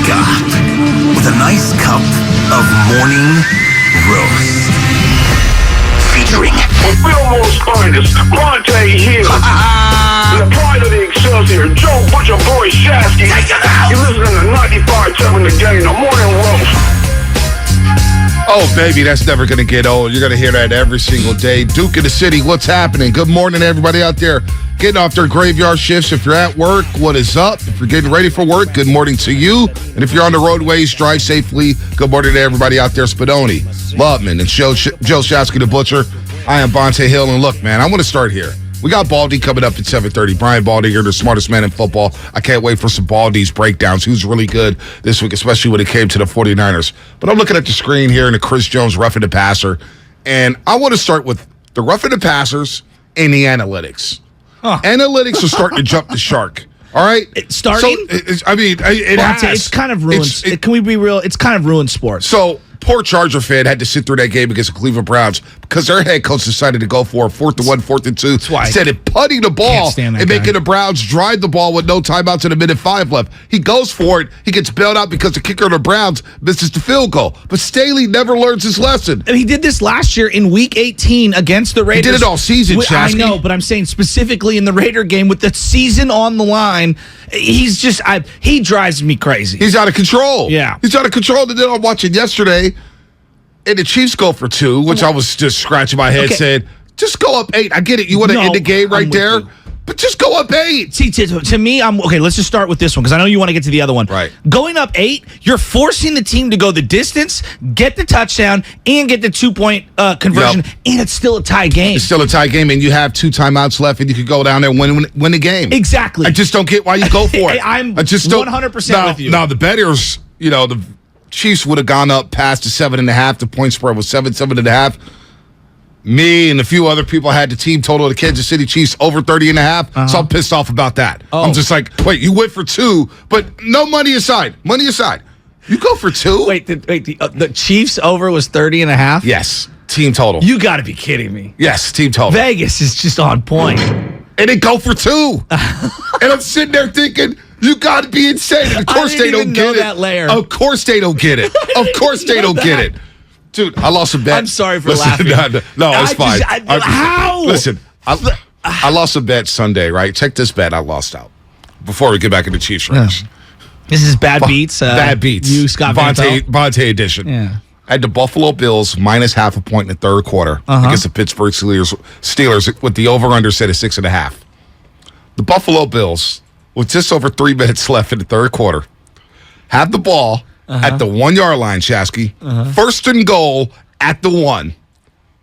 wake up with a nice cup of morning roast. Featuring Fillmore's finest, Monte Hill. The pride of the Excelsior, Joe Butcher Boy Shasky. You listening to 95.7 The Game, the morning roast. Oh, baby, that's never going to get old. You're going to hear that every single day. Duke in the City, what's happening? Good morning, everybody out there getting off their graveyard shifts. If you're at work, what is up? If you're getting ready for work, good morning to you. And if you're on the roadways, drive safely. Good morning to everybody out there. Spadoni, Loveman, and Joe Shasky the Butcher. I am Bonte Hill, and look, man, I want to start here. We got Baldy coming up at 7:30. Brian Baldy, you're the smartest man in football. I can't wait for some Baldy's breakdowns. Who's really good this week, especially when it came to the 49ers. But I'm looking at the screen here and the Chris Jones roughing the passer, and I want to start with the roughing the passers and the analytics. Analytics are starting to jump the shark. All right? Starting? So, it has. It's kind of ruined. Can we be real? It's kind of ruined sports. So, poor Charger fan had to sit through that game against the Cleveland Browns because their head coach decided to go for a 4th and 1, 4th and 2. Instead of putting the ball and making the Browns drive the ball with no timeouts and a minute 5 left. He goes for it. He gets bailed out because the kicker of the Browns misses the field goal. But Staley never learns his lesson. He did this last year in Week 18 against the Raiders. He did it all season, Chasky. I know, but I'm saying specifically in the Raider game with the season on the line, he's just he drives me crazy. He's out of control. Yeah. He's out of control. And then I'm watching yesterday, and the Chiefs go for 2, which I was just scratching my head saying, just go up 8. I get it. You want to end the game right there, but just go up 8. See, to me, okay, let's just start with this one because I know you want to get to the other one. Right. Going up 8, you're forcing the team to go the distance, get the touchdown, and get the 2-point conversion, and it's still a tie game. It's still a tie game, and you have 2 timeouts left, and you could go down there and win the game. Exactly. I just don't get why you go for it. I'm I just don't, 100% with you. Now, the bettors, the Chiefs would have gone up past the 7.5. The point spread was 7.5. Me and a few other people had the team total of the Kansas City Chiefs over 30.5. So I'm pissed off about that. I'm just like, wait, you went for 2, but no money aside. Money aside. You go for 2? Wait, the Chiefs over was 30.5? Yes, team total. You got to be kidding me. Yes, team total. Vegas is just on point. And they go for 2. And I'm sitting there thinking, you got to be insane. And of course they don't get it. That layer. Of course they don't get it. Of course they don't get it. Dude, I lost a bet. I'm sorry for laughing. No, it's fine. How? Listen, I lost a bet Sunday, right? Check this bet I lost out before we get back into Chiefs race. This is Bad Beats. Bad Beats. You, Scott Bonte edition. Yeah. I had the Buffalo Bills minus half a point in the third quarter against the Pittsburgh Steelers with the over-under set at 6.5. The Buffalo Bills, with just over 3 minutes left in the third quarter, have the ball at the 1 yard line, Shasky. First and goal at the 1.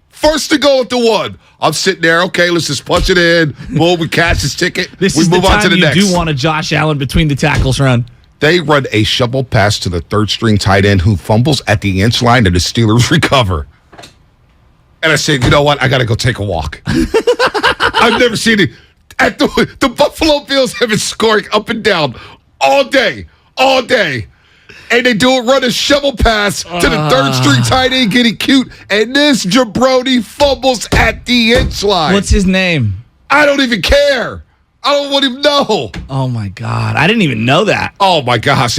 First and goal at the 1. I'm sitting there, okay, let's just punch it in. Boom, we catch this ticket. We move on to the next. You do want a Josh Allen between the tackles run. They run a shovel pass to the third-string tight end who fumbles at the inch line and the Steelers recover. And I said, you know what? I got to go take a walk. I've never seen it. The Buffalo Bills have been scoring up and down all day. And they run a shovel pass to the third-string tight end, getting cute. And this jabroni fumbles at the inch line. What's his name? I don't even care. I don't want him to know. Oh, my God. I didn't even know that. Oh, my gosh.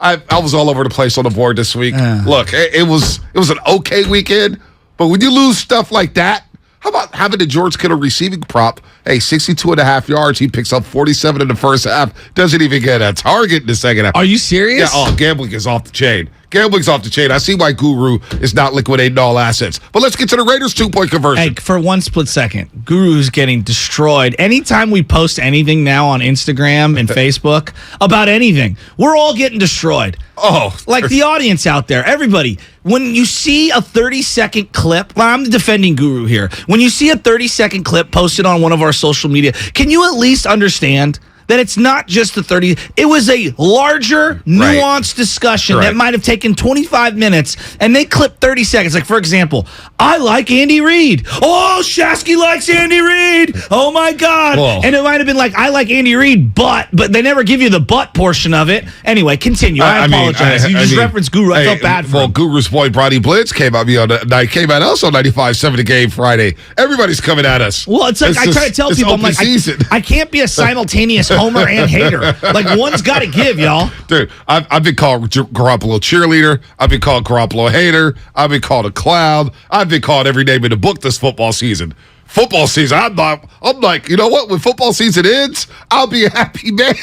I was all over the place on the board this week. Look, it was an okay weekend, but when you lose stuff like that, how about having the George Kittle receiving prop? Hey, 62.5 yards. He picks up 47 in the first half. Doesn't even get a target in the second half. Are you serious? Yeah, gambling is off the chain. Gambling's off the chain. I see why Guru is not liquidating all assets. But let's get to the Raiders' 2-point conversion. Hey, for one split second, Guru's getting destroyed. Anytime we post anything now on Instagram and Facebook about anything, we're all getting destroyed. Oh. Like the audience out there, everybody, when you see a 30-second clip, I'm defending Guru here. When you see a 30-second clip posted on one of our social media, can you at least understand that it's not just the 30. It was a larger, nuanced discussion that might have taken 25 minutes, and they clipped 30 seconds. Like, for example, I like Andy Reid. Oh, Shasky likes Andy Reid. Oh, my God. Whoa. And it might have been like, I like Andy Reid, but they never give you the but portion of it. Anyway, continue. I apologize. You just referenced Guru. I felt bad for him. Guru's boy, Brody Blitz, came at me on the night, came at us on 95.7 The Game Friday. Everybody's coming at us. Well, it's like I try to tell people, I'm like, season. I can't be a simultaneous homer and hater. Like, one's got to give, y'all. Dude, I've been called Garoppolo cheerleader. I've been called Garoppolo hater. I've been called a clown. I've been called every name in the book this football season. Football season, I'm like, you know what? When football season ends, I'll be a happy man.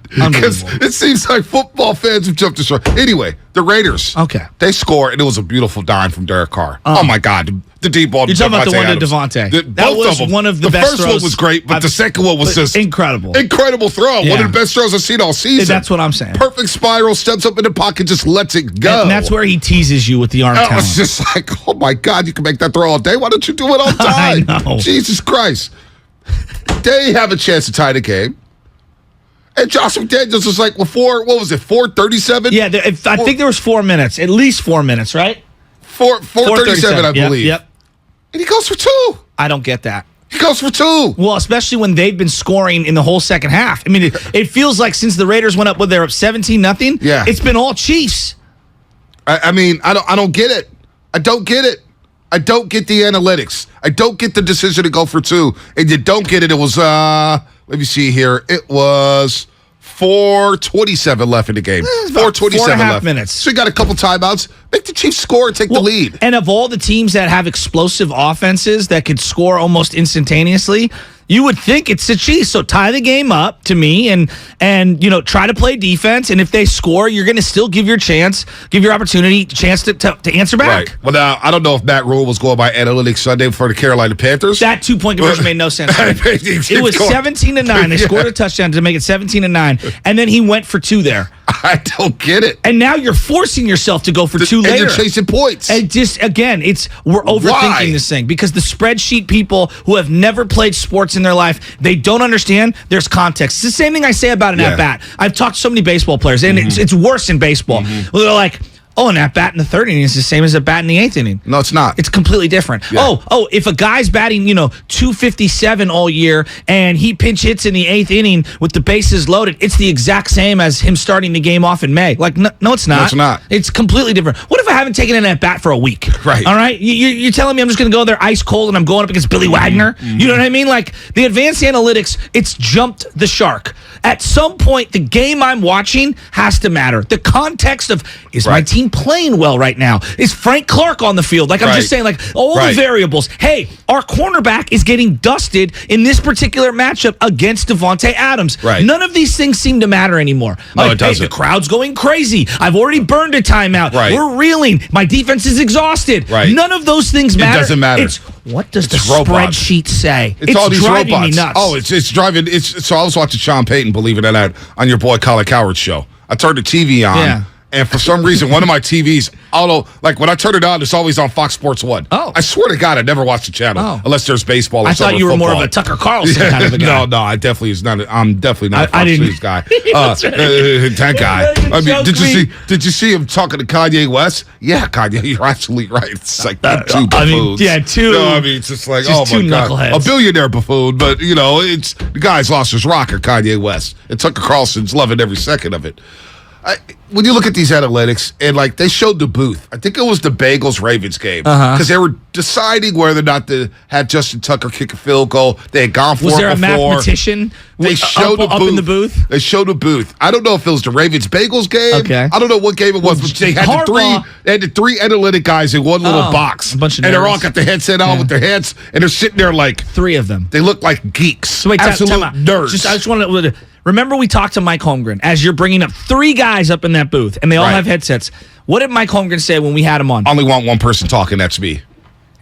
Because it seems like football fans have jumped the shark. Anyway, the Raiders. Okay. They score, and it was a beautiful dime from Derek Carr. Oh my God. The deep ball to You're talking about the one Adams. to Devontae. That was one of the best first throws one was great, but the second one was just incredible. Incredible throw. Yeah. One of the best throws I've seen all season. That's what I'm saying. Perfect spiral, steps up in the pocket, just lets it go. And that's where he teases you with the arm I talent. was just like, oh my God, you can make that throw all day. Why don't you do it all time? I know. Jesus Christ. They have a chance to tie the game. And Josh McDaniels was like, well, 4:37? Yeah, I think there was 4 minutes, at least 4 minutes, right? 4:37, I believe. Yep. And he goes for two. I don't get that. He goes for two. Well, especially when they've been scoring in the whole second half. I mean, it feels like since the Raiders went up, they're up 17-0. Yeah. It's been all Chiefs. I mean, I don't get it. I don't get it. I don't get the analytics. I don't get the decision to go for two. And you don't get it. It was, let me see here. It was 4:27 left in the game. 4:27 left. Minutes. So you got a couple timeouts. Make the Chiefs score and take the lead. And of all the teams that have explosive offenses that could score almost instantaneously, you would think it's the Chiefs. So tie the game up to me and try to play defense. And if they score, you're going to still give your opportunity chance to answer back. Right. Well, now, I don't know if Matt Rule was going by analytics Sunday for the Carolina Panthers. That 2-point conversion made no sense. It was 17-9. They scored a touchdown to make it 17-9. And then he went for two there. I don't get it. And now you're forcing yourself to go for two later. And you're chasing points. And just, again, we're overthinking this thing because the spreadsheet people who have never played sports in their life, they don't understand there's context. It's the same thing I say about an at-bat. I've talked to so many baseball players, and it's worse in baseball. Well, they're like, oh, an at-bat in the third inning is the same as a bat in the eighth inning. No, it's not. It's completely different. Yeah. Oh, if a guy's batting, 257 all year and he pinch hits in the eighth inning with the bases loaded, it's the exact same as him starting the game off in May. Like, no, it's not. No, it's not. It's completely different. What if I haven't taken an at-bat for a week? Right. All right? You're telling me I'm just going to go there ice cold and I'm going up against Billy Wagner? You know what I mean? Like, the advanced analytics, it's jumped the shark. At some point, the game I'm watching has to matter. The context of, is my team playing well right now? Is Frank Clark on the field? Like, I'm just saying, like, all the variables. Hey, our cornerback is getting dusted in this particular matchup against Devontae Adams. Right. None of these things seem to matter anymore. No, like, it doesn't. Hey, the crowd's going crazy. I've already burned a timeout. Right. We're reeling. My defense is exhausted. Right. None of those things matter. It doesn't matter. It's what does the robots. spreadsheet say? It's all these driving robots. me nuts. Oh, it's driving. So I was watching Sean Payton, believe it or not, on your boy Colin Cowherd's show. I turned the TV on. Yeah. And for some reason, one of my TVs, although, like when I turn it on, it's always on Fox Sports 1. Oh. I swear to God, I never watch the channel unless there's baseball or I something. thought you were football. more of a Tucker Carlson kind of a guy. No, I definitely is not. I'm definitely not a I Fox didn't- News guy. That guy. I mean, did you see him talking to Kanye West? Yeah, Kanye, you're absolutely right. It's like two buffoons. two. No, I mean, it's just like, just oh my two God, knuckleheads. a billionaire buffoon. But it's the guy's lost his rocker, Kanye West, and Tucker Carlson's loving every second of it. When you look at these analytics, and like they showed the booth, I think it was the Bengals-Ravens game, because they were deciding whether or not to have Justin Tucker kick a field goal. They had gone for Was it there a before. mathematician They showed up in the booth? They showed the booth. I don't know if it was the Ravens-Bengals game. Okay. I don't know what game it was, but they had the three analytic guys in one little box. A bunch of and they're nerds. all got the headset on with their heads, and they're sitting there like Three of them. they look like geeks. So wait, absolute time out. nerds. I just want to remember we talked to Mike Holmgren as you're bringing up three guys up in that booth, and they all have headsets. What did Mike Holmgren say when we had him on? Only want one person talking. That's me.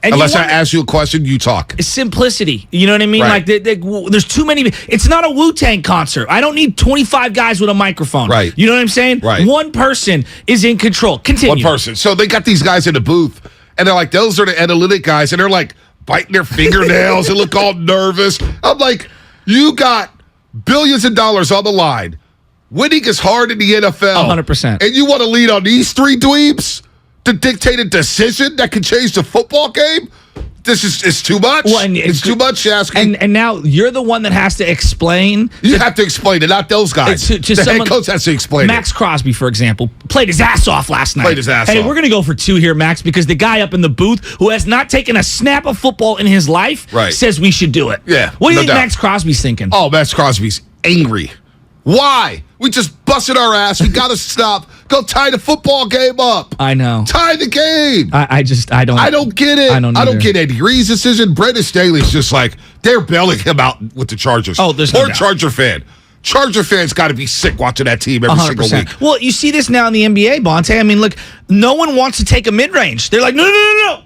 And Unless I ask you a question, you talk. Simplicity. You know what I mean? Right. Like, there's too many. It's not a Wu-Tang concert. I don't need 25 guys with a microphone. Right. You know what I'm saying? Right. One person is in control. Continue. One person. So they got these guys in the booth, and they're like, those are the analytic guys, and they're like biting their fingernails and look all nervous. I'm like, you got billions of dollars on the line. Winning is hard in the NFL. 100%. And you want to lead on these three dweebs to dictate a decision that can change the football game? It's too much. Well, and it's too much, Shasky. And now you're the one that has to explain. You have to explain it, not those guys. The head coach has to explain Max it. Crosby, for example, played his ass off last night. Played his ass off. Hey, we're going to go for 2 here, Max, because the guy up in the booth who has not taken a snap of football in his life says we should do it. Yeah. What do you think Max Crosby's thinking? Oh, Max Crosby's angry. Why? We just busted our ass. We got to stop. Go tie the football game up. I know. Tie the game. I don't get it. I don't get Eddie Reed's decision. Brendan Staley's just like, they're bailing him out with the Chargers. Oh, there's Poor no doubt. Charger fan. Charger fans got to be sick watching that team every 100%. single week. Well, you see this now in the NBA, Bonte. I mean, look, no one wants to take a mid-range. They're like, no.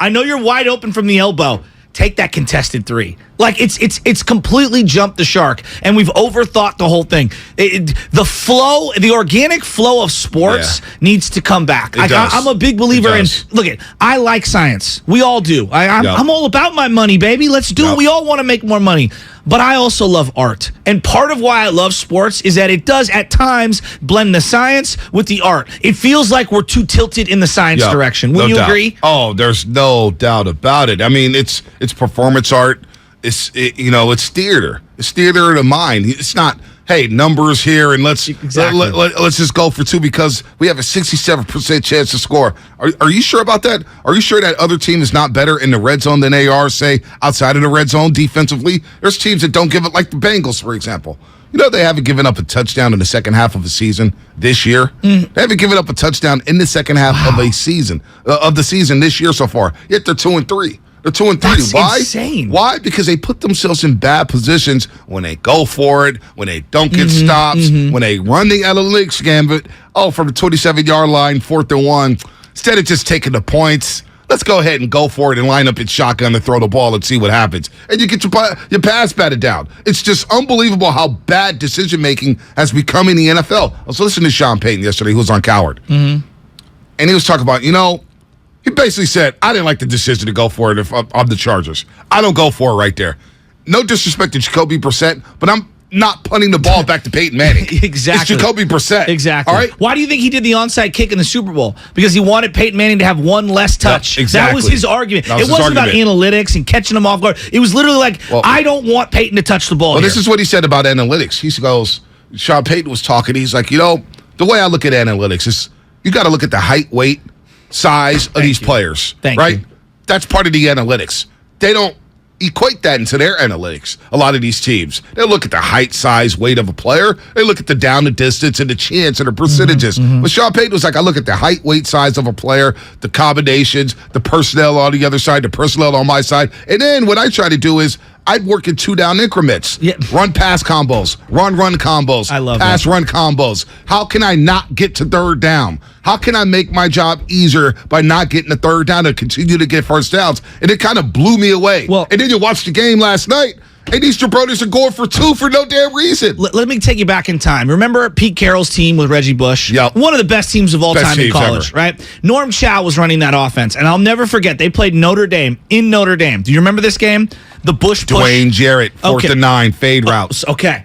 I know you're wide open from the elbow. Take that contested 3. Like it's completely jumped the shark, and we've overthought the whole thing. The organic flow of sports needs to come back. I'm a big believer in. Look, I like science. We all do. I'm all about my money, baby. Let's do it. We all want to make more money. But I also love art. And part of why I love sports is that it does, at times, blend the science with the art. It feels like we're too tilted in the science direction. Would you agree? Oh, there's no doubt about it. I mean, it's performance art. It's theater. It's theater of the mind. It's not, hey, numbers here, and let's just go for 2 because we have a 67% chance to score. Are you sure about that? Are you sure that other team is not better in the red zone than they are, say, outside of the red zone defensively? There's teams that don't give it, like the Bengals, for example. You know, they haven't given up a touchdown in the second half of a season this year. They haven't given up a touchdown in the second half of a season, of the season this year so far. Yet they're 2-3. They're 2-3. That's Why? insane. Why? Because they put themselves in bad positions when they go for it, when they don't get stops, when they run the analytics gambit. Oh, from the 27-yard line, 4th and 1. Instead of just taking the points, let's go ahead and go for it and line up in shotgun and throw the ball and see what happens. And you get your pass batted down. It's just unbelievable how bad decision-making has become in the NFL. I was listening to Sean Payton yesterday, who was on Coward. And he was talking about, he basically said, I didn't like the decision to go for it if I'm the Chargers. I don't go for it right there. No disrespect to Jacoby Brissett, but I'm not punting the ball back to Peyton Manning. Exactly. It's Jacoby Brissett. Exactly. All right? Why do you think he did the onside kick in the Super Bowl? Because he wanted Peyton Manning to have one less touch. Yep, exactly. That was his argument. It wasn't about analytics and catching them off guard. It was literally like, I don't want Peyton to touch the ball. Well, this is what he said about analytics. He goes, Sean Payton was talking. He's like, the way I look at analytics is you got to look at the height, weight, size of these players. Thank right? you. That's part of the analytics. They don't equate that into their analytics. A lot of these teams, they look at the height, size, weight of a player. They look at the down, the distance, and the chance and the percentages. But Sean Payton was like, I look at the height, weight, size of a player, the combinations, the personnel on the other side, the personnel on my side. And then what I try to do is I'd work in 2-down increments. Yeah. Run pass combos, run combos. I love pass that. run combos. How can I not get to 3rd down? How can I make my job easier by not getting the 3rd down and continue to get first downs? And it kind of blew me away. Well, and then you watch the game last night, and these jabronis are going for 2 for no damn reason. Let me take you back in time. Remember Pete Carroll's team with Reggie Bush? Yep. One of the best teams of all Best time in teams college, ever. right? Norm Chow was running that offense, and I'll never forget, they played Notre Dame in Notre Dame. Do you remember this game? The Bush push. Dwayne Jarrett, 4th and 9, fade routes. Okay.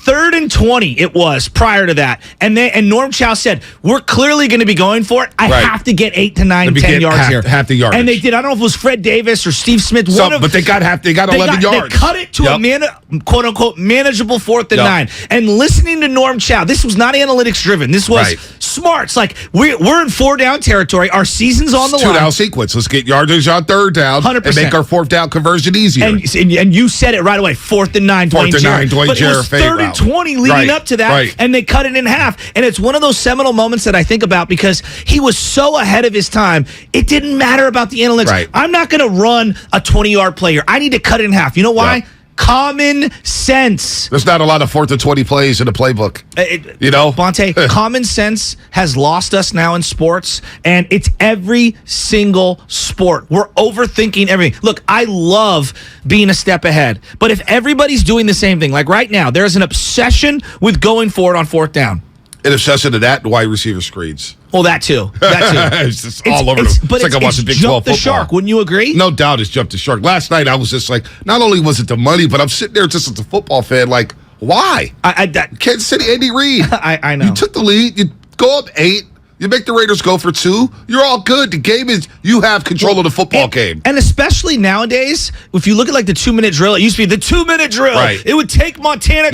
3rd and 20 it was prior to that. And Norm Chow said, we're clearly going to be going for it. I have to get 8 to 9, 10 yards here. Half the yardage. And they did. I don't know if it was Fred Davis or Steve Smith. But they got 11 yards. They cut it to a quote-unquote manageable 4th and 9. And listening to Norm Chow, this was not analytics driven. This was smarts. Like, we're in 4-down territory. Our season's on the line. 2-down sequence. Let's get yardage on 3rd down 100%. and make our 4th down conversion easier. And you said it right away. 4th and 9, 4th and 9, Dwayne Jarrett, fade route. 3rd and 20 leading up to that, and they cut it in half. And it's one of those seminal moments that I think about because he was so ahead of his time. It didn't matter about the analytics. Right. I'm not going to run a 20-yard play here. I need to cut it in half. You know why? Yep. Common sense. There's not a lot of 4th and 20 plays in the playbook. Bonte, common sense has lost us now in sports, and it's every single sport. We're overthinking everything. Look, I love being a step ahead, but if everybody's doing the same thing, like right now, there's an obsession with going for it on 4th down. In obsession to that, wide receiver screens. Well, that too. It's just all over them. But It's like I watched the Big 12 jumped the football. shark. Wouldn't you agree? No doubt it's jumped the shark. Last night, I was just like, not only was it the money, but I'm sitting there just as a football fan, like, why? Kansas City, Andy Reid. I know. You took the lead. You go up 8. You make the Raiders go for 2, you're all good. The game is, you have control of the football game. And especially nowadays, if you look at like the 2-minute drill, it used to be the 2-minute drill. Right. It would take Montana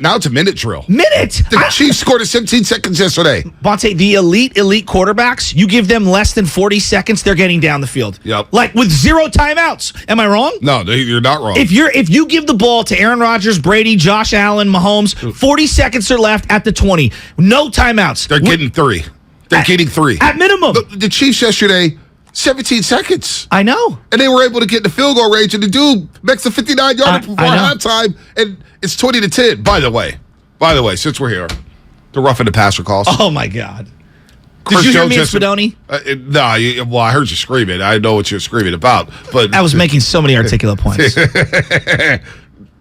Now it's a minute drill. Minute? The Chiefs scored in 17 seconds yesterday. Bonte, the elite quarterbacks, you give them less than 40 seconds, they're getting down the field. Yep. Like with 0 timeouts. Am I wrong? No, you're not wrong. If you give the ball to Aaron Rodgers, Brady, Josh Allen, Mahomes, 40 seconds are left at the 20. No timeouts. They're getting 3. They're getting 3. At minimum. The Chiefs yesterday, 17 seconds. I know. And they were able to get in the field goal range, and the dude makes a 59-yarder before halftime, and it's 20-10. By the way, since we're here, the roughing the passer calls. Oh, my God. Chris Did you hear me and Jones Spadoni? No, I heard you screaming. I know what you're screaming about. But I was making so many articulate points.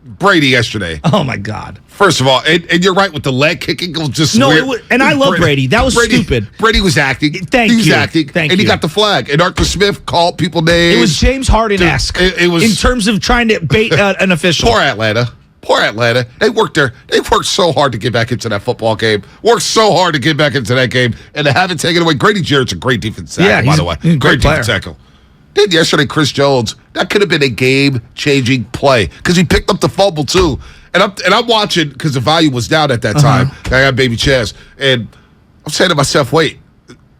Brady yesterday. Oh, my God. First of all, and you're right with the leg kicking. Just No, weird. and I love Brady. That was stupid. Brady was acting. Thank he was you. acting. Thank and he you. got the flag. And Arthur Smith called people names. It was James Harden-esque. It was in terms of trying to bait an official. Poor Atlanta. They worked so hard to get back into that football game. Worked so hard to get back into that game. And to have it taken away. Grady Jarrett's a great defensive tackle, by the way. He's a great player. defensive tackle. Then yesterday, Chris Jones, that could have been a game-changing play because he picked up the fumble, too. And I'm watching because the value was down at that time. I got baby Chaz. And I'm saying to myself, wait,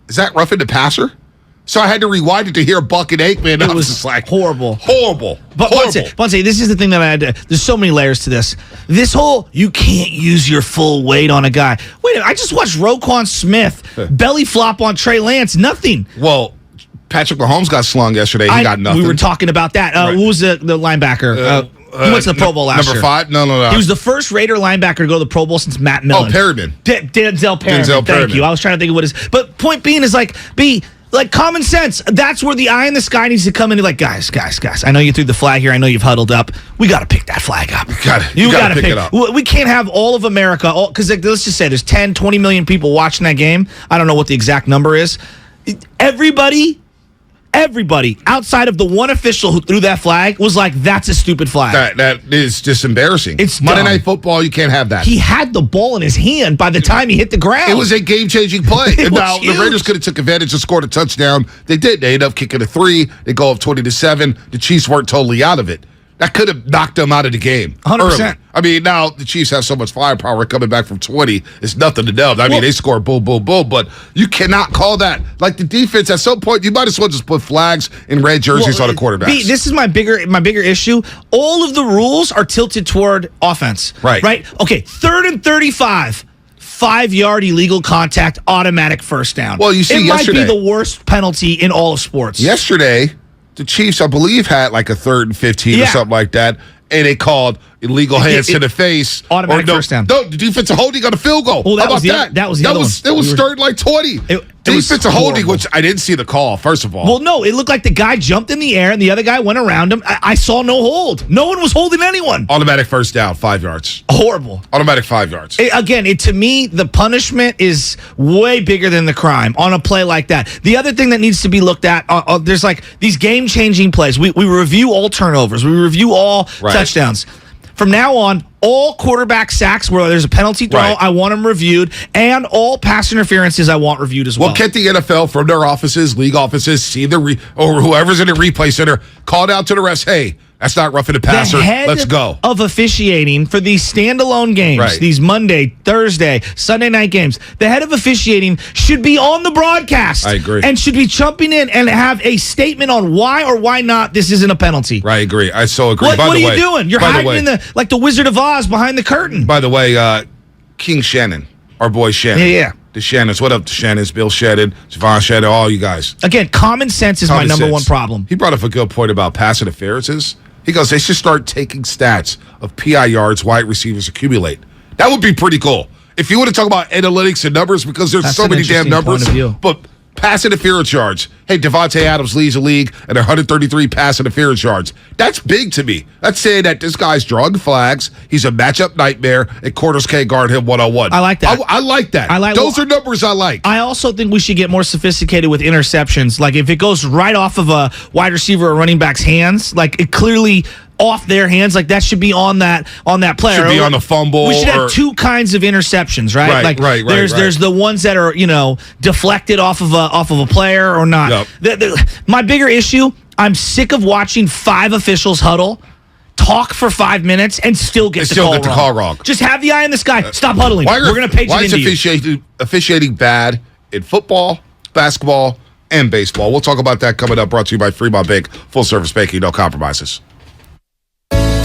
is that roughing the passer? So I had to rewind it to hear Buck and Aikman. It was just like, horrible. But Bonte, this is the thing that I had to, there's so many layers to this. This whole, you can't use your full weight on a guy. Wait a minute, I just watched Roquan Smith belly flop on Trey Lance. Nothing. Well, Patrick Mahomes got slung yesterday. He got nothing. We were talking about that. Right. What was the linebacker? He went to the Pro Bowl last year. Number 5? No. He was the first Raider linebacker to go to the Pro Bowl since Matt Millen. Oh, Perryman. Denzel Perryman. Thank Perryman. you. I was trying to think of what his. But point being is like common sense. That's where the eye in the sky needs to come in. Like, guys. I know you threw the flag here. I know you've huddled up. We got to pick that flag up. You got to pick it up. We can't have all of America. Because let's just say there's 10, 20 million people watching that game. I don't know what the exact number is. Everybody outside of the one official who threw that flag was like, that's a stupid flag. That is just embarrassing. It's Monday dumb. Night Football, you can't have that. He had the ball in his hand by the time he hit the ground. It was a game-changing play. It And was now huge. the Raiders could have took advantage and scored a touchdown. They did. They ended up kicking a 3. They go up 20-7. The Chiefs weren't totally out of it. That could have knocked them out of the game 100%. early. I mean, now the Chiefs have so much firepower coming back from 20. It's nothing to them. I mean, they score boom, boom, boom, but you cannot call that. Like the defense, at some point, you might as well just put flags and red jerseys on the quarterbacks. This is my bigger issue. All of the rules are tilted toward offense. Right. Okay, 3rd and 35. 5-yard illegal contact, automatic first down. Well, you see, it yesterday, might be the worst penalty in all of sports. Yesterday, the Chiefs, I believe, had like a 3rd and 15 or something like that, and they called illegal hands to the face. Automatic first down. No, the defensive holding got a field goal. Well, How about that? That was the other one. It was third like 20. Defensive holding, which I didn't see the call, first of all. Well, no, it looked like the guy jumped in the air and the other guy went around him. I saw no hold. No one was holding anyone. Automatic first down, 5 yards. Horrible. Automatic 5 yards. To me, the punishment is way bigger than the crime on a play like that. The other thing that needs to be looked at, there's like these game-changing plays. We review all turnovers. We review all touchdowns. From now on, all quarterback sacks where there's a penalty throw, I want them reviewed, and all pass interferences I want reviewed as well. Well, can't the NFL from their offices, league offices, see or whoever's in the replay center, call out to the refs, hey, that's not roughing the passer. Let's go. Of officiating for these standalone games, these Monday, Thursday, Sunday night games, the head of officiating should be on the broadcast. I agree. And should be jumping in and have a statement on why or why not this isn't a penalty. I agree. I so agree. What are you doing? You're hiding in like the Wizard of Oz behind the curtain. By the way, King Shannon, our boy Shannon. Yeah. The Shannons. What up, the Shannons? Bill Shannon, Javon Shannon, all you guys. Again, common sense is my number one problem. He brought up a good point about pass interferences. He goes, they should start taking stats of PI yards wide receivers accumulate. That would be pretty cool. If you want to talk about analytics and numbers, because there's so many damn numbers. But pass interference yards. Hey, Devontae Adams leads the league at 133 pass interference yards. That's big to me. That's saying that this guy's drawing flags. He's a matchup nightmare, and corners can't guard him one-on-one. I like that. I like that. Those are numbers I like. I also think we should get more sophisticated with interceptions. Like if it goes right off of a wide receiver or running back's hands, like it clearly off their hands. Like that should be on that player. Should be on the fumble. We should have two kinds of interceptions, right? Right. There's the ones that are deflected off of a player or not. Yep. My bigger issue, I'm sick of watching 5 officials huddle, talk for 5 minutes, and still get the call wrong. Just have the eye in the sky. Stop huddling. We're going to page it into you. Officiating bad in football, basketball, and baseball? We'll talk about that coming up. Brought to you by Fremont Bank. Full service banking, no compromises.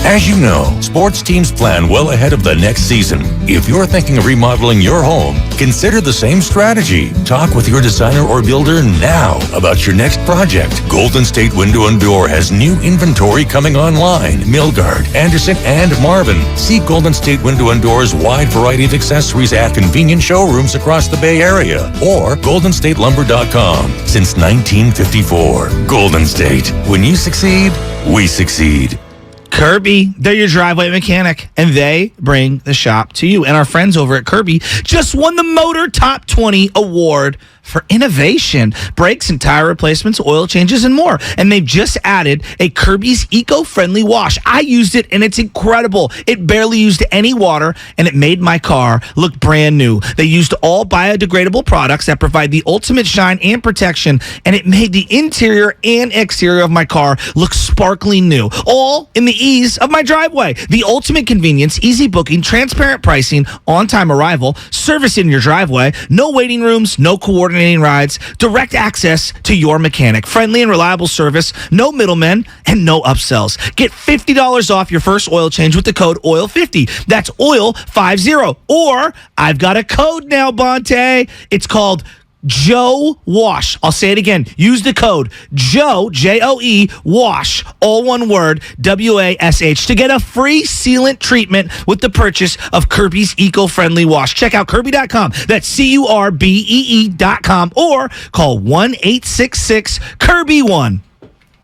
As you know, sports teams plan well ahead of the next season. If you're thinking of remodeling your home, consider the same strategy. Talk with your designer or builder now about your next project. Golden State Window and Door has new inventory coming online. Milgard, Anderson, and Marvin. See Golden State Window and Door's wide variety of accessories at convenient showrooms across the Bay Area or GoldenStateLumber.com. Since 1954. Golden State. When you succeed, we succeed. Kirby, they're your driveway mechanic, and they bring the shop to you. And our friends over at Kirby just won the Motor Top 20 Award for innovation, brakes and tire replacements, oil changes, and more. And they've just added a Kirby's eco-friendly wash. I used it, and it's incredible. It barely used any water, and it made my car look brand new. They used all biodegradable products that provide the ultimate shine and protection, and it made the interior and exterior of my car look sparkling new, all in the ease of my driveway. The ultimate convenience, easy booking, transparent pricing, on-time arrival, service in your driveway, no waiting rooms, no coordinating rides, direct access to your mechanic, friendly and reliable service, no middlemen, and no upsells. Get $50 off your first oil change with the code OIL50. That's OIL50. Or I've got a code now, Bonte. It's called Joe Wash. I'll say it again. Use the code Joe, J-O-E, Wash, all one word, W-A-S-H, to get a free sealant treatment with the purchase of Kirby's eco-friendly wash. Check out Kirby.com. That's CURBEE.com or call 1-866-KIRBY-1.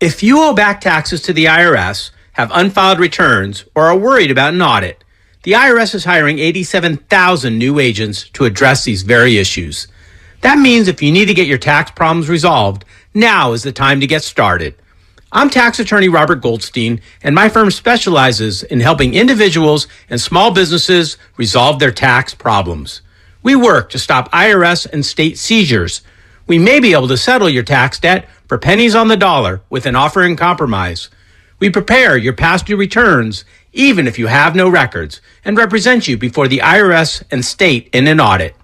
If you owe back taxes to the IRS, have unfiled returns, or are worried about an audit, the IRS is hiring 87,000 new agents to address these very issues. That means if you need to get your tax problems resolved, now is the time to get started. I'm tax attorney Robert Goldstein, and my firm specializes in helping individuals and small businesses resolve their tax problems. We work to stop IRS and state seizures. We may be able to settle your tax debt for pennies on the dollar with an offer in compromise. We prepare your past due returns, even if you have no records, and represent you before the IRS and state in an audit.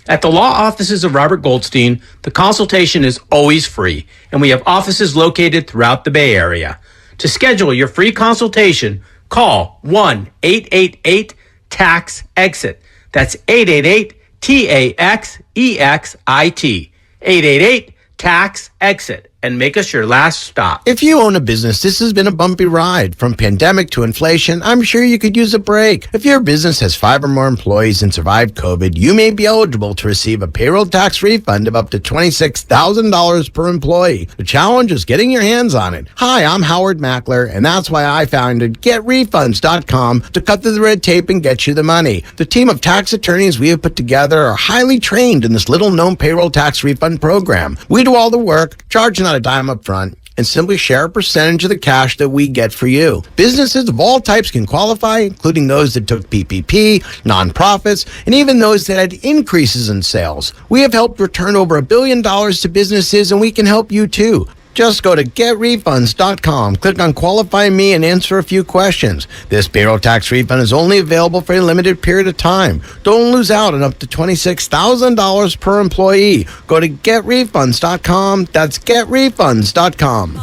At the law offices of Robert Goldstein, the consultation is always free, and we have offices located throughout the Bay Area. To schedule your free consultation, call 1-888-TAX-EXIT. That's 888-TAXEXIT. 888-TAX-EXIT. And make us your last stop. If you own a business, this has been a bumpy ride. From pandemic to inflation, I'm sure you could use a break. If your business has 5 or more employees and survived COVID, you may be eligible to receive a payroll tax refund of up to $26,000 per employee. The challenge is getting your hands on it. Hi, I'm Howard Mackler, and that's why I founded GetRefunds.com to cut through the red tape and get you the money. The team of tax attorneys we have put together are highly trained in this little-known payroll tax refund program. We do all the work, charge not a dime up front, and simply share a percentage of the cash that we get for you. Businesses of all types can qualify, including those that took PPP, nonprofits, and even those that had increases in sales. We have helped return over $1 billion to businesses, and we can help you too. Just go to GetRefunds.com, click on Qualify Me, and answer a few questions. This payroll tax refund is only available for a limited period of time. Don't lose out on up to $26,000 per employee. Go to GetRefunds.com. That's GetRefunds.com.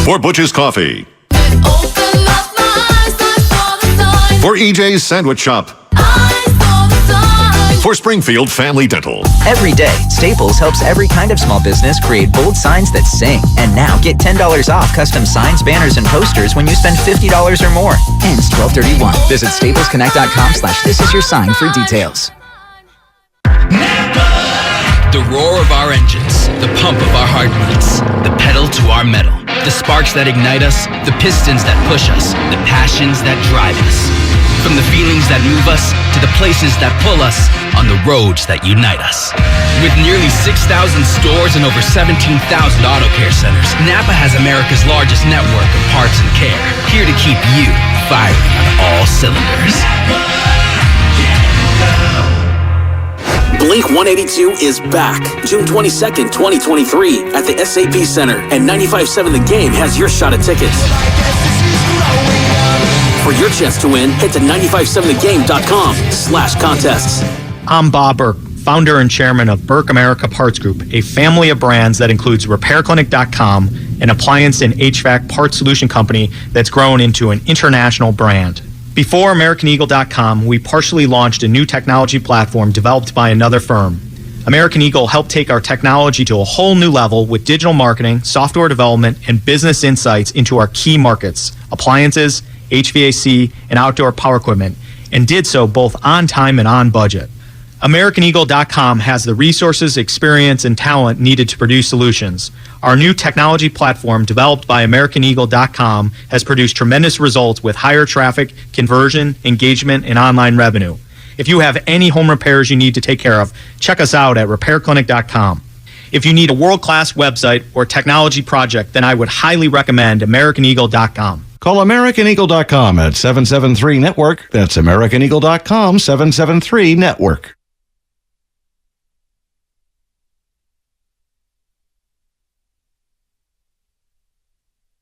For Butch's Coffee. For EJ's Sandwich Shop. For Springfield Family Dental. Every day, Staples helps every kind of small business create bold signs that sing. And now get $10 off custom signs, banners, and posters when you spend $50 or more. Ends 12/31. Visit staplesconnect.com/thisisyoursign for details. The roar of our engines, the pump of our heartbeats, the pedal to our metal. The sparks that ignite us, the pistons that push us, the passions that drive us. From the feelings that move us to the places that pull us on the roads that unite us. With nearly 6,000 stores and over 17,000 auto care centers, Napa has America's largest network of parts and care, here to keep you firing on all cylinders. Blink 182 is back. June 22nd, 2023 at the SAP Center, and 95.7 The Game has your shot at tickets. For your chance to win, head to 957thegame.com/contests. I'm Bob Burke, founder and chairman of Burke America Parts Group, a family of brands that includes RepairClinic.com, an appliance and HVAC parts solution company that's grown into an international brand. Before AmericanEagle.com, we partially launched a new technology platform developed by another firm. American Eagle helped take our technology to a whole new level with digital marketing, software development, and business insights into our key markets, appliances, HVAC, and outdoor power equipment, and did so both on time and on budget. AmericanEagle.com has the resources, experience, and talent needed to produce solutions. Our new technology platform, developed by AmericanEagle.com, has produced tremendous results with higher traffic, conversion, engagement, and online revenue. If you have any home repairs you need to take care of, check us out at RepairClinic.com. If you need a world-class website or technology project, then I would highly recommend AmericanEagle.com. Call AmericanEagle.com at 773-NETWORK. That's AmericanEagle.com, 773-NETWORK.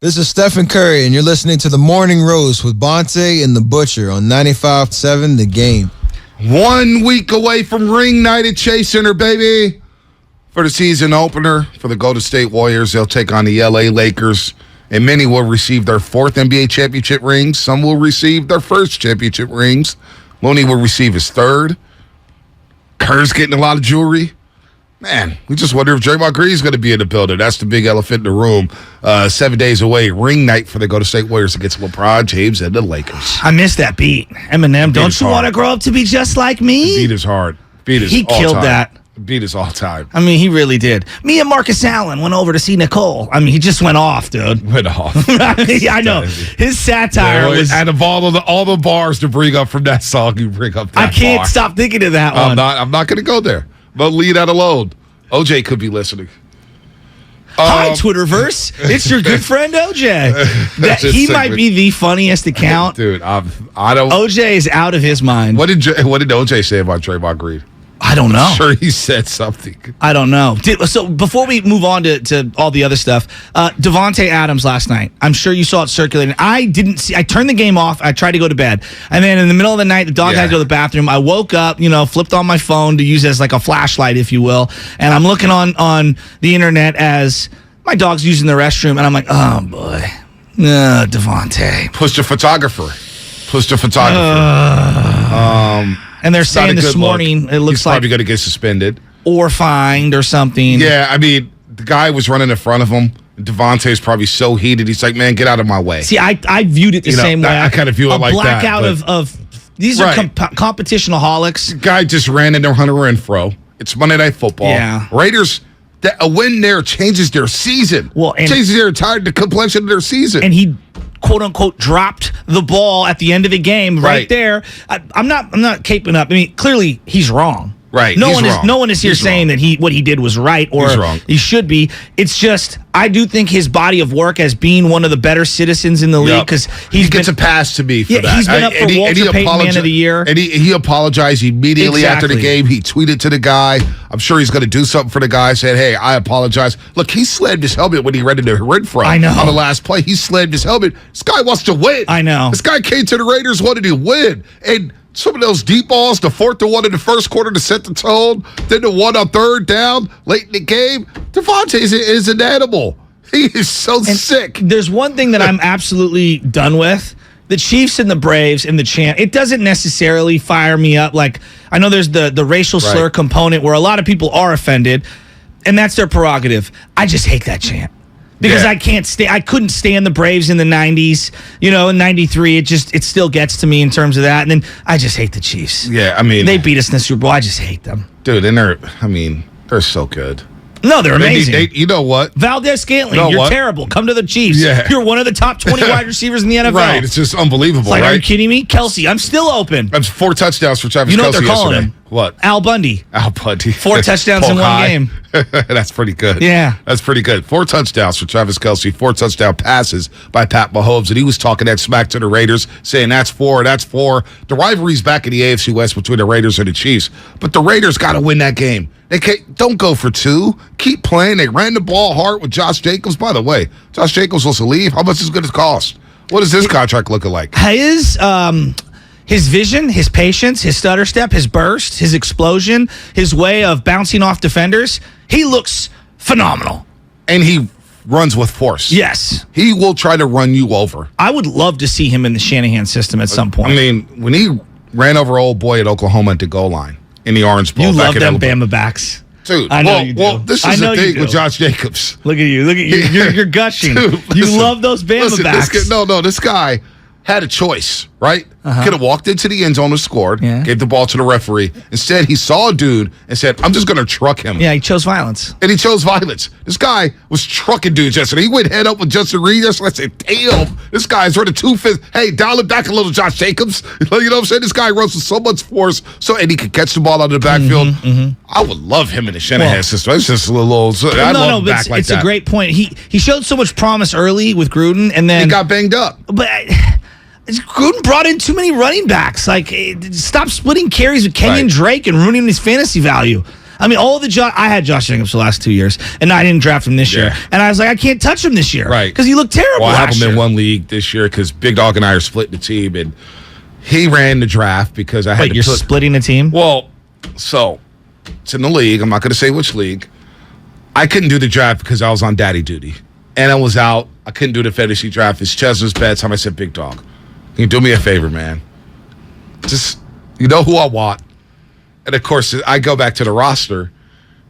This is Stephen Curry, and you're listening to The Morning Roast with Bonte and The Butcher on 95.7 The Game. 1 week away from ring night at Chase Center, baby. For the season opener for the Golden State Warriors, they'll take on the LA Lakers, and many will receive their fourth NBA championship rings. Some will receive their first championship rings. Looney will receive his third. Kerr's getting a lot of jewelry. Man, we just wonder if Draymond Green's going to be in the building. That's the big elephant in the room. 7 days away, ring night for the Golden State Warriors against LeBron James and the Lakers. I missed that beat. Eminem, don't you want to grow up to be just like me? The beat is hard. He killed that. Beat is all time. I mean, he really did. Me and Marcus Allen went over to see Nicole. I mean, he just went off, dude. Went off. I know. His satire was... Out of all the bars to bring up from that song, you bring up that I can't stop thinking of that one. I'm not going to go there. But leave that alone. OJ could be listening. Hi, Twitterverse. It's your good friend OJ. He might be the funniest account. Dude, I don't... OJ is out of his mind. What did OJ say about Draymond Green? I don't know. I'm sure he said something. I don't know. So before we move on to all the other stuff, Devontae Adams last night, I'm sure you saw it circulating. I didn't see. I turned the game off. I tried to go to bed. And then in the middle of the night, the dog had to go to the bathroom. I woke up, flipped on my phone to use as like a flashlight, if you will. And I'm looking on the internet as my dog's using the restroom. And I'm like, oh, boy. Devontae. Push the photographer. And they're saying this morning, it looks he's probably going to get suspended. Or fined or something. Yeah, I mean, the guy was running in front of him. Devontae's probably so heated. He's like, man, get out of my way. See, I viewed it the same way. I kind of view it like that. A blackout of these are competitionaholics. The guy just ran into Hunter Renfrow. It's Monday Night Football. Yeah. Raiders, a win there changes their season. Changes the complexion of their season. And he... quote unquote dropped the ball at the end of the game right there. I'm not caping up. I mean, clearly he's wrong. Right. No one is here saying that what he did was right or he should be. It's just I do think his body of work as being one of the better citizens in the league because he gets a pass to me for that. He's been up for Walter Payton Man of the Year. And he apologized immediately after the game. He tweeted to the guy. I'm sure he's going to do something for the guy. Said, hey, I apologize. Look, he slammed his helmet when he ran into Renfrow. I know. On the last play, he slammed his helmet. This guy wants to win. I know. This guy came to the Raiders, wanted to win. And some of those deep balls, the 4th-1 in the first quarter to set the tone, then the one on third down late in the game. Devontae is an animal. He is so sick. There's one thing that I'm absolutely done with. The Chiefs and the Braves and the chant, it doesn't necessarily fire me up. Like, I know there's the racial slur component where a lot of people are offended, and that's their prerogative. I just hate that chant. Because I couldn't stand the Braves in the 90s, in 93. It still gets to me in terms of that. And then I just hate the Chiefs. Yeah, I mean, they beat us in the Super Bowl. I just hate them. Dude, and they're so good. No, they're amazing. You know what? Valdez-Scantling, you're terrible. Come to the Chiefs. Yeah. You're one of the top 20 wide receivers in the NFL. Right. It's just unbelievable, It's like, right? are you kidding me? Kelsey, I'm still open. That's 4 touchdowns for Travis You know what Kelce they're calling yesterday. him? What? Al Bundy. Al Bundy. 4 touchdowns in Polk one high. game. That's pretty good. Yeah. That's pretty good. 4 touchdowns for Travis Kelce, 4 touchdown passes by Pat Mahomes, and he was talking that smack to the Raiders, saying that's 4, that's 4. The rivalry's back in the AFC West between the Raiders and the Chiefs, but the Raiders got to win that game. They don't go for 2. Keep playing. They ran the ball hard with Josh Jacobs. By the way, Josh Jacobs was to leave. How much is it going to cost? What is this contract looking like? His vision, his patience, his stutter step, his burst, his explosion, his way of bouncing off defenders, he looks phenomenal. And he runs with force. Yes. He will try to run you over. I would love to see him in the Shanahan system at some point. I mean, when he ran over old boy at Oklahoma at the goal line in the Orange Bowl. You love them Bama backs. Dude, I know you do. Well, this is the thing with Josh Jacobs. Look at you. You're gushing. Dude, you love those Bama backs. This guy had a choice, right? Could have walked into the end zone and scored, gave the ball to the referee. Instead, he saw a dude and said, I'm just going to truck him. Yeah, he chose violence. And he chose violence. This guy was trucking dudes yesterday. He went head up with Justin Reed yesterday. I said, damn, this guy's running 2 fists. Hey, dial it back a little, Josh Jacobs. You know what I'm saying? This guy runs with so much force, and he could catch the ball out of the backfield. I would love him in the Shanahan system. It's just a little, I love back it's, like it's that. a great point. He showed so much promise early with Gruden, and then he got banged up. But Gruden brought in too many running backs. Like, stop splitting carries with Kenyon Drake and ruining his fantasy value. I mean, I had Josh Jacobs for the last 2 years, and I didn't draft him this year. And I was like, I can't touch him this year. Right. Because he looked terrible Well, I have last him year. in one league this year because Big Dog and I are splitting the team, and he ran the draft because I had Wait, to you're splitting the team? Well, so it's in the league. I'm not going to say which league. I couldn't do the draft because I was on daddy duty, and I was out. I couldn't do the fantasy draft. It's Chesner's bad time. I said, Big Dog, can you do me a favor, man? Just, you know who I want. And, of course, I go back to the roster.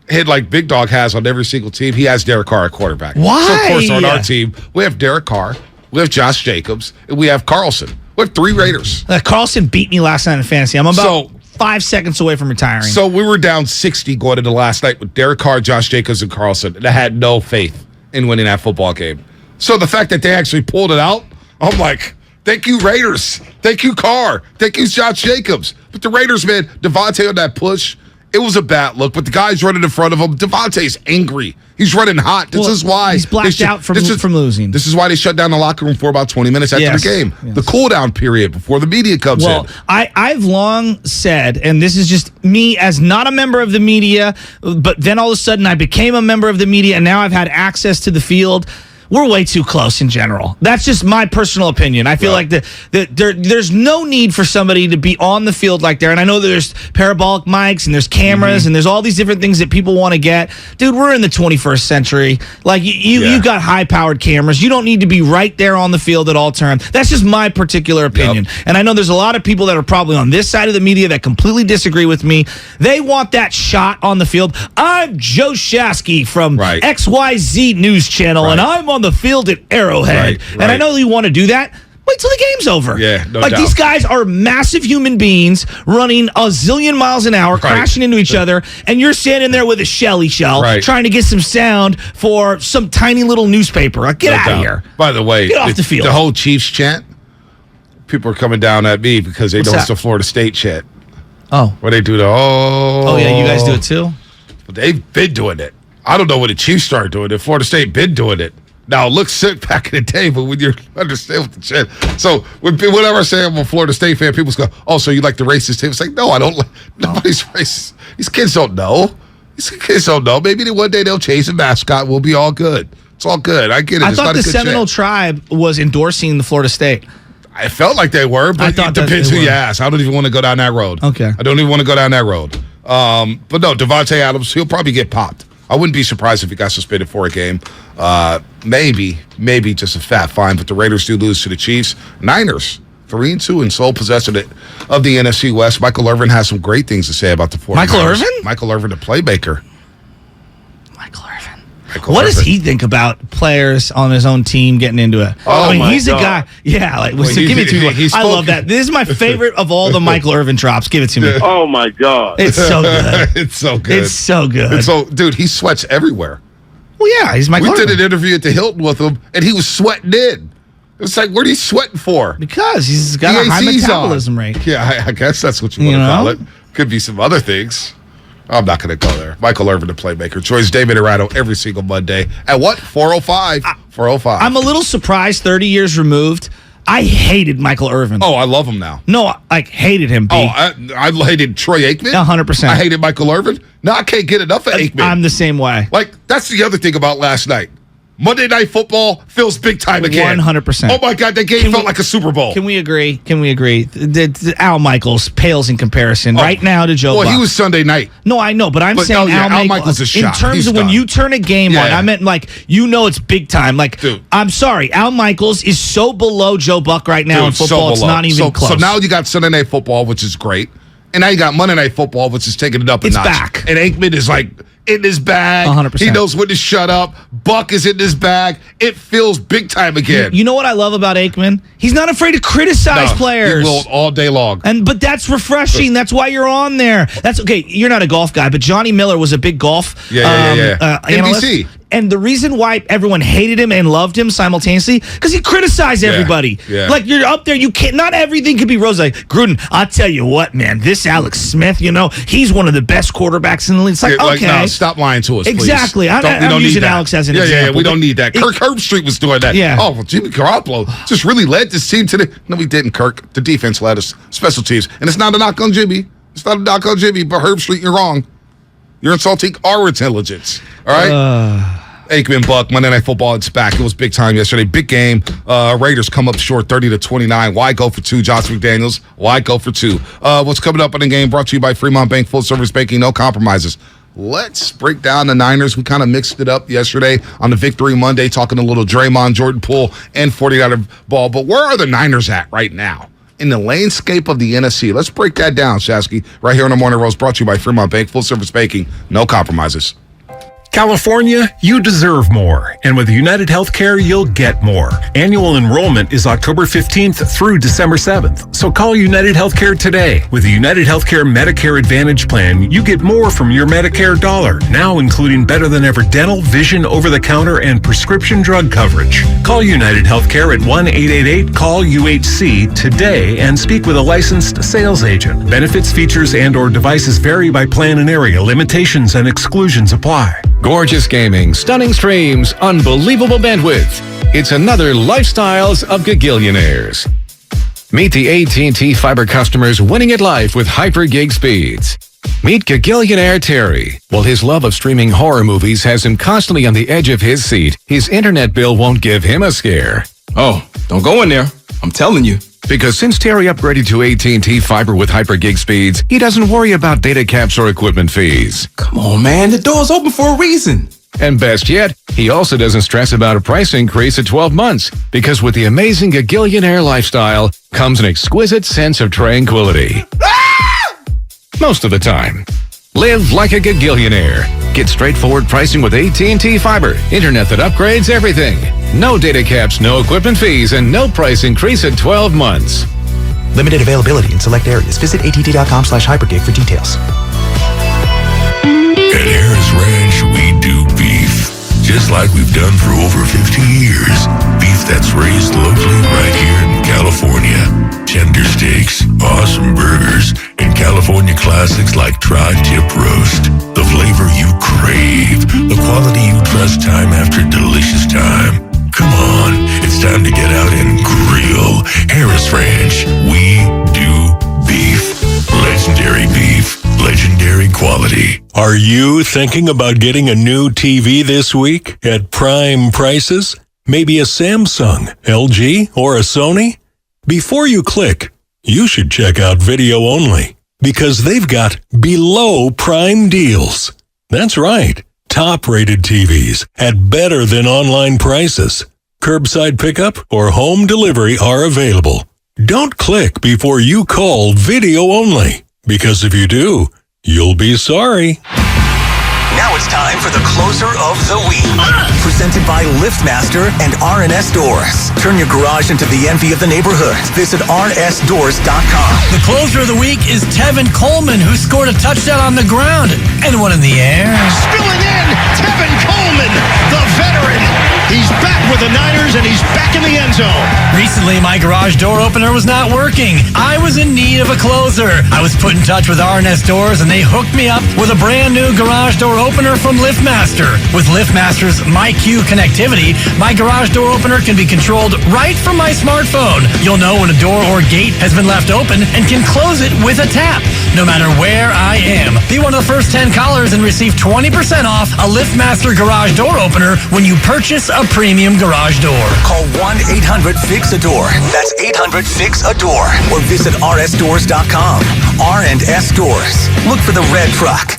And like Big Dog has on every single team, he has Derek Carr at quarterback. Why? So, of course, on our team, we have Derek Carr, we have Josh Jacobs, and we have Carlson. We have 3 Raiders. Carlson beat me last night in fantasy. I'm about 5 seconds away from retiring. So we were down 60 going into last night with Derek Carr, Josh Jacobs, and Carlson. And I had no faith in winning that football game. So the fact that they actually pulled it out, I'm like, thank you, Raiders. Thank you, Carr. Thank you, Josh Jacobs. But the Raiders, man, Devontae on that push, it was a bad look. But the guy's running in front of him. Devontae's angry. He's running hot. This is why. He's blacked out from losing. This is why they shut down the locker room for about 20 minutes after the game. Yes. The cool-down period before the media comes in. I've long said, and this is just me as not a member of the media, but then all of a sudden I became a member of the media, and now I've had access to the field. We're way too close in general. That's just my personal opinion. I feel like there's no need for somebody to be on the field like there. And I know there's parabolic mics and there's cameras and there's all these different things that people want to get. Dude, we're in the 21st century. Like, you've got high-powered cameras. You don't need to be right there on the field at all times. That's just my particular opinion. And I know there's a lot of people that are probably on this side of the media that completely disagree with me. They want that shot on the field. I'm Joe Shasky from XYZ News Channel, and I'm on the field at Arrowhead. And I know you want to do that. Wait till the game's over. Yeah, no doubt. These guys are massive human beings running a zillion miles an hour, crashing into each other, and you're standing there with a Shelly shell trying to get some sound for some tiny little newspaper. Like, get out of here. By the way, get off the field. The whole Chiefs chant, people are coming down at me because they know it's the Florida State chant. Oh. Where they do the, Oh, yeah, you guys do it too? But they've been doing it. I don't know when the Chiefs started doing it. Florida State been doing it. Now, it looks sick back in the day, but when you understand what the chant. So, whenever I say I'm a Florida State fan, people go, oh, so you like the racist team? It's like, no, I don't. Nobody's racist. These kids don't know. Maybe one day they'll change the mascot. We'll be all good. It's all good. I get it. I thought the Seminole Tribe was endorsing the Florida State. I felt like they were, but it depends who you ask. I don't even want to go down that road. Okay. I don't even want to go down that road. But no, Devontae Adams, he'll probably get popped. I wouldn't be surprised if he got suspended for a game. Maybe just a fat fine, but the Raiders do lose to the Chiefs. Niners, 3-2 in sole possession of the NFC West. Michael Irvin has some great things to say about the 49ers. Michael Irvin? Michael Irvin, the playmaker. Michael Irvin. What does he think about players on his own team getting into it? Oh, I mean, my he's God. a guy. Yeah, like, Well, so give me two. I love spoke- that. This is my favorite of all the Michael Irvin drops. Give it to me. Oh my God. It's so good. It's so good. It's so good. It's so, dude, he sweats everywhere. Well, yeah, he's Michael We Irvin. did an interview at the Hilton with him, and he was sweating in. It's like, what are you sweating for? Because he's got a high PAC's metabolism on. rate. Yeah, I guess that's what you want to call it. Could be some other things. I'm not going to go there. Michael Irvin, the playmaker. Joins David Arado every single Monday. At what? 4:05. 4:05. I'm a little surprised 30 years removed. I hated Michael Irvin. Oh, I love him now. No, I hated him, B. Oh, I hated Troy Aikman. 100%. I hated Michael Irvin. No, I can't get enough of Aikman. I'm the same way. Like, that's the other thing about last night. Monday Night Football feels big time again. 100%. Oh, my God, that game felt like a Super Bowl. Can we agree? Al Michaels pales in comparison right now to Joe Buck. Well, he was Sunday night. No, I know, but I'm saying Al Michaels is shot. in terms He's of when done. you turn a game on, Yeah. I meant like, it's big time. Like, Dude. I'm sorry, Al Michaels is so below Joe Buck right now in Dude, so football, it's below. not even close. So now you got Sunday Night Football, which is great. And now you got Monday Night Football, which is taking it up a notch. back. And Aikman is like in his bag. 100%. He knows when to shut up. Buck is in his bag. It feels big time again. You know what I love about Aikman? He's not afraid to criticize players. He will all day long. But that's refreshing. That's why you're on there. That's okay. You're not a golf guy, but Johnny Miller was a big golf analyst. NBC. And the reason why everyone hated him and loved him simultaneously, because he criticized everybody. Yeah. Like, you're up there, you can't, not everything could be rose. Like, Gruden, I'll tell you what, man, this Alex Smith, he's one of the best quarterbacks in the league. It's like, okay. No, stop lying to us, please. Exactly. We I'm don't using need that. Alex as an Yeah, example. we don't need that. Kirk Herbstreit was doing that. Yeah. Oh, well, Jimmy Garoppolo just really led this team to the... No, he didn't, Kirk. The defense led us. Special teams. And it's not a knock on Jimmy. It's not a knock on Jimmy, but Herbstreit, you're wrong. You're insulting our intelligence. All right? Aikman, Buck, Monday Night Football, it's back. It was big time yesterday. Big game. Raiders come up short 30-29. Why go for two? Josh McDaniels, why go for two? What's coming up in the game brought to you by Fremont Bank, full service banking, no compromises. Let's break down the Niners. We kind of mixed it up yesterday on the Victory Monday, talking a little Draymond, Jordan Poole, and 49er ball. But where are the Niners at right now in the landscape of the NFC? Let's break that down, Shasky, right here on the Morning Roast, brought to you by Fremont Bank, full service banking, no compromises. California, you deserve more. And with United Healthcare, you'll get more. Annual enrollment is October 15th through December 7th. So call United Healthcare today. With the United Healthcare Medicare Advantage Plan, you get more from your Medicare dollar, now including better than ever dental, vision, over-the-counter, and prescription drug coverage. Call United Healthcare at 1-888-CALL-UHC today and speak with a licensed sales agent. Benefits, features, and/or devices vary by plan and area. Limitations and exclusions apply. Gorgeous gaming, stunning streams, unbelievable bandwidth. It's another Lifestyles of Gagillionaires. Meet the AT&T Fiber customers winning at life with hyper-gig speeds. Meet Gagillionaire Terry. While his love of streaming horror movies has him constantly on the edge of his seat, his internet bill won't give him a scare. Oh, don't go in there. I'm telling you. Because since Terry upgraded to AT&T Fiber with hyper-gig speeds, he doesn't worry about data caps or equipment fees. Come on, man. The door's open for a reason. And best yet, he also doesn't stress about a price increase at 12 months, because with the amazing Gagillionaire lifestyle comes an exquisite sense of tranquility. Most of the time. Live like a Gagillionaire. Get straightforward pricing with AT&T Fiber. Internet that upgrades everything. No data caps, no equipment fees, and no price increase at 12 months. Limited availability in select areas. Visit att.com/hypergig for details. At Harris Ranch, we do beef, just like we've done for over 50 years. Beef that's raised locally right here in California. Tender steaks, awesome burgers, and California classics like tri-tip roast. The flavor you crave, the quality you trust time after delicious time. Come on, it's time to get out and grill. Harris Ranch, we do beef. Legendary beef, legendary quality. Are you thinking about getting a new TV this week at prime prices? Maybe a Samsung, LG, or a Sony? Before you click, you should check out Video Only, because they've got below prime deals. That's right. Top-rated TVs at better than online prices. Curbside pickup or home delivery are available. Don't click before you call Video Only, because if you do, you'll be sorry. Now it's time for the closer of the week. Presented by LiftMaster and RNS Doors. Turn your garage into the envy of the neighborhood. Visit rnsdoors.com. The closer of the week is Tevin Coleman, who scored a touchdown on the ground and one in the air. Spilling in, Tevin Coleman, the veteran. He's back with the Niners, and he's back in the end zone. Recently, my garage door opener was not working. I was in need of a closer. I was put in touch with RNS Doors, and they hooked me up with a brand new garage door opener from LiftMaster. With LiftMaster's MyQ connectivity, my garage door opener can be controlled right from my smartphone. You'll know when a door or gate has been left open and can close it with a tap, no matter where I am. Be one of the first 10 callers and receive 20% off a LiftMaster garage door opener when you purchase a premium garage door. Call 1-800-FIX-A-DOOR. That's 800-FIX-A-DOOR. Or visit rsdoors.com. R&S Doors. Look for the red truck.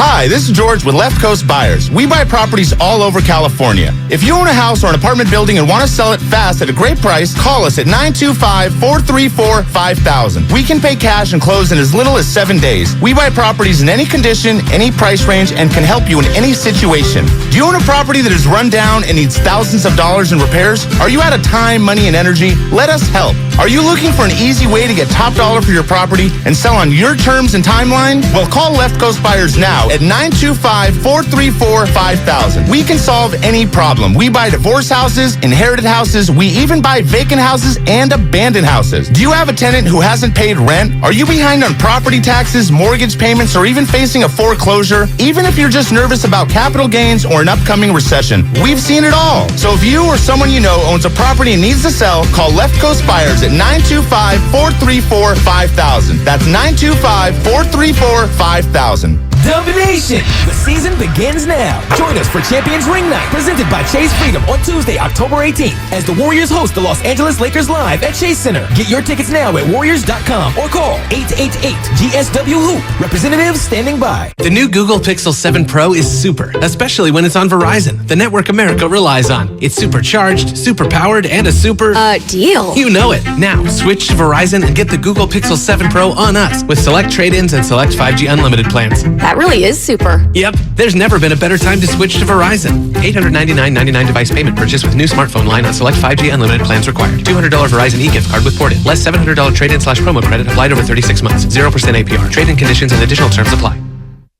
Hi, this is George with Left Coast Buyers. We buy properties all over California. If you own a house or an apartment building and want to sell it fast at a great price, call us at 925-434-5000. We can pay cash and close in as little as 7 days. We buy properties in any condition, any price range, and can help you in any situation. Do you own a property that is run down and needs thousands of dollars in repairs? Are you out of time, money, and energy? Let us help. Are you looking for an easy way to get top dollar for your property and sell on your terms and timeline? Well, call Left Coast Buyers now at 925-434-5000. We can solve any problem. We buy divorce houses, inherited houses. We even buy vacant houses and abandoned houses. Do you have a tenant who hasn't paid rent? Are you behind on property taxes, mortgage payments, or even facing a foreclosure? Even if you're just nervous about capital gains or an upcoming recession, we've seen it all. So if you or someone you know owns a property and needs to sell, call Left Coast Buyers at 925-434-5000. That's 925-434-5000. Domination! The season begins now. Join us for Champions Ring Night, presented by Chase Freedom on Tuesday, October 18th, as the Warriors host the Los Angeles Lakers live at Chase Center. Get your tickets now at Warriors.com or call 888-GSW-HOOP. Representatives standing by. The new Google Pixel 7 Pro is super, especially when it's on Verizon, the network America relies on. It's supercharged, super powered, and a super... deal. You know it. Now, switch to Verizon and get the Google Pixel 7 Pro on us with select trade-ins and select 5G unlimited plans. That really is super. Yep, there's never been a better time to switch to Verizon. $899.99 device payment purchase with new smartphone line on select 5G unlimited plans required. $200 Verizon e-gift card with ported. Less $700 trade-in/promo credit applied over 36 months. 0% APR. Trade-in conditions and additional terms apply.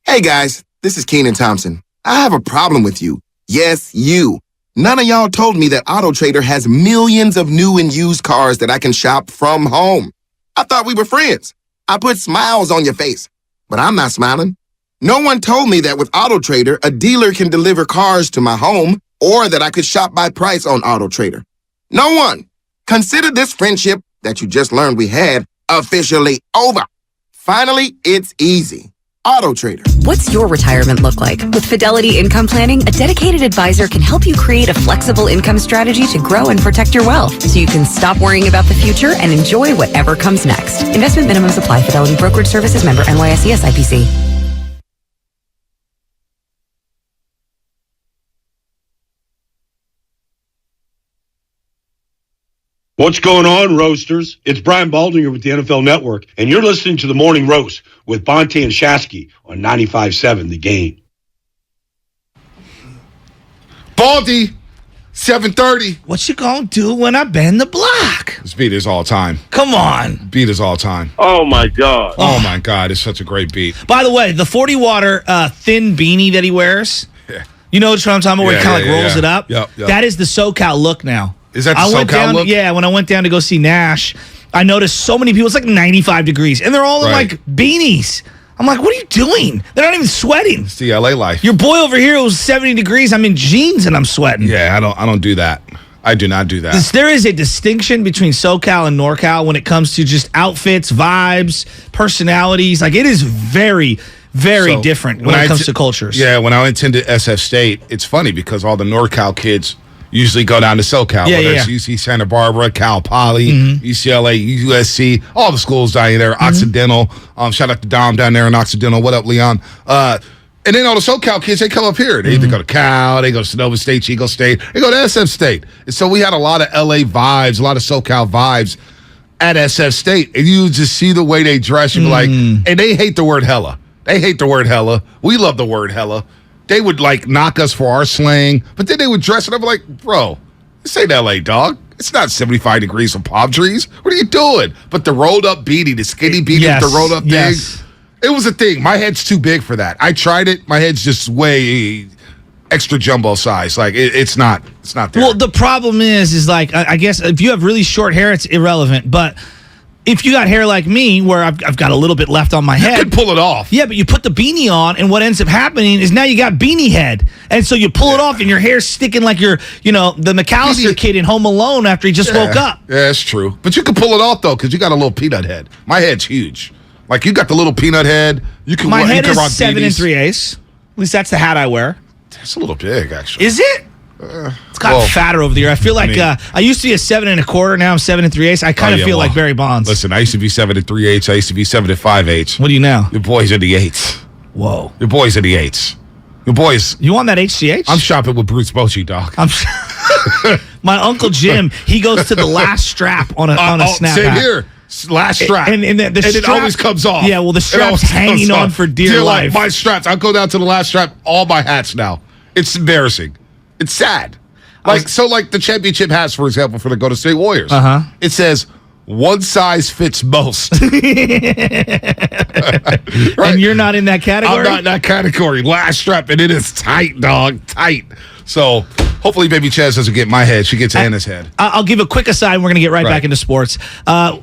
Hey guys, this is Keenan Thompson. I have a problem with you. Yes, you. None of y'all told me that AutoTrader has millions of new and used cars that I can shop from home. I thought we were friends. I put smiles on your face, but I'm not smiling. No one told me that with AutoTrader, a dealer can deliver cars to my home or that I could shop by price on AutoTrader. No one. Consider this friendship that you just learned we had officially over. Finally, it's easy. AutoTrader. What's your retirement look like? With Fidelity Income Planning, a dedicated advisor can help you create a flexible income strategy to grow and protect your wealth so you can stop worrying about the future and enjoy whatever comes next. Investment minimums apply. Fidelity Brokerage Services member NYSE SIPC. What's going on, Roasters? It's Brian Baldy here with the NFL Network, and you're listening to the Morning Roast with Bonte and Shasky on 95.7 The Game. Baldy, 7:30. What you gonna do when I bend the block? This beat is all time. Come on. Beat is all time. Oh, my God. Oh, my God. It's such a great beat. By the way, the 40 water thin beanie that he wears, you know what I'm talking about, where he kind of rolls it up? Yep. That is the SoCal look now. Is that the SoCal look? Yeah, when I went down to go see Nash, I noticed so many people. It's like 95 degrees, and they're all in like beanies. I'm like, what are you doing? They're not even sweating. It's the LA life. Your boy over here, it was 70 degrees. I'm in jeans and I'm sweating. Yeah, I don't do that. I do not do that. There is a distinction between SoCal and NorCal when it comes to just outfits, vibes, personalities. Like, it is very, very different when it comes to cultures. Yeah, when I attended SF State, it's funny because all the NorCal kids usually go down to SoCal. Whether it's UC Santa Barbara, Cal Poly, UCLA, USC, all the schools down there, Occidental. Shout out to Dom down there in Occidental. What up, Leon? And then all the SoCal kids, they come up here. They either go to Cal, they go to Sonoma State, Chico State, they go to SF State. And so we had a lot of LA vibes, a lot of SoCal vibes at SF State. And you just see the way they dress. You be like, and they hate the word hella. They hate the word hella. We love the word hella. they would like knock us for our slang, but then they would dress it up like, bro, this ain't LA, dog. It's not 75 degrees with palm trees. What are you doing? But the rolled up beanie, the skinny beanie with the rolled up thing, it was a thing. My head's too big for that. I tried it. My head's just way extra jumbo size. Like it's not there. Well, the problem is like I guess if you have really short hair, it's irrelevant. But if you got hair like me, where I've got a little bit left on my head, you can pull it off. Yeah, but you put the beanie on, and what ends up happening is now you got beanie head, and so you pull it off, and your hair's sticking like you're, the McAllister kid in Home Alone after he just woke up. Yeah, that's true. But you can pull it off though, because you got a little peanut head. My head's huge. Like you got the little peanut head. You can. My head you can is 7 3/8. At least that's the hat I wear. It's a little big, actually. Is it? It's gotten fatter over the year. I feel like I used to be a 7 1/4. Now I'm 7 3/8. I kind of feel like Barry Bonds. Listen, I used to be 7 3/8. I used to be 7 5/8. What do you now? Your boy's in the 8s. Whoa. Your boy's in the 8s. Your boy's. You want that HGH? I'm shopping with Bruce Bochy, dog. My Uncle Jim, he goes to the last strap on a snap same hat. here. Last strap. And the strap, it always comes off. Yeah, well, the strap's hanging on for dear life. My straps. I'll go down to the last strap. All my hats now. It's embarrassing. It's sad. Like the championship hats, for example, for the Golden State Warriors. It says one size fits most. Right? And you're not in that category? I'm not in that category. Last strap, and it is tight, dog. Tight. So hopefully Baby Chaz doesn't get my head. She gets Anna's head. I'll give a quick aside. We're going to get right back into sports.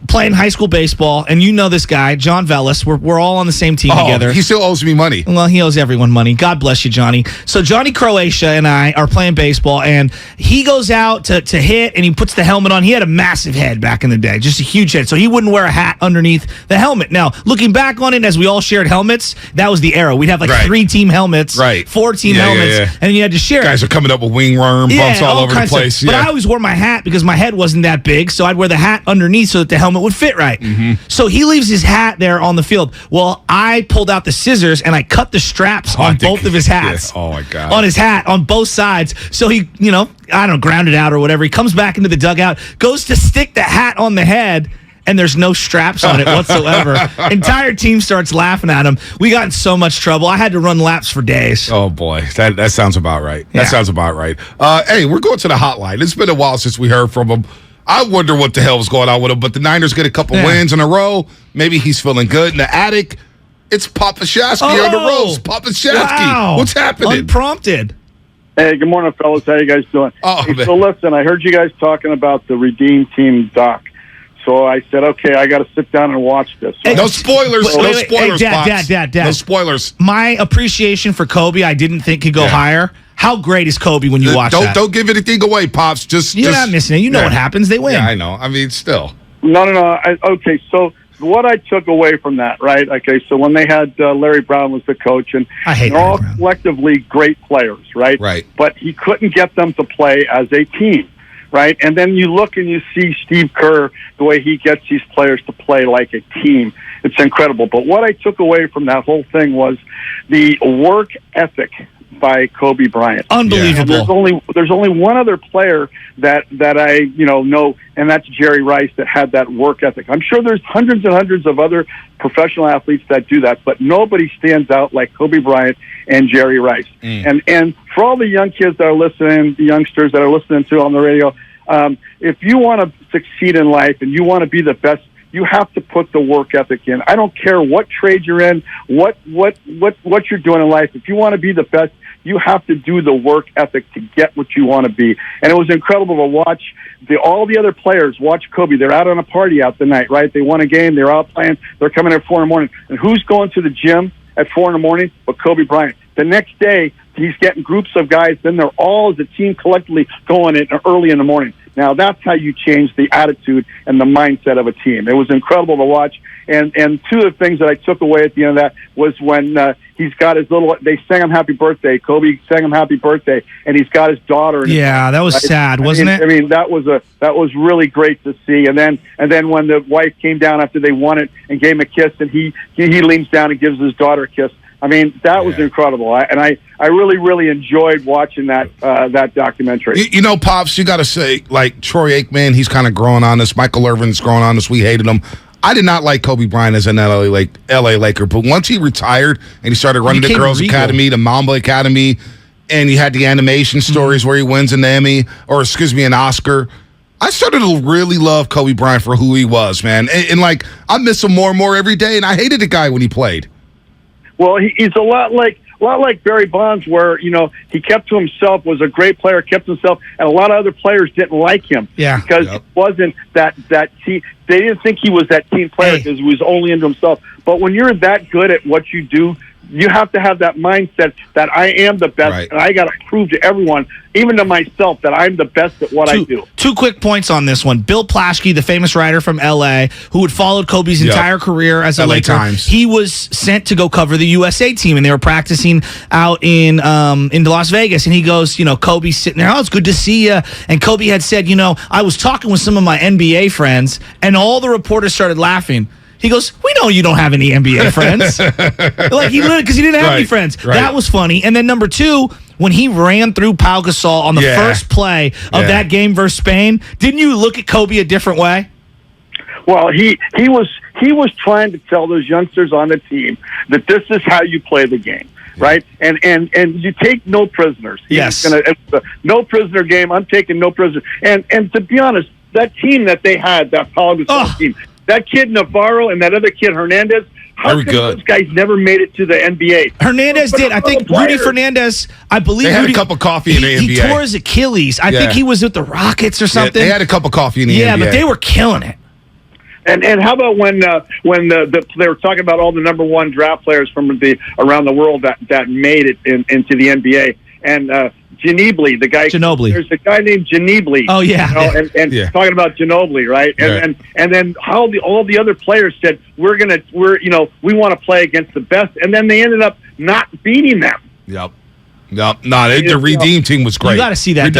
Playing high school baseball, and you know this guy, John Vellis. We're all on the same team together. He still owes me money. Well, he owes everyone money. God bless you, Johnny. So Johnny Croatia and I are playing baseball, and he goes out to hit, and he puts the helmet on. He had a massive head back in the day, just a huge head, so he wouldn't wear a hat underneath the helmet. Now, looking back on it, as we all shared helmets, that was the era. We'd have like 3-team helmets, 4-team helmets, and then you had to share. Guys are coming up with wing worm bumps all over the place. But I always wore my hat because my head wasn't that big, so I'd wear the hat underneath so that the helmet would fit right. So he leaves his hat there on the field. Well, I pulled out the scissors and I cut the straps on both of his hats. Oh my God. On his hat, on both sides. So he, I don't know, ground it out or whatever. He comes back into the dugout, goes to stick the hat on the head, and there's no straps on it whatsoever. Entire team starts laughing at him. We got in so much trouble. I had to run laps for days. Oh, boy. That sounds about right. That sounds about right. Hey, we're going to the hotline. It's been a while since we heard from him. I wonder what the hell was going on with him, but the Niners get a couple wins in a row. Maybe he's feeling good. In the attic, it's Papa Shasky on the roast. Papa Shasky. Wow. What's happening? Unprompted. Hey, good morning, fellas. How you guys doing? So listen, I heard you guys talking about the Redeem Team doc. So I said, okay, I got to sit down and watch this. So no spoilers. Wait, spoilers, Dad. No spoilers. My appreciation for Kobe, I didn't think could go higher. How great is Kobe when you watch that? Don't give anything away, Pops. You're not missing it. You know what happens. They win. Yeah, I know. I mean, still. No. Okay, so what I took away from that, right? Okay, so when they had Larry Brown was the coach, and they're all collectively great players, right? Right. But he couldn't get them to play as a team. Right, and then you look and you see Steve Kerr, the way he gets these players to play like a team. It's incredible. But what I took away from that whole thing was the work ethic by Kobe Bryant. Unbelievable. And there's only one other player that I know, and that's Jerry Rice, that had that work ethic. I'm sure there's hundreds and hundreds of other professional athletes that do that, but nobody stands out like Kobe Bryant and Jerry Rice. And for all the young kids that are listening, the youngsters that are listening to on the radio, if you want to succeed in life and you want to be the best, you have to put the work ethic in. I don't care what trade you're in, what you're doing in life. If you want to be the best, you have to do the work ethic to get what you want to be. And it was incredible to watch all the other players watch Kobe. They're out on a party out the night, right? They won a game. They're out playing. They're coming at 4 a.m. And who's going to the gym at 4 a.m? But Kobe Bryant. The next day, he's getting groups of guys. Then they're all as a team collectively going in early in the morning. Now, that's how you change the attitude and the mindset of a team. It was incredible to watch. And two of the things that I took away at the end of that was when he's got his they sang him happy birthday. Kobe sang him happy birthday, and he's got his daughter. Yeah, that was sad, wasn't it? I mean, that was really great to see. And then when the wife came down after they won it and gave him a kiss, and he leans down and gives his daughter a kiss. I mean, that was incredible. I really, really enjoyed watching that documentary. You know, Pops, you got to say, like, Troy Aikman, he's kind of growing on us. Michael Irvin's growing on us. We hated him. I did not like Kobe Bryant as an LA Laker, but once he retired and he started running the Girls Academy, the Mamba Academy, and he had the animation stories where he wins an Emmy, an Oscar, I started to really love Kobe Bryant for who he was, man. And like, I miss him more and more every day, and I hated the guy when he played. Well, he's a lot like Barry Bonds, where, he kept to himself, was a great player, kept to himself, and a lot of other players didn't like him. Yeah. Because it wasn't that team. They didn't think he was that team player because he was only into himself. But when you're that good at what you do, you have to have that mindset that I am the best, and I got to prove to everyone, even to myself, that I'm the best at what I do. 2 quick points on this one. Bill Plaschke, the famous writer from L.A., who had followed Kobe's entire career as a Laker, he was sent to go cover the USA team, and they were practicing out in Las Vegas. And he goes, Kobe's sitting there, it's good to see you. And Kobe had said, I was talking with some of my NBA friends, and all the reporters started laughing. He goes, we know you don't have any NBA friends. Because he didn't have any friends. Right. That was funny. And then number 2, when he ran through Pau Gasol on the first play of that game versus Spain, didn't you look at Kobe a different way? Well, he was trying to tell those youngsters on the team that this is how you play the game. Right, and you take no prisoners. It's a no prisoner game. I'm taking no prisoners. And to be honest, that team that they had, that Pau Gasol team, that kid Navarro and that other kid Hernandez, how come those guys never made it to the NBA? Hernandez did. I think Rudy Fernandez, I believe. They had a cup of coffee in the NBA. He tore his Achilles. I think he was with the Rockets or something. They had a cup of coffee in the NBA. Yeah, but they were killing it. And how about when they were talking about all the number 1 draft players from around the world that made it into the NBA, and Ginobili, there's a guy named Ginobili. Oh yeah, talking about Ginobili, right? And then how all the other players said we want to play against the best, and then they ended up not beating them. Yep. The Redeem team was great. You got to see that.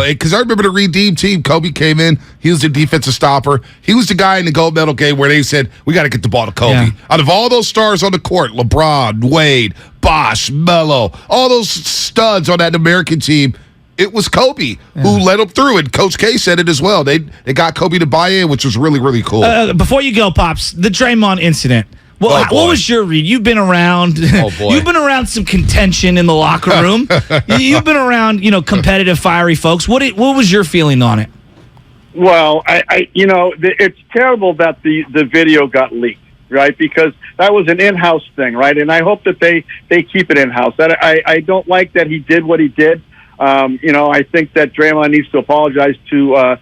Because I remember the Redeem team. Kobe came in. He was the defensive stopper. He was the guy in the gold medal game where they said, we got to get the ball to Kobe. Yeah. Out of all those stars on the court, LeBron, Wade, Bosh, Melo, all those studs on that American team, it was Kobe who led them through it. Coach K said it as well. They got Kobe to buy in, which was really, really cool. Before you go, Pops, the Draymond incident. Well, what was your read? You've been around. You've been around some contention in the locker room. You've been around, competitive, fiery folks. What was your feeling on it? Well, it's terrible that the video got leaked, right? Because that was an in-house thing, right? And I hope that they keep it in-house. I don't like that he did what he did. I think that Draymond needs to apologize to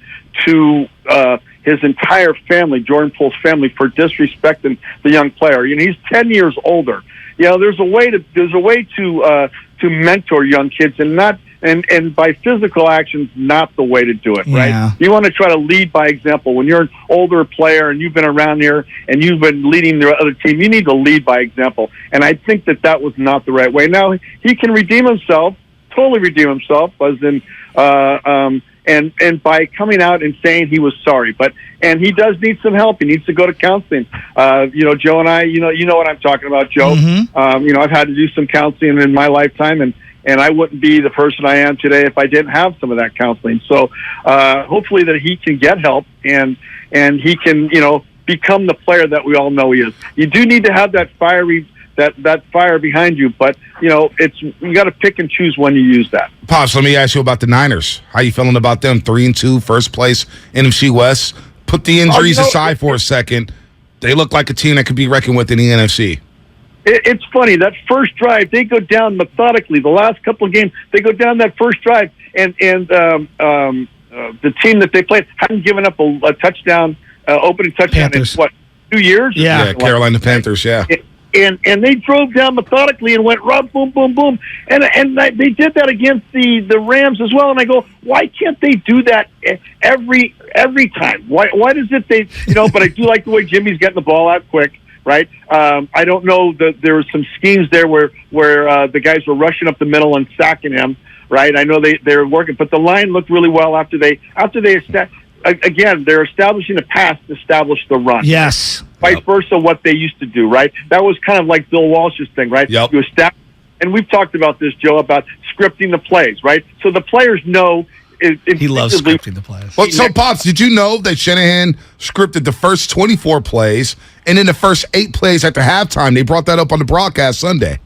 his entire family, Jordan Poole's family, for disrespecting the young player. He's 10 years older. There's a way to mentor young kids, and by physical actions, not the way to do it. Right? Yeah. You want to try to lead by example. When you're an older player and you've been around here and you've been leading the other team, you need to lead by example. And I think that was not the right way. Now he can redeem himself, totally redeem himself, as in. And by coming out and saying he was sorry, and he does need some help. He needs to go to counseling. Joe and I, you know what I'm talking about, Joe. Mm-hmm. I've had to do some counseling in my lifetime, and I wouldn't be the person I am today if I didn't have some of that counseling. So hopefully that he can get help and he can, become the player that we all know he is. You do need to have that fiery. That fire behind you, but you got to pick and choose when you use that. Pops, let me ask you about the Niners. How you feeling about them? 3-2, first place, NFC West. Put the injuries aside for a second. They look like a team that could be reckoned with in the NFC. It's funny, that first drive, they go down methodically. The last couple of games, they go down that first drive, and the team that they played hadn't given up a touchdown, opening touchdown Panthers. in 2 years? Yeah, Carolina Panthers, yeah. And they drove down methodically and went rub, boom, boom, boom. And they did that against the Rams as well. And I go, why can't they do that every time? Why does it but I do like the way Jimmy's getting the ball out quick, right? I don't know that there were some schemes there where the guys were rushing up the middle and sacking him, right? I know they were working, but the line looked really well after they again, they're establishing a pass to establish the run. Yes. Vice versa, what they used to do, right? That was kind of like Bill Walsh's thing, right? Yep. You establish, and we've talked about this, Joe, about scripting the plays, right? So the players know He loves scripting the plays. Well, so, Pops, did you know that Shanahan scripted the first 24 plays, and in the first 8 plays at the halftime, they brought that up on the broadcast Sunday?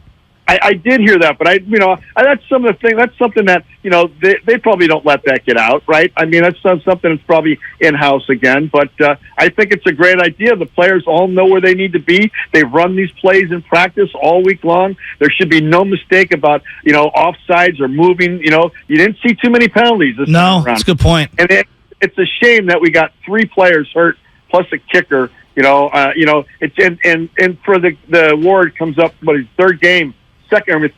I did hear that, but that's some of the thing. That's something that they probably don't let that get out, right? I mean, that's something that's probably in house again. But I think it's a great idea. The players all know where they need to be. They've run these plays in practice all week long. There should be no mistake about offsides or moving. You didn't see too many penalties this time around. That's a good point. And it's a shame that we got 3 players hurt plus a kicker. It's and for the Ward comes up his third game.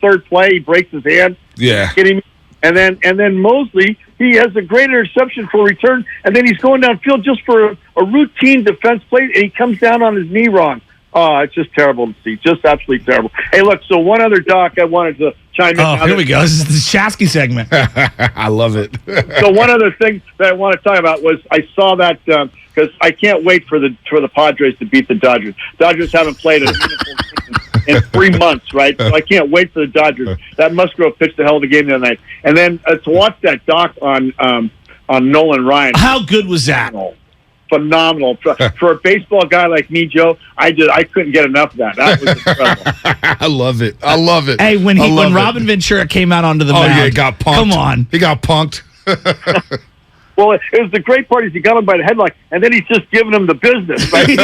Third play, he breaks his hand. Yeah. Kidding me? And then Mosley, he has a great interception for a return, and then he's going downfield just for a routine defense play, and he comes down on his knee wrong. Oh, it's just terrible to see. Just absolutely terrible. Hey, look, so one other doc I wanted to chime in. Oh, here we go. This is the Shasky segment. I love it. So one other thing that I want to talk about was I saw that because I can't wait for the Padres to beat the Dodgers. Dodgers haven't played a meaningful season in 3 months, right? So I can't wait for the Dodgers. That Musgrove pitched the hell of a game the other night. And then to watch that doc on Nolan Ryan. How good was that? Phenomenal. For a baseball guy like me, Joe, I couldn't get enough of that. That was incredible. I love it. Hey, when Robin Ventura came out onto the mound. Oh, yeah, he got punked. Come on. He got punked. Well, it was the great part is he got him by the headlock, and then he's just giving him the business. Right?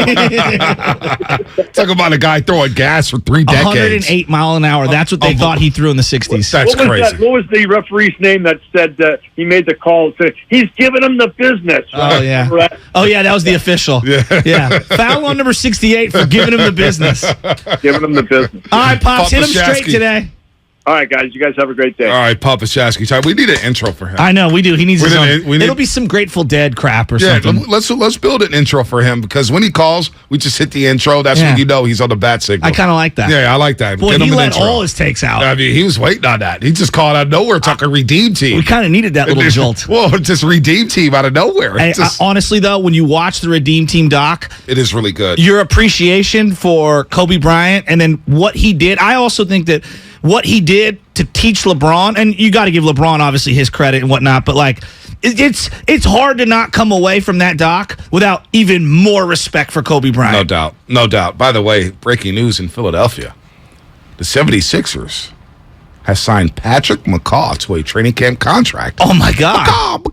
Talk about a guy throwing gas for 3 decades. 108 mile an hour. That's what they thought he threw in the 60s. That's crazy. What was the referee's name that said he made the call? Said, he's giving him the business. Oh, yeah. Oh, yeah, that was the official. Yeah. Foul on number 68 for giving him the business. Giving him the business. All right, Pops, hit him straight today. All right, guys. You guys have a great day. All right, Papa Shasky time. We need an intro for him. I know, we do. He needs his own. It'll be some Grateful Dead crap or something. Let's build an intro for him because when he calls, we just hit the intro. That's when you know he's on the bat signal. I kind of like that. Yeah, I like that. Boy, he let all his takes out. I mean, he was waiting on that. He just called out of nowhere talking Redeem Team. We kind of needed that little jolt. Well, just Redeem Team out of nowhere. Hey, honestly, though, when you watch the Redeem Team doc, it is really good. Your appreciation for Kobe Bryant and then what he did. I also think that what he did to teach LeBron, and you got to give LeBron obviously his credit and whatnot, but like it's hard to not come away from that doc without even more respect for Kobe Bryant. No doubt. By the way, breaking news in Philadelphia, the 76ers has signed Patrick McCaw to a training camp contract. Oh my God.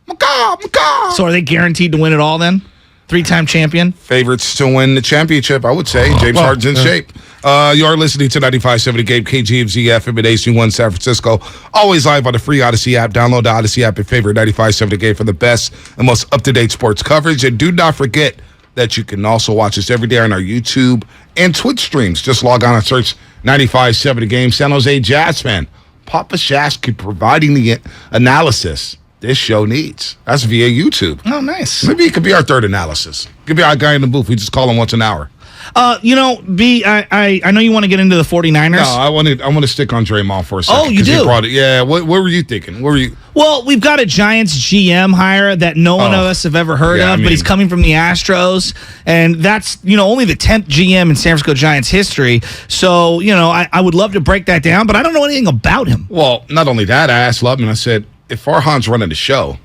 McCaw. So are they guaranteed to win it all then? 3-time champion? Favorites to win the championship, I would say. James Harden's in shape. You are listening to 95.7 The Game, KGMZ FM at AC1 San Francisco. Always live on the free Odyssey app. Download the Odyssey app and favorite 95.7 The Game for the best and most up-to-date sports coverage. And do not forget that you can also watch us every day on our YouTube and Twitch streams. Just log on and search 95.7 The Game. San Jose Jazz fan, Papa Shasky providing the analysis this show needs. That's via YouTube. Oh, nice. Maybe it could be our third analysis. Could be our guy in the booth. We just call him once an hour. B, I know you want to get into the 49ers. No, I want to stick on Draymond for a second. Oh, you do? Brought it. Yeah. What were you thinking? What were you? Well, we've got a Giants GM hire that no one of us have ever heard of, but he's coming from the Astros, and that's only the 10th GM in San Francisco Giants history. So I would love to break that down, but I don't know anything about him. Well, not only that, I asked Lubman. I said, if Farhan's running the show,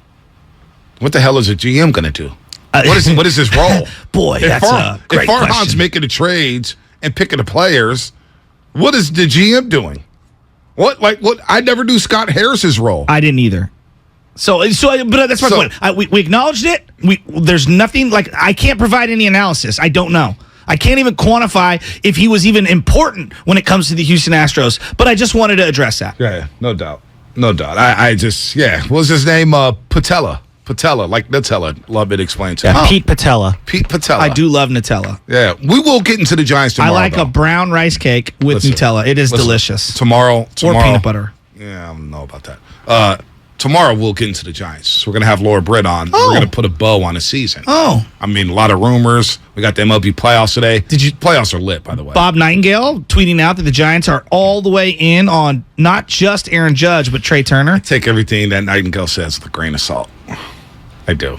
what the hell is a GM going to do? What is his role? Boy, that's a great question. If Farhan's making the trades and picking the players, what is the GM doing? What? I never knew Scott Harris's role. I didn't either. But that's my point. We acknowledged it. There's nothing I can't provide any analysis. I don't know. I can't even quantify if he was even important when it comes to the Houston Astros. But I just wanted to address that. Yeah, no doubt. I just, what was his name? Patella, like Nutella. Love it explained to me. Pete Patella. I do love Nutella. Yeah, we will get into the Giants tomorrow. I like a brown rice cake with Nutella. It is delicious. Tomorrow. Or peanut butter. Yeah, I don't know about that. Tomorrow we'll get into the Giants. We're going to have Laura Britt on. Oh. We're going to put a bow on the season. Oh. I mean, a lot of rumors. We got the MLB playoffs today. Playoffs are lit, by the way. Bob Nightingale tweeting out that the Giants are all the way in on not just Aaron Judge, but Trey Turner. I take everything that Nightingale says with a grain of salt. I do.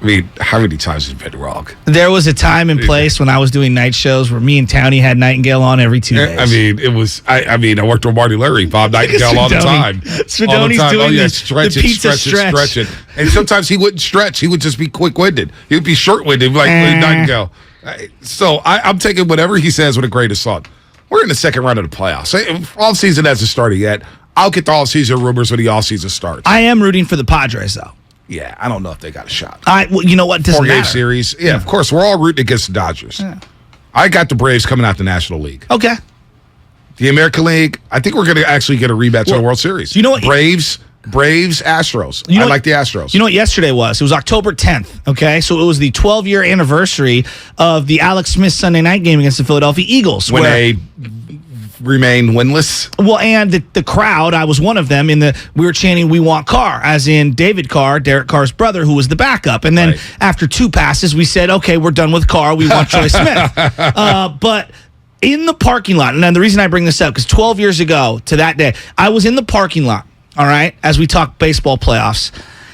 I mean, how many times has it been wrong? There was a time and place when I was doing night shows where me and Townie had Nightingale on every 2 days. I mean, it was. I worked with Marty Larry, Bob Nightingale all the time. Spadoni's doing the pizza stretch. And sometimes he wouldn't stretch. He would just be quick-winded. He would be short-winded, like Nightingale. So I'm taking whatever he says with a grain of salt. We're in the second round of the playoffs. All season hasn't started yet. I'll get the all-season rumors when the all-season starts. I am rooting for the Padres, though. Yeah, I don't know if they got a shot. Well, you know what? Doesn't 4-game matter. series. Yeah, of course. We're all rooting against the Dodgers. Yeah. I got the Braves coming out the National League. Okay. The American League, I think we're going to actually get a rematch of the World Series. You know what? Braves, Astros. I like the Astros. You know what yesterday was? It was October 10th, okay? So it was the 12-year anniversary of the Alex Smith Sunday night game against the Philadelphia Eagles. When they remain winless. Well, and the crowd, I was one of them, we were chanting, "We want Carr," as in David Carr, Derek Carr's brother, who was the backup. And then after 2 passes, we said, okay, we're done with Carr. We want Troy Smith. But in the parking lot, and then the reason I bring this up, because 12 years ago to that day, I was in the parking lot, all right, as we talked baseball playoffs.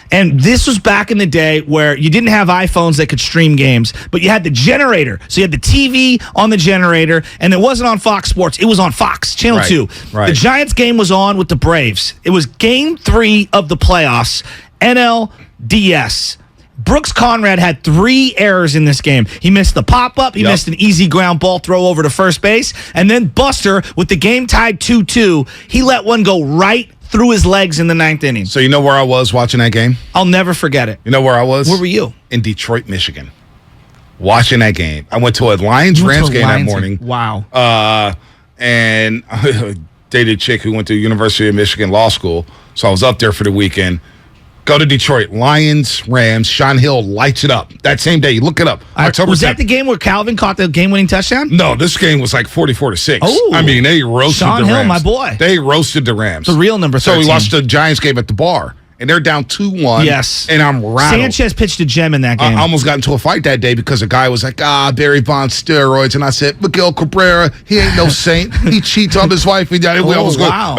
And this was back in the day where you didn't have iPhones that could stream games, but you had the generator. So you had the TV on the generator, and it wasn't on Fox Sports. It was on Fox, Channel 2. Right. The Giants game was on with the Braves. It was Game 3 of the playoffs, NLDS. Brooks Conrad had 3 errors in this game. He missed the pop-up. He missed an easy ground ball throw over to first base. And then Buster, with the game tied 2-2, he let one go right through his legs in the 9th inning. So you know where I was watching that game? I'll never forget it. You know where I was? Where were you? In Detroit, Michigan. Watching that game. I went to a Lions-Rams game that morning. Wow. And I dated a chick who went to University of Michigan Law School. So I was up there for the weekend. Go to Detroit. Lions, Rams. Sean Hill lights it up. That same day. You look it up. October 10th. Was that the game where Calvin caught the game-winning touchdown? No, this game was like 44-6. Oh. I mean, they roasted Sean the Hill, Rams. my boy. They roasted the Rams. The real number 13. So we watched the Giants game at the bar. And they're down 2-1. Yes. And I'm rattled. Sanchez pitched a gem in that game. I almost got into a fight that day because a guy was like, Barry Bonds steroids. And I said, Miguel Cabrera, he ain't no saint. He cheats on his wife. And we almost wow.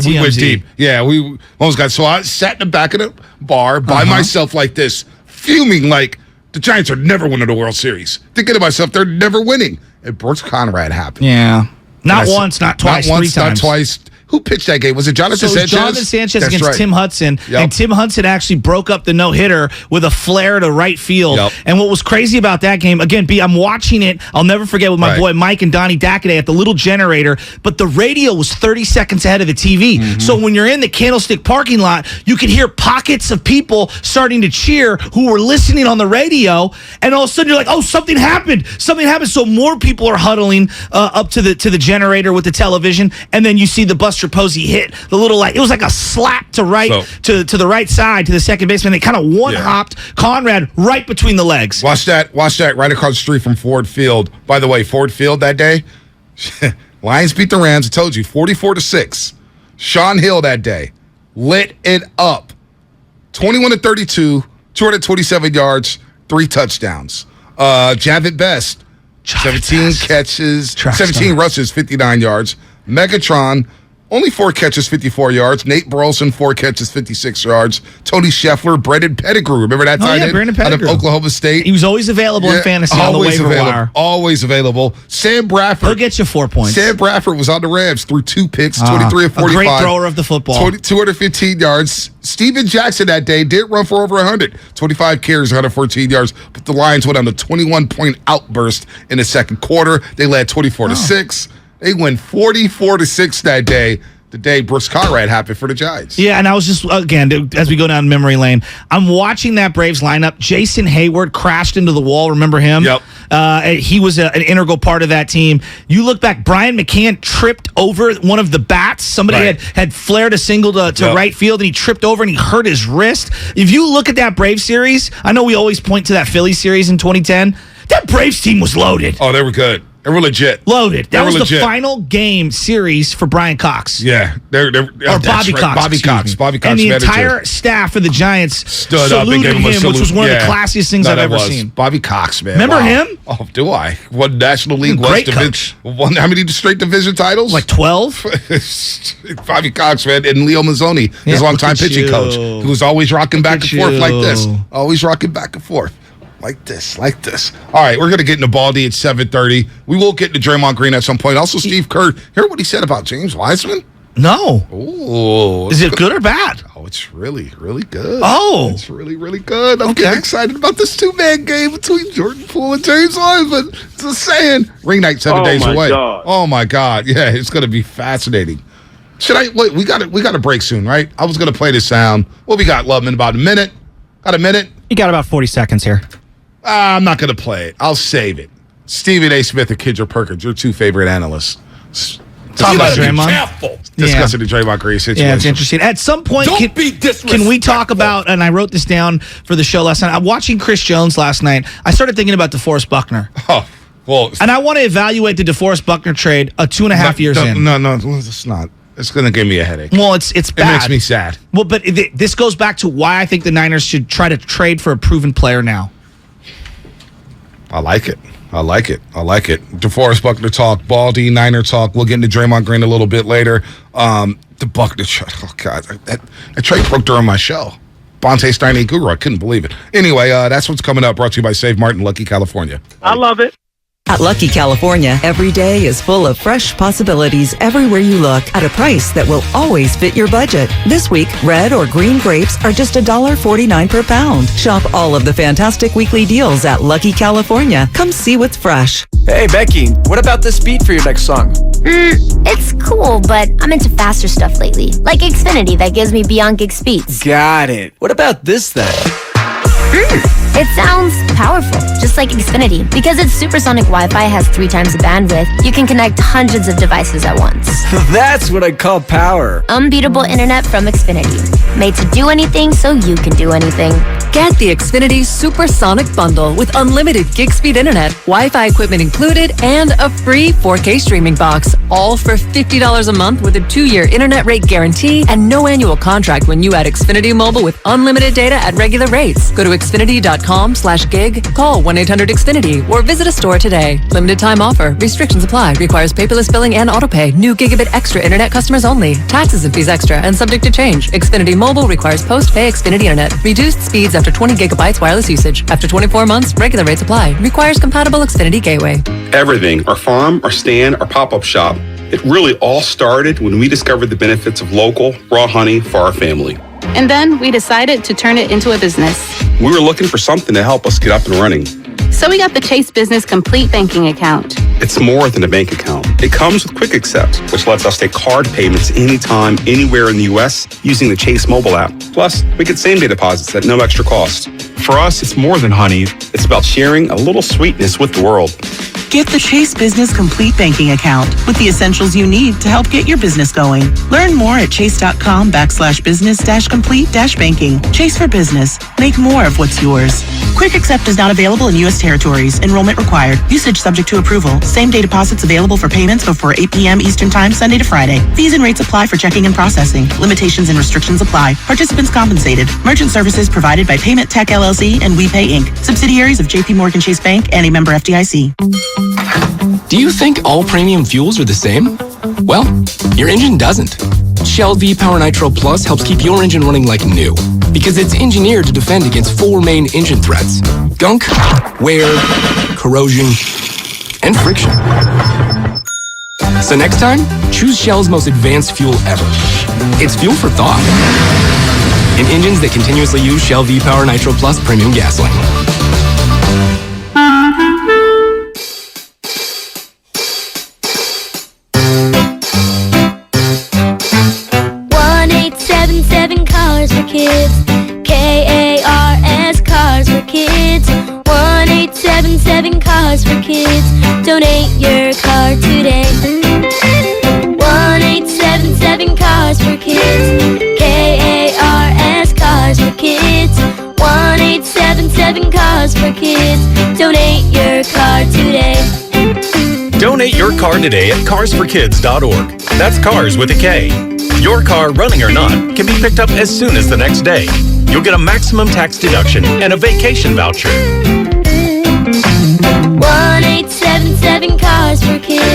we went deep. Yeah, we almost got. So I sat in the back of the bar by myself like this, fuming like the Giants are never winning the World Series. Thinking to myself, they're never winning. And Brooks Conrad happened. Yeah. Not once, not twice, not once, 3 times. Not twice. Who pitched that game? Was it Jonathan Sanchez? Jonathan Sanchez That's against right. Tim Hudson. Yep. And Tim Hudson actually broke up the no-hitter with a flare to right field. Yep. And what was crazy about that game, again, I'm watching it. I'll never forget with my boy Mike and Donnie Dackaday at the little generator, but the radio was 30 seconds ahead of the TV. Mm-hmm. So when you're in the Candlestick parking lot, you could hear pockets of people starting to cheer who were listening on the radio, and all of a sudden you're like, oh, something happened. Something happened. So more people are huddling up to the generator with the television, and then you see the Buster Posey hit. The little it was like a slap to to the right side to the second baseman. They kind of one-hopped Conrad right between the legs. Watch that right across the street from Ford Field. By the way, Ford Field that day, Lions beat the Rams. I told you, 44-6. Sean Hill that day lit it up. 21-32, 227 yards, 3 touchdowns. Javit Best, 17 catches, 17 rushes, 59 yards. Megatron, only 4 catches, 54 yards. Nate Burleson, 4 catches, 56 yards. Tony Scheffler, Brendan Pettigrew. Remember that tight end Brendan Pettigrew. out of Oklahoma State? He was always available in fantasy on the waiver wire. Always available. Sam Bradford. He'll get you 4 points. Sam Bradford was on the Rams, threw 2 picks, 23 of 45. A great thrower of the football. 215 yards. Steven Jackson that day did run for over 100. 25 carries, 114 yards. But the Lions went on a 21-point outburst in the second quarter. They led 24-6. They win 44-6 that day. The day Brooks Conrad happened for the Giants. Yeah, and I was just, again, as we go down memory lane, I'm watching that Braves lineup. Jason Hayward crashed into the wall. Remember him? Yep. He was an integral part of that team. You look back, Brian McCann tripped over one of the bats. Somebody had flared a single to right field, and he tripped over and he hurt his wrist. If you look at that Braves series, I know we always point to that Philly series in 2010. That Braves team was loaded. Oh, they were good. They were legit. Loaded. That They were was legit. the final game series for Brian Cox. Yeah. Or Bobby Cox. Bobby Cox. Bobby Cox. And the manager. entire staff of the Giants Stood up and saluted gave him a salute. which was one of the classiest things I've ever seen. Bobby Cox, man. Remember Wow. him? Oh, do I? Won National League Great West coach. Won how many straight division titles? Like 12? Bobby Cox, man, and Leo Mazzoni, his longtime look at pitching you. coach, who was always rocking back and at forth like this. you. Always rocking back and forth. Like this. All right, we're going to get into Baldy at 7:30. We will get into Draymond Green at some point. Also, Steve Kerr. Hear what he said about James Wiseman? No. Oh, Is it good or bad? Oh, it's really, really good. Oh. It's really, really good. I'm getting excited about this two-man game between Jordan Poole and James Wiseman. Just saying. Ring night 7 days my away. God. Oh, my God. Yeah, it's going to be fascinating. Wait, we got to break soon, right? I was going to play this sound. What we got, Loveman? About a minute? Got a minute? You got about 40 seconds here. I'm not going to play it. I'll save it. Stephen A. Smith and Kidra Perkins, your two favorite analysts. Talk about Draymond. Discussing the Draymond Green situation. Yeah, it's interesting. At some point, can we talk about, and I wrote this down for the show last night, I'm watching Chris Jones last night. I started thinking about DeForest Buckner. Oh, well. And I want to evaluate the DeForest Buckner trade 2.5 years in. No, it's not. It's going to give me a headache. Well, it's bad. It makes me sad. Well, but this goes back to why I think the Niners should try to trade for a proven player now. I like it. DeForest Buckner talk, Baldy, Niner talk. We'll get into Draymond Green a little bit later. The Buckner trade. Oh, God. That trade broke during my show. Bonte Stein Guru. I couldn't believe it. Anyway, that's what's coming up. Brought to you by Save Martin, Lucky, California. I love it. At Lucky California, every day is full of fresh possibilities everywhere you look at a price that will always fit your budget. This week, red or green grapes are just $1.49 per pound. Shop all of the fantastic weekly deals at Lucky California. Come see what's fresh. Hey, Becky, what about this beat for your next song? It's cool, but I'm into faster stuff lately. Like Xfinity that gives me beyond gig speeds. Got it. What about this then? It sounds powerful, just like Xfinity. Because its supersonic Wi-Fi has 3 times the bandwidth, you can connect hundreds of devices at once. That's what I call power. Unbeatable internet from Xfinity. Made to do anything so you can do anything. Get the Xfinity Supersonic Bundle with unlimited gig speed internet, Wi-Fi equipment included, and a free 4K streaming box. All for $50 a month with a 2-year internet rate guarantee and no annual contract when you add Xfinity Mobile with unlimited data at regular rates. Go to Xfinity.com/gig, call 1-800-XFINITY, or visit a store today. Limited time offer. Restrictions apply. Requires paperless billing and autopay. New gigabit extra internet customers only. Taxes and fees extra and subject to change. Xfinity Mobile requires post-pay Xfinity internet. Reduced speeds after 20 gigabytes wireless usage. After 24 months, regular rates apply. Requires compatible Xfinity gateway. Everything, our farm, our stand, our pop-up shop, it really all started when we discovered the benefits of local, raw honey for our family. And then we decided to turn it into a business. We were looking for something to help us get up and running. So we got the Chase Business Complete Banking Account. It's more than a bank account. It comes with Quick Accept, which lets us take card payments anytime, anywhere in the U.S. using the Chase mobile app. Plus, we get same-day deposits at no extra cost. For us, it's more than honey. It's about sharing a little sweetness with the world. Get the Chase Business Complete Banking Account with the essentials you need to help get your business going. Learn more at chase.com/business-complete-banking. Chase for business. Make more of what's yours. Quick Accept is not available in U.S. territories. Enrollment required. Usage subject to approval. Same-day deposits available for payments before 8 p.m. Eastern Time, Sunday to Friday. Fees and rates apply for checking and processing. Limitations and restrictions apply. Participants compensated. Merchant services provided by Payment Tech LLC and WePay Inc. Subsidiaries of J.P. Morgan Chase Bank and a member FDIC. Do you think all premium fuels are the same? Well, your engine doesn't. Shell V-Power Nitro Plus helps keep your engine running like new because it's engineered to defend against 4 main engine threats: gunk, wear, corrosion, and friction. So next time, choose Shell's most advanced fuel ever. It's fuel for thought. In engines that continuously use Shell V-Power Nitro Plus premium gasoline. Cars for Kids, KARS, Cars for Kids, 1-877 Cars for Kids, donate your car today. 1-877 Cars for Kids, KARS, Cars for Kids, 1-877 Cars for Kids, donate your car today. your car today at carsforkids.org. That's cars with a K. Your car, running or not, can be picked up as soon as the next day. You'll get a maximum tax deduction and a vacation voucher. 1-877 Cars for Kids.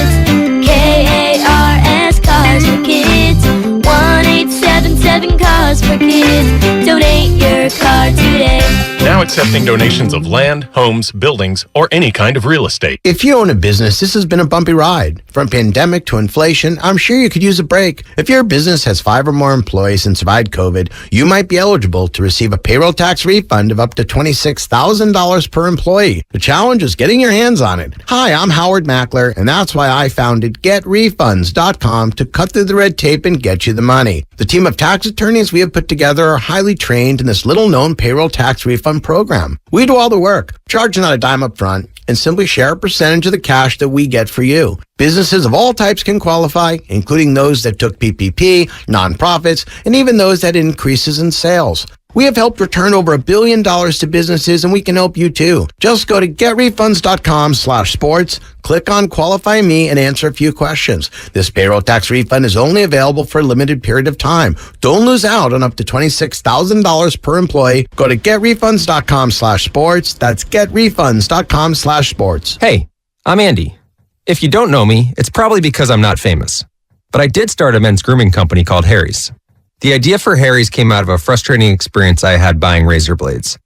KARS Cars for Kids. 1-877 Cars for Kids. Donate your car today. Now accepting donations of land, homes, buildings, or any kind of real estate. If you own a business, this has been a bumpy ride. From pandemic to inflation, I'm sure you could use a break. If your business has 5 or more employees and survived COVID, you might be eligible to receive a payroll tax refund of up to $26,000 per employee. The challenge is getting your hands on it. Hi, I'm Howard Mackler, and that's why I founded GetRefunds.com to cut through the red tape and get you the money. The team of tax attorneys we have put together are highly trained in this little-known payroll tax refund program. We do all the work, charge not a dime up front, and simply share a percentage of the cash that we get for you. Businesses of all types can qualify, including those that took PPP, nonprofits, and even those that had increases in sales. We have helped return over $1 billion to businesses, and we can help you too. Just go to getrefunds.com/sports, click on Qualify Me, and answer a few questions. This payroll tax refund is only available for a limited period of time. Don't lose out on up to $26,000 per employee. Go to getrefunds.com/sports. That's getrefunds.com/sports. Hey, I'm Andy. If you don't know me, it's probably because I'm not famous. But I did start a men's grooming company called Harry's. The idea for Harry's came out of a frustrating experience I had buying razor blades.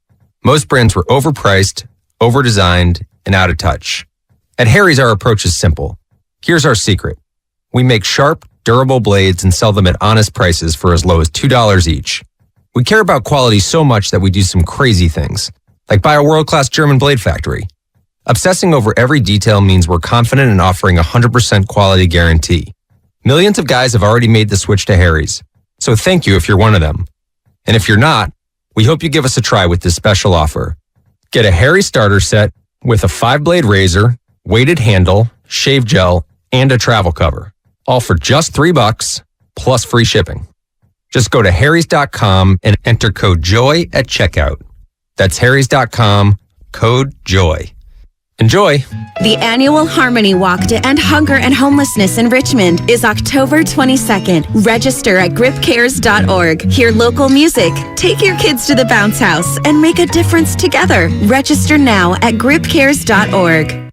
Most brands were overpriced, overdesigned, and out of touch. At Harry's, our approach is simple. Here's our secret. We make sharp, durable blades and sell them at honest prices for as low as $2 each. We care about quality so much that we do some crazy things, like buy a world-class German blade factory. Obsessing over every detail means we're confident in offering a 100% quality guarantee. Millions of guys have already made the switch to Harry's. So thank you if you're one of them. And if you're not, we hope you give us a try with this special offer. Get a Harry starter set with a 5-blade razor, weighted handle, shave gel, and a travel cover. All for just $3 plus free shipping. Just go to harrys.com and enter code JOY at checkout. That's harrys.com, code JOY. Enjoy. The annual Harmony Walk to End Hunger and Homelessness in Richmond is October 22nd. Register at gripcares.org. Hear local music, take your kids to the bounce house, and make a difference together. Register now at gripcares.org.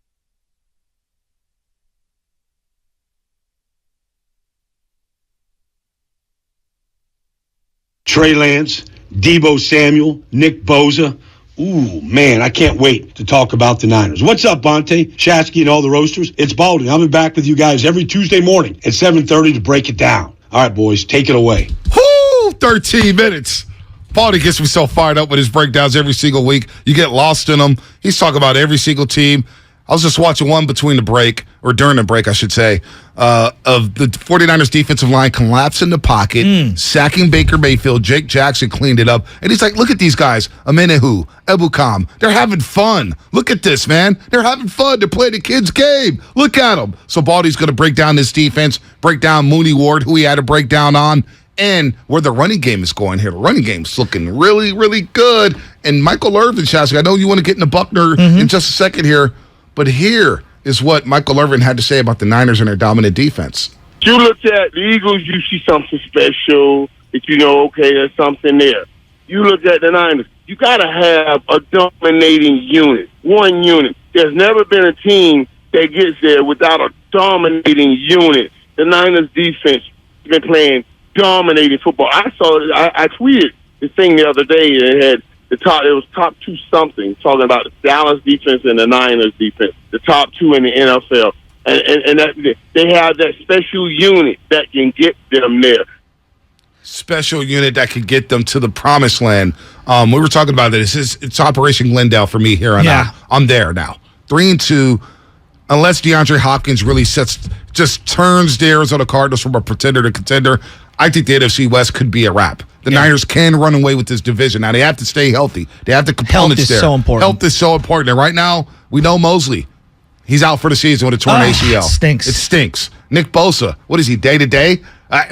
Trey Lance, Debo Samuel, Nick Bosa. Ooh, man, I can't wait to talk about the Niners. What's up, Bonte, Shasky, and all the roasters? It's Baldy. I'll be back with you guys every Tuesday morning at 7:30 to break it down. All right, boys, take it away. Whoo, 13 minutes. Baldy gets me so fired up with his breakdowns every single week. You get lost in them. He's talking about every single team. I was just watching one during the break, I should say, of the 49ers defensive line collapsing the pocket, sacking Baker Mayfield. Jake Jackson cleaned it up. And he's like, look at these guys, Amenehu, Ebukam. They're having fun. Look at this, man. They're having fun. They're playing a kid's game. Look at them. So Baldy's going to break down this defense, break down Mooney Ward, who he had a breakdown on, and where the running game is going here. The running game's looking really, really good. And Michael Irvin, Shasky, I know you want to get into Buckner in just a second here, but here is what Michael Irvin had to say about the Niners and their dominant defense. You look at the Eagles, you see something special that you know, okay, there's something there. You look at the Niners, you got to have a dominating unit, one unit. There's never been a team that gets there without a dominating unit. The Niners defense has been playing dominating football. I tweeted the thing the other day, and it was top 2 something, talking about the Dallas defense and the Niners defense, the top 2 in the NFL. And that, they have that special unit that can get them there. Special unit that could get them to the promised land. We were talking about this. It's Operation Glendale for me here on out. I'm there now. 3-2. Unless DeAndre Hopkins really just turns the Arizona Cardinals from a pretender to contender, I think the NFC West could be a wrap. The Niners can run away with this division. Now, they have to stay healthy. They have the components there. Health is so important. Health is so important. And right now, we know Mosley. He's out for the season with a torn ACL. It stinks. It stinks. Nick Bosa, what is he, day-to-day?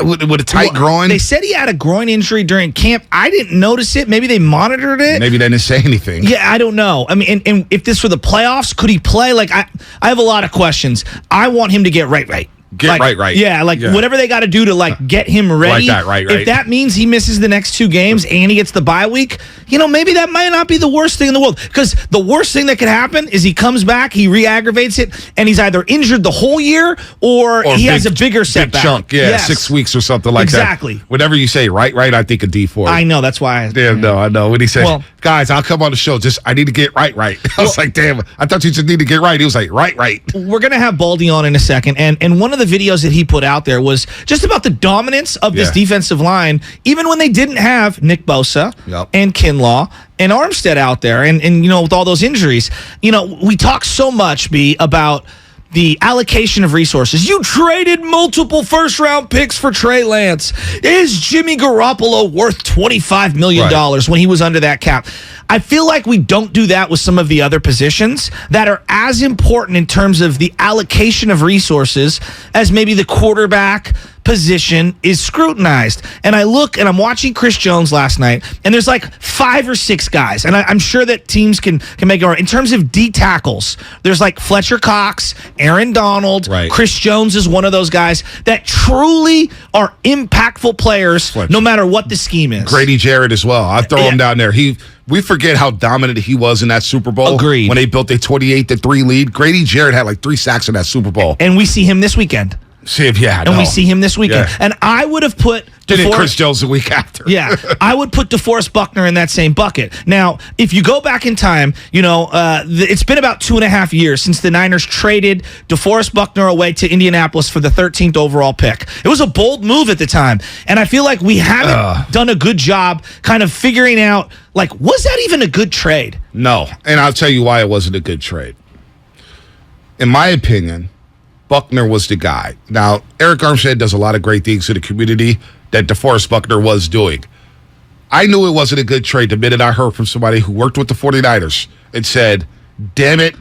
With a tight groin? They said he had a groin injury during camp. I didn't notice it. Maybe they monitored it. Maybe they didn't say anything. Yeah, I don't know. I mean, and if this were the playoffs, could he play? Like, I have a lot of questions. I want him to get right. Get right. Yeah, whatever they got to do to get him ready. Like that, right. If that means he misses the next 2 games and he gets the bye week, maybe that might not be the worst thing in the world. Because the worst thing that could happen is he comes back, he re-aggravates it, and he's either injured the whole year or he has a bigger setback. Big chunk, Yes. 6 weeks or something like that. Exactly. Whatever you say, right, I think a D for it. I know, that's why. I know. When he said, guys, I'll come on the show, I need to get right. I was like, damn, I thought you just need to get right. He was like, right. We're going to have Baldy on in a second, and one of the videos that he put out there was just about the dominance of this defensive line, even when they didn't have Nick Bosa and Kinlaw and Armstead out there, and with all those injuries. We talk so much, about the allocation of resources. You traded multiple first-round picks for Trey Lance. Is Jimmy Garoppolo worth $25 million when he was under that cap? I feel like we don't do that with some of the other positions that are as important in terms of the allocation of resources as maybe the quarterback position is scrutinized. And I look and I'm watching Chris Jones last night, and there's 5 or 6 guys, and I'm sure that teams can make it right. In terms of D tackles, there's Fletcher Cox, Aaron Donald, Chris Jones is one of those guys that truly are impactful players no matter what the scheme is. Grady Jarrett as well. I throw him down there. We forget how dominant he was in that Super Bowl. Agreed. When they built a 28-3 lead. Grady Jarrett had 3 sacks in that Super Bowl. And we see him this weekend. We see him this weekend. Yeah. And I would have put Chris Jones the week after. Yeah, I would put DeForest Buckner in that same bucket. Now, if you go back in time, it's been about 2.5 years since the Niners traded DeForest Buckner away to Indianapolis for the 13th overall pick. It was a bold move at the time, and I feel like we haven't done a good job kind of figuring out, was that even a good trade? No, and I'll tell you why it wasn't a good trade. In my opinion, Buckner was the guy. Now, Eric Armstead does a lot of great things in the community that DeForest Buckner was doing. I knew it wasn't a good trade the minute I heard from somebody who worked with the 49ers and said, damn it,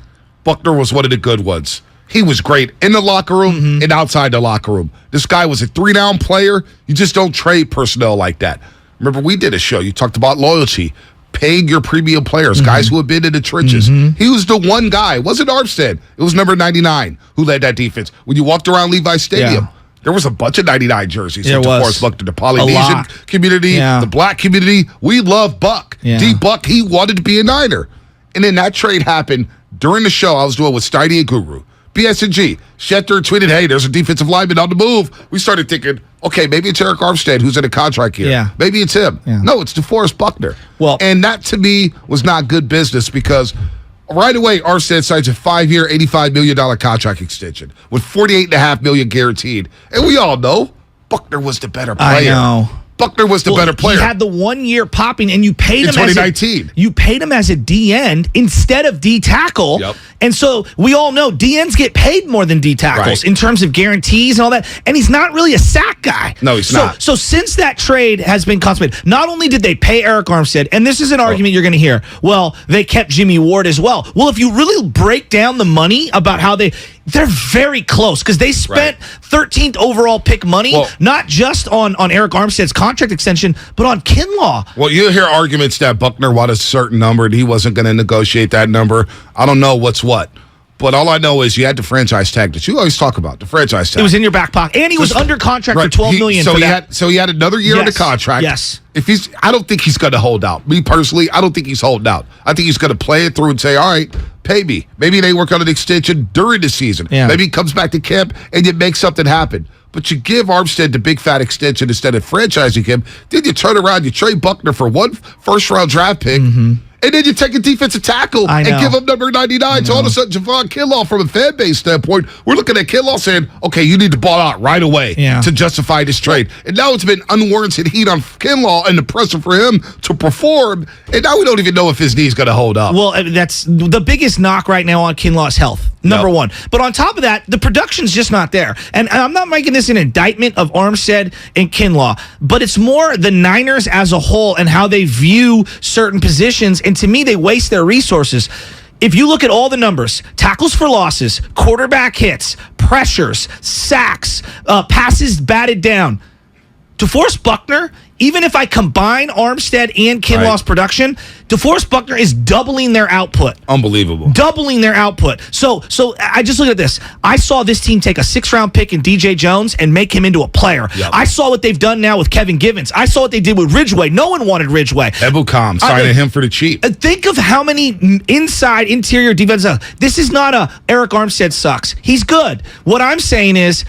Buckner was one of the good ones. He was great in the locker room and outside the locker room. This guy was a 3-down player. You just don't trade personnel like that. Remember, we did a show. You talked about loyalty. Paying your premium players, guys who have been in the trenches. He was the one guy. It wasn't Armstead. It was number 99 who led that defense. When you walked around Levi Stadium, there was a bunch of 99 jerseys. There was. DeForest Buckner, the Polynesian community, the black community. We love Buck. D-Buck, he wanted to be a Niner. And then that trade happened during the show I was doing with Steiny and Guru. BS&G. Schechter tweeted, hey, there's a defensive lineman on the move. We started thinking, okay, maybe it's Eric Armstead who's in a contract here. Yeah. Maybe it's him. Yeah. No, it's DeForest Buckner. And that, to me, was not good business because right away, Armstead signs a 5-year, $85 million contract extension with $48.5 million guaranteed. And we all know Buckner was the better player. I know. Buckner was the better player. He had the 1 year popping, and you paid him in 2019. You paid him as a D end instead of D tackle. And so we all know D ends get paid more than D tackles in terms of guarantees and all that. And he's not really a sack guy. No, he's not. So since that trade has been consummated, not only did they pay Eric Armstead, and this is an argument you're going to hear, well, they kept Jimmy Ward as well. Well, if you really break down the money about how they're very close because they spent 13th overall pick money, not just on Eric Armstead's contract extension, but on Kinlaw. Well, you hear arguments that Buckner wanted a certain number and he wasn't going to negotiate that number. I don't know what's what. But all I know is you had the franchise tag that you always talk about, the franchise tag. It was in your back pocket. And he was under contract for $12 million. So he had another year on the contract. Yes. I don't think he's going to hold out. Me personally, I don't think he's holding out. I think he's going to play it through and say, all right, pay me. Maybe they work on an extension during the season. Yeah. Maybe he comes back to camp and you make something happen. But you give Armstead the big fat extension instead of franchising him. Then you turn around, you trade Buckner for 1 first-round draft pick. And then you take a defensive tackle and give him number 99. So all of a sudden, Javon Kinlaw, from a fan base standpoint, we're looking at Kinlaw saying, okay, you need to ball out right away to justify this trade. And now it's been unwarranted heat on Kinlaw and the pressure for him to perform. And now we don't even know if his knee's going to hold up. Well, that's the biggest knock right now on Kinlaw's health. Number one. But on top of that, the production's just not there. And I'm not making this an indictment of Armstead and Kinlaw, but it's more the Niners as a whole and how they view certain positions. And to me, they waste their resources. If you look at all the numbers, tackles for losses, quarterback hits, pressures, sacks, passes batted down. DeForest Buckner, even if I combine Armstead and Kinlaw's production, DeForest Buckner is doubling their output. Unbelievable. Doubling their output. So I just look at this. I saw this team take a 6th-round pick in DJ Jones and make him into a player. Yep. I saw what they've done now with Kevin Givens. I saw what they did with Ridgeway. No one wanted Ridgeway. Ebukam signing him for the cheap. Think of how many interior defenses. This is not a Eric Armstead sucks. He's good. What I'm saying is,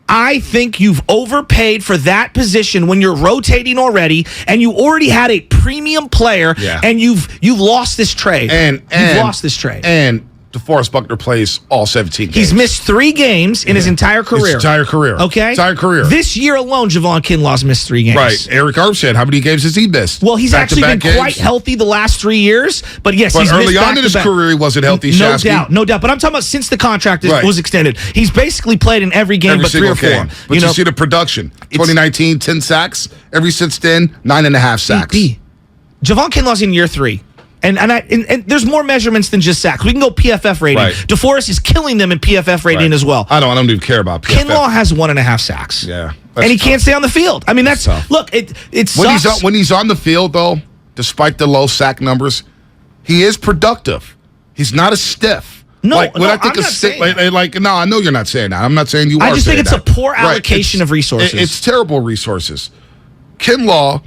I think you've overpaid for that position when you're rotating already, and you already had a premium player, and you've lost this trade. You've lost this trade. And DeForest Buckner plays all 17 games. He's missed 3 games in his entire career. His entire career. Okay? Entire career. This year alone, Javon Kinlaw's missed 3 games. Right. Eric Armstead, how many games has he missed? Well, he's actually been quite healthy the last 3 years, but yes, he's early missed on in his career, he wasn't healthy, No doubt. But I'm talking about since the contract was extended. He's basically played in every game but 3 or 4. Game. But you see the production. 2019, 10 sacks. Every since then, 9.5 sacks. Javon Kinlaw's in year 3. And there's more measurements than just sacks. We can go PFF rating. Right. DeForest is killing them in PFF rating as well. I don't even care about PFF. Kinlaw has 1.5 sacks. Yeah. And he can't stay on the field. I mean, that's tough. Look, it sucks. When he's on the field, though, despite the low sack numbers, he is productive. He's not a stiff. No, I think of stiff, I know you're not saying that. I'm not saying you are. I just think it's a poor allocation of resources. It's terrible resources. Kinlaw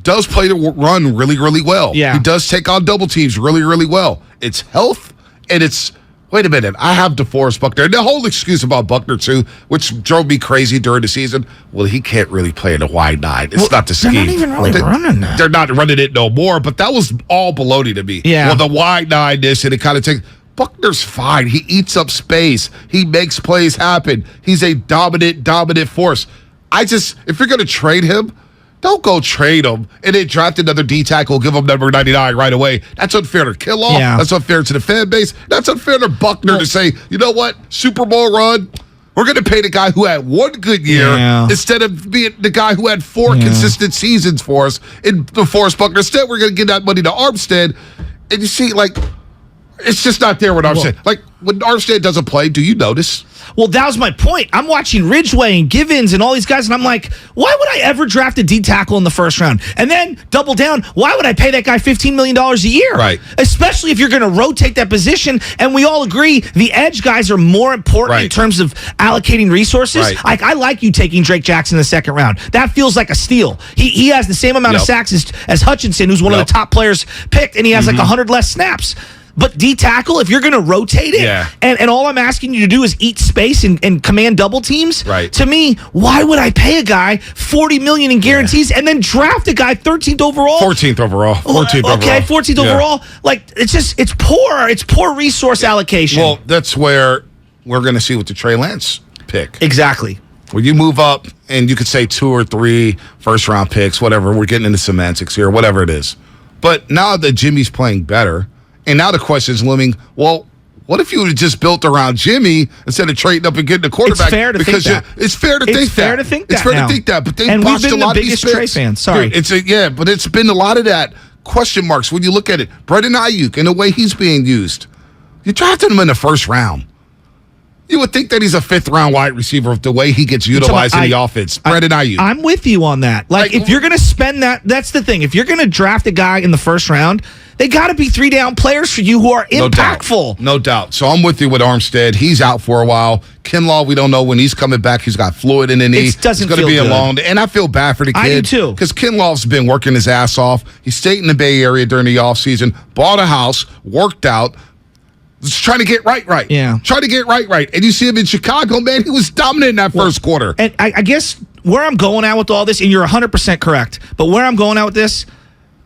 does play the run really, really well. Yeah. He does take on double teams really, really well. It's health, and it's, wait a minute, I have DeForest Buckner. And the whole excuse about Buckner, too, which drove me crazy during the season, well, he can't really play in a wide 9. It's not the scheme. They're not even really running that. They're not running it no more, but that was all baloney to me. Yeah. Well, the wide 9, this, and it kind of takes... Buckner's fine. He eats up space. He makes plays happen. He's a dominant force. If you're going to trade him, don't go trade him and then draft another D tackle, give him number 99 right away. That's unfair to Kinlaw. Yeah. That's unfair to the fan base. That's unfair to Buckner to say, you know what, Super Bowl run, we're going to pay the guy who had 1 good year instead of being the guy who had 4 consistent seasons for us in DeForest Buckner. Instead, we're going to give that money to Armstead. And you see, it's just not there with Armstead. When Armstead doesn't play, do you notice? Well, that was my point. I'm watching Ridgeway and Givens and all these guys, and I'm like, why would I ever draft a D tackle in the first round? And then double down, why would I pay that guy $15 million a year? Right. Especially if you're going to rotate that position, and we all agree the edge guys are more important in terms of allocating resources. Right. I like you taking Drake Jackson in the second round. That feels like a steal. He has the same amount of sacks as Hutchinson, who's one of the top players picked, and he has 100 less snaps. But D tackle, if you're going to rotate it, and all I'm asking you to do is eat space and command double teams, to me, why would I pay a guy $40 million in guarantees and then draft a guy 13th overall? 14th overall. 14th overall. Okay, 14th overall. It's poor. It's poor resource allocation. Well, that's where we're going to see with the Trey Lance pick. Exactly. Where you move up and you could say 2 or 3 first-round picks, whatever. We're getting into semantics here, whatever it is. But now that Jimmy's playing better, and now the question is looming, well, what if you would have just built around Jimmy instead of trading up and getting a quarterback? It's fair to think that. It's fair to think that. It's fair to think that. It's fair now. to think that. But they and we've botched been a lot the of these biggest Trey picks. fans. Sorry. Dude, but it's been a lot of that question marks when you look at it. Brandon Ayuk and the way he's being used. You drafted him in the first round. You would think that he's a 5th-round wide receiver with the way he gets utilized in the offense. Brandon Ayuk. I'm with you on that. If you're going to spend that's the thing. If you're going to draft a guy in the first round, they got to be 3-down players for you who are impactful. No doubt. So I'm with you with Armstead. He's out for a while. Kinlaw, we don't know when he's coming back. He's got fluid in the knee. It doesn't He's going to be feel good. alone. And I feel bad for the kid. I do too. Because Kinlaw's been working his ass off. He stayed in the Bay Area during the offseason, bought a house, worked out. Just trying to get right. Yeah. Trying to get right. And you see him in Chicago, man, he was dominant in that first quarter. And I guess where I'm going at with all this, and you're 100% correct, but where I'm going at with this,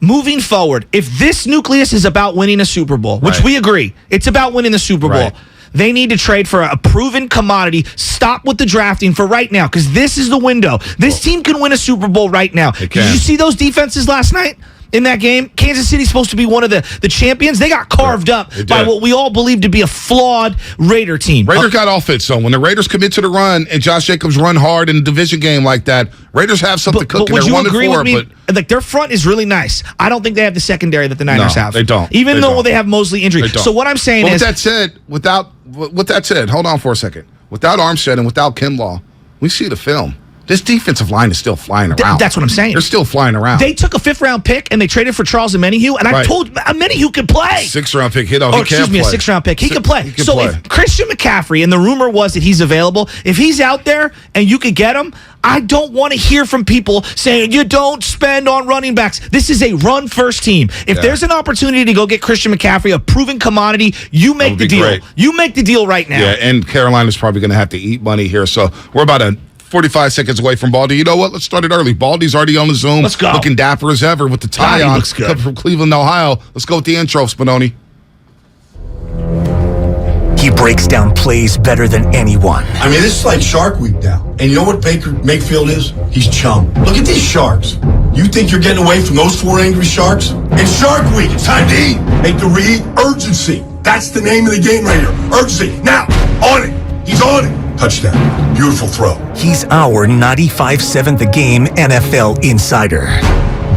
moving forward, if this nucleus is about winning a Super Bowl, which we agree, it's about winning the Super Bowl, they need to trade for a proven commodity. Stop with the drafting for right now, because this is the window. This team can win a Super Bowl right now. Did you see those defenses last night? In that game, Kansas City's supposed to be one of the champions. They got carved up by what we all believe to be a flawed Raider team. Raiders got offense, so when the Raiders commit to the run and Josh Jacobs run hard in a division game like that, Raiders have something cooking. Would They're you 1-4, agree with me? Their front is really nice. I don't think they have the secondary that the Niners have. They don't. Even though they have Mosley injury. So what I'm saying is, with that said, hold on for a second. without Armstead and without Kinlaw, we see the film. This defensive line is still flying around. That's what I'm saying. They're still flying around. They took a 5th-round pick, and they traded for Charles Omenihu, and I told Omenihu could play. 6th-round pick. He can play. A 6th-round pick. He can play. If Christian McCaffrey, and the rumor was that he's available, if he's out there and you could get him, I don't want to hear from people saying you don't spend on running backs. This is a run-first team. If there's an opportunity to go get Christian McCaffrey, a proven commodity, you make the deal. Great. You make the deal right now. Yeah, and Carolina's probably going to have to eat money here, so we're about 45 seconds away from Baldy. You know what? Let's start it early. Baldy's already on the Zoom. Let's go. Looking dapper as ever with the tie on. Looks good. Coming from Cleveland, Ohio. Let's go with the intro, Spinoni. He breaks down plays better than anyone. I mean, this is like Shark Week now. And you know what Baker Mayfield is? He's chum. Look at these sharks. You think you're getting away from those 4 angry sharks? It's Shark Week. It's time to eat. Make the read urgency. That's the name of the game right here. Urgency. Now, on it. He's on it. Touchdown. Beautiful throw. He's our 95.7 The Game NFL insider,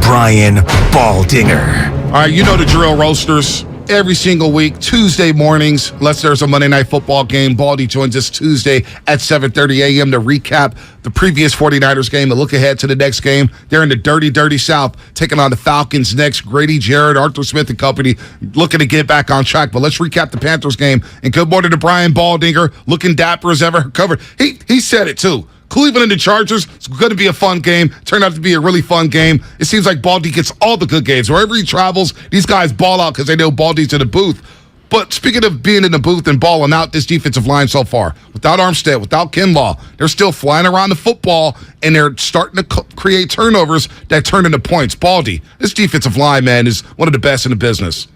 Brian Baldinger. All right, you know the drill, roasters. Every single week, Tuesday mornings, unless there's a Monday Night Football game, Baldy joins us Tuesday at 7:30 a.m. to recap the previous 49ers game and look ahead to the next game. They're in the dirty South, taking on the Falcons next. Grady Jarrett, Arthur Smith and company looking to get back on track. But let's recap the Panthers game. And good morning to Brian Baldinger, looking dapper as ever. Covered. He said it, too. Cleveland and the Chargers, it's going to be a fun game. Turned out to be a really fun game. It seems like Baldy gets all the good games. Wherever he travels, these guys ball out because they know Baldy's in the booth. But speaking of being in the booth and balling out, this defensive line so far, without Armstead, without Kinlaw, they're still flying around the football, and they're starting to create turnovers that turn into points. Baldy, this defensive line, man, is one of the best in the business.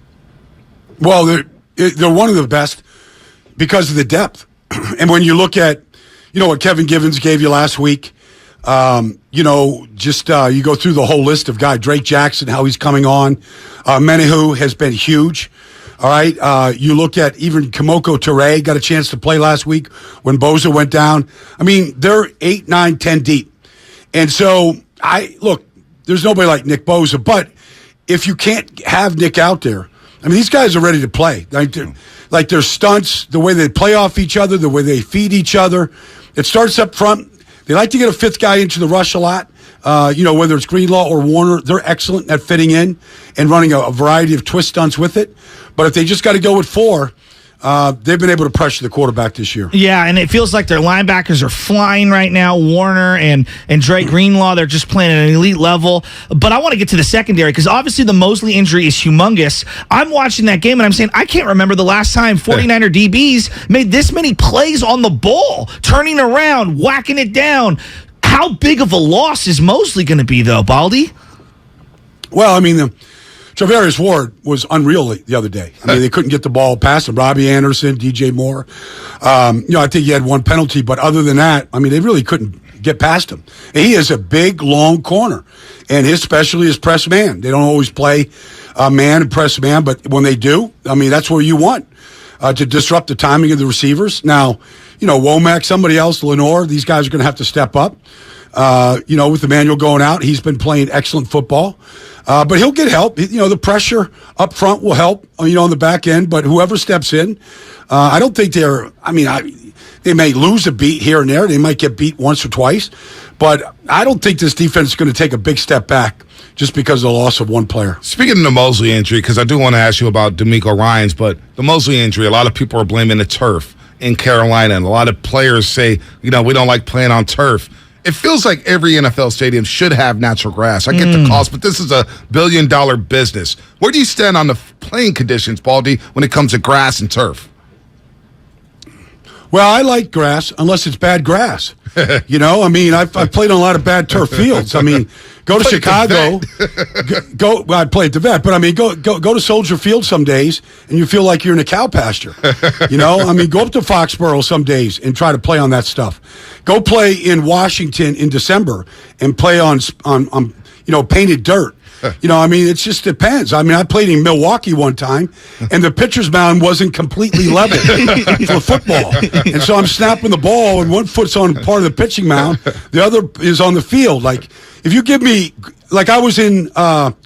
Well, they're one of the best because of the depth. And when you look at, you know, what Kevin Givens gave you last week, you know, just you go through the whole list of guys, Drake Jackson, how he's coming on. Menahu has been huge. All right. You look at even Kimoko Toure got a chance to play last week when Bosa went down. I mean, they're 8, 9, 10 deep. And so, there's nobody like Nick Bosa. But if you can't have Nick out there, I mean, these guys are ready to play. Like their stunts, the way they play off each other, the way they feed each other. It starts up front. They like to get a 5th guy into the rush a lot. You know, whether it's Greenlaw or Warner, they're excellent at fitting in and running a variety of twist stunts with it. But if they just got to go with 4, they've been able to pressure the quarterback this year. Yeah, and it feels like their linebackers are flying right now. Warner and Drake Greenlaw, they're just playing at an elite level. But I want to get to the secondary because obviously the Mosley injury is humongous. I'm watching that game and I'm saying I can't remember the last time 49er DBs made this many plays on the ball, turning around, whacking it down. How big of a loss is Mosley going to be, though, Baldy? Well, I mean, Travarius Ward was unreal the other day. I mean, they couldn't get the ball past him. Robbie Anderson, DJ Moore. You know, I think he had 1 penalty, but other than that, I mean, they really couldn't get past him. And he is a big, long corner, and his specialty is press man. They don't always play man and press man, but when they do, I mean, that's where you want to disrupt the timing of the receivers. Now, you know, Womack, somebody else, Lenore, these guys are going to have to step up. You know, with Emmanuel going out, he's been playing excellent football. But he'll get help. You know, the pressure up front will help, you know, on the back end. But whoever steps in, I don't think they may lose a beat here and there. They might get beat once or twice. But I don't think this defense is going to take a big step back just because of the loss of 1 player. Speaking of the Mosley injury, because I do want to ask you about D'Amico Ryans, but the Mosley injury, a lot of people are blaming the turf in Carolina, and a lot of players say, you know, we don't like playing on turf. It feels like every NFL stadium should have natural grass. I get the cost, but this is a billion-dollar business. Where do you stand on the playing conditions, Baldy, when it comes to grass and turf? Well, I like grass unless it's bad grass. You know, I mean, I've played on a lot of bad turf fields. I mean, go to Chicago. Well, I played at the vet, but I mean, go to Soldier Field some days, and you feel like you're in a cow pasture. You know, I mean, go up to Foxborough some days and try to play on that stuff. Go play in Washington in December and play on you know, painted dirt. You know, I mean, it just depends. I mean, I played in Milwaukee one time, and the pitcher's mound wasn't completely level for football. And so I'm snapping the ball, and one foot's on part of the pitching mound, the other is on the field. Like, if you give me like I was in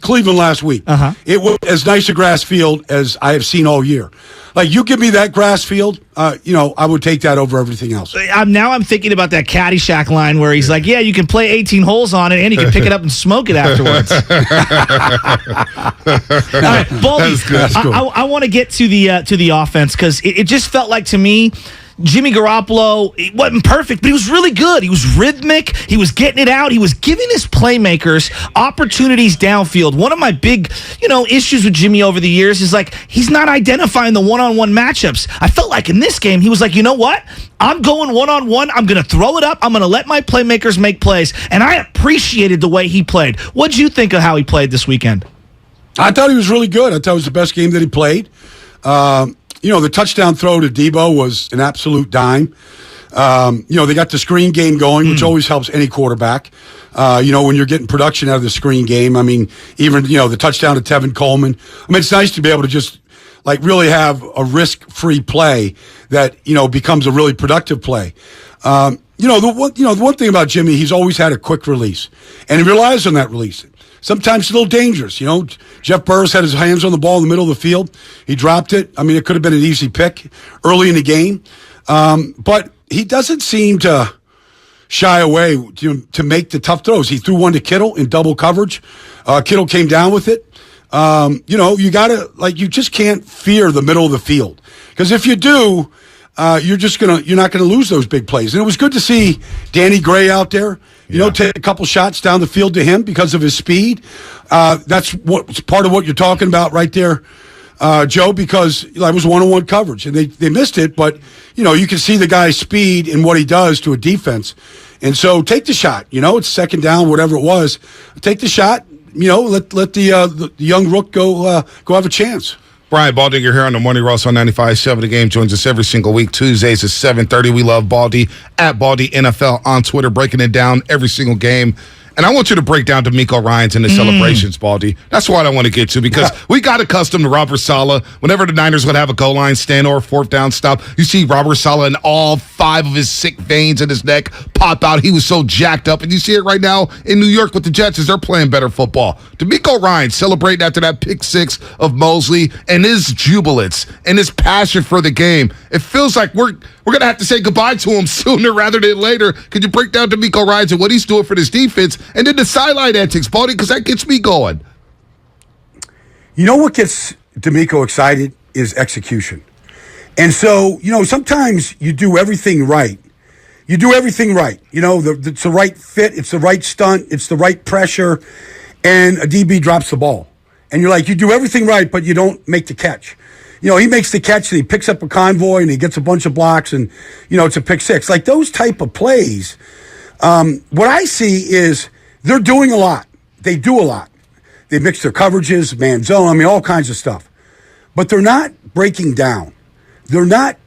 Cleveland last week. It was as nice a grass field as I have seen all year. Like, you give me that grass field, I would take that over everything else. Now I'm thinking about that Caddyshack line where he's like, yeah, you can play 18 holes on it and you can pick it up and smoke it afterwards. All right, Baldy, That's cool. I want to get to the offense because it just felt like to me, Jimmy Garoppolo, it wasn't perfect, but he was really good. He was rhythmic. He was getting it out. He was giving his playmakers opportunities downfield. One of my big, issues with Jimmy over the years is like he's not identifying the one-on-one matchups. I felt like in this game, he was like, you know what? I'm going one-on-one. I'm going to throw it up. I'm going to let my playmakers make plays. And I appreciated the way he played. What'd you think of how he played this weekend? I thought he was really good. I thought it was the best game that he played. The touchdown throw to Debo was an absolute dime. They got the screen game going, which always helps any quarterback. When you're getting production out of the screen game. I mean, even, the touchdown to Tevin Coleman. I mean, it's nice to be able to just, really have a risk-free play that, becomes a really productive play. The one thing about Jimmy, he's always had a quick release, and he relies on that release. Sometimes it's a little dangerous. Jeff Burris had his hands on the ball in the middle of the field. He dropped it. I mean, it could have been an easy pick early in the game. But he doesn't seem to shy away to make the tough throws. He threw one to Kittle in double coverage. Kittle came down with it. You just can't fear the middle of the field. Because if you do, you're not gonna lose those big plays. And it was good to see Danny Gray out there. Take a couple shots down the field to him because of his speed. That's part of what you're talking about right there, Joe. Because it was one-on-one coverage, and they missed it. But you can see the guy's speed and what he does to a defense. And so take the shot. It's second down, whatever it was. Take the shot. Let the young rook go have a chance. Brian Baldinger here on the Morning Roast on 95.7. The Game joins us every single week, Tuesdays at 7:30. We love Baldy, at Baldy NFL on Twitter, breaking it down every single game. And I want you to break down D'Amico Ryans and the celebrations, Baldy. That's what I want to get to, because we got accustomed to Robert Saleh. Whenever the Niners would have a goal line stand or a fourth down stop, you see Robert Saleh and all 5 of his sick veins in his neck pop out. He was so jacked up. And you see it right now in New York with the Jets as they're playing better football. D'Amico Ryans celebrating after that pick 6 of Mosley and his jubilance and his passion for the game. It feels like we're going to have to say goodbye to him sooner rather than later. Could you break down D'Amico Ryans and what he's doing for this defense? And then the sideline antics, Baldy, because that gets me going. What gets D'Amico excited is execution. And so, sometimes you do everything right. It's the right fit, it's the right stunt, it's the right pressure, and a DB drops the ball. And you're like, you do everything right, but you don't make the catch. He makes the catch and he picks up a convoy and he gets a bunch of blocks and, it's a pick 6. Like those type of plays, what I see is they're doing a lot. They do a lot. They mix their coverages, man zone, all kinds of stuff. But they're not breaking down. They're not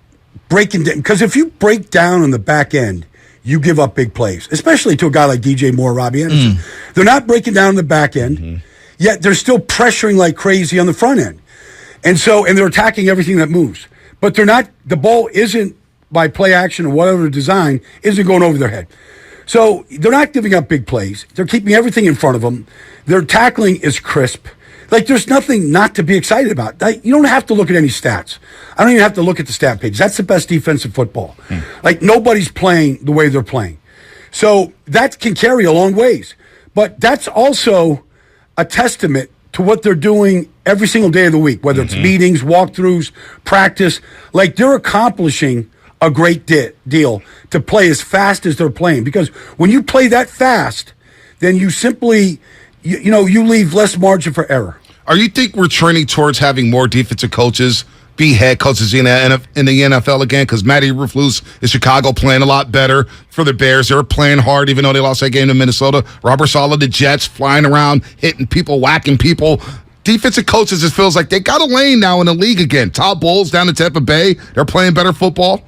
breaking down. Because if you break down on the back end, you give up big plays, especially to a guy like DJ Moore, Robbie Anderson. They're not breaking down on the back end, yet they're still pressuring like crazy on the front end. And they're attacking everything that moves. But the ball isn't, by play action or whatever design, isn't going over their head. So they're not giving up big plays. They're keeping everything in front of them. Their tackling is crisp. Like, there's nothing not to be excited about. You don't have to look at any stats. I don't even have to look at the stat page. That's the best defense in football. Like, nobody's playing the way they're playing. So that can carry a long ways. But that's also a testament to what they're doing every single day of the week, whether it's meetings, walkthroughs, practice. Like, they're accomplishing a great deal to play as fast as they're playing. Because when you play that fast, then you simply, you leave less margin for error. Are you think we're trending towards having more defensive coaches be head coaches in the NFL again? Because Matty Eberflus in Chicago playing a lot better for the Bears. They're playing hard even though they lost that game to Minnesota. Robert Saleh, the Jets, flying around, hitting people, whacking people. Defensive coaches, it feels like they got a lane now in the league again. Todd Bowles down in Tampa Bay. They're playing better football.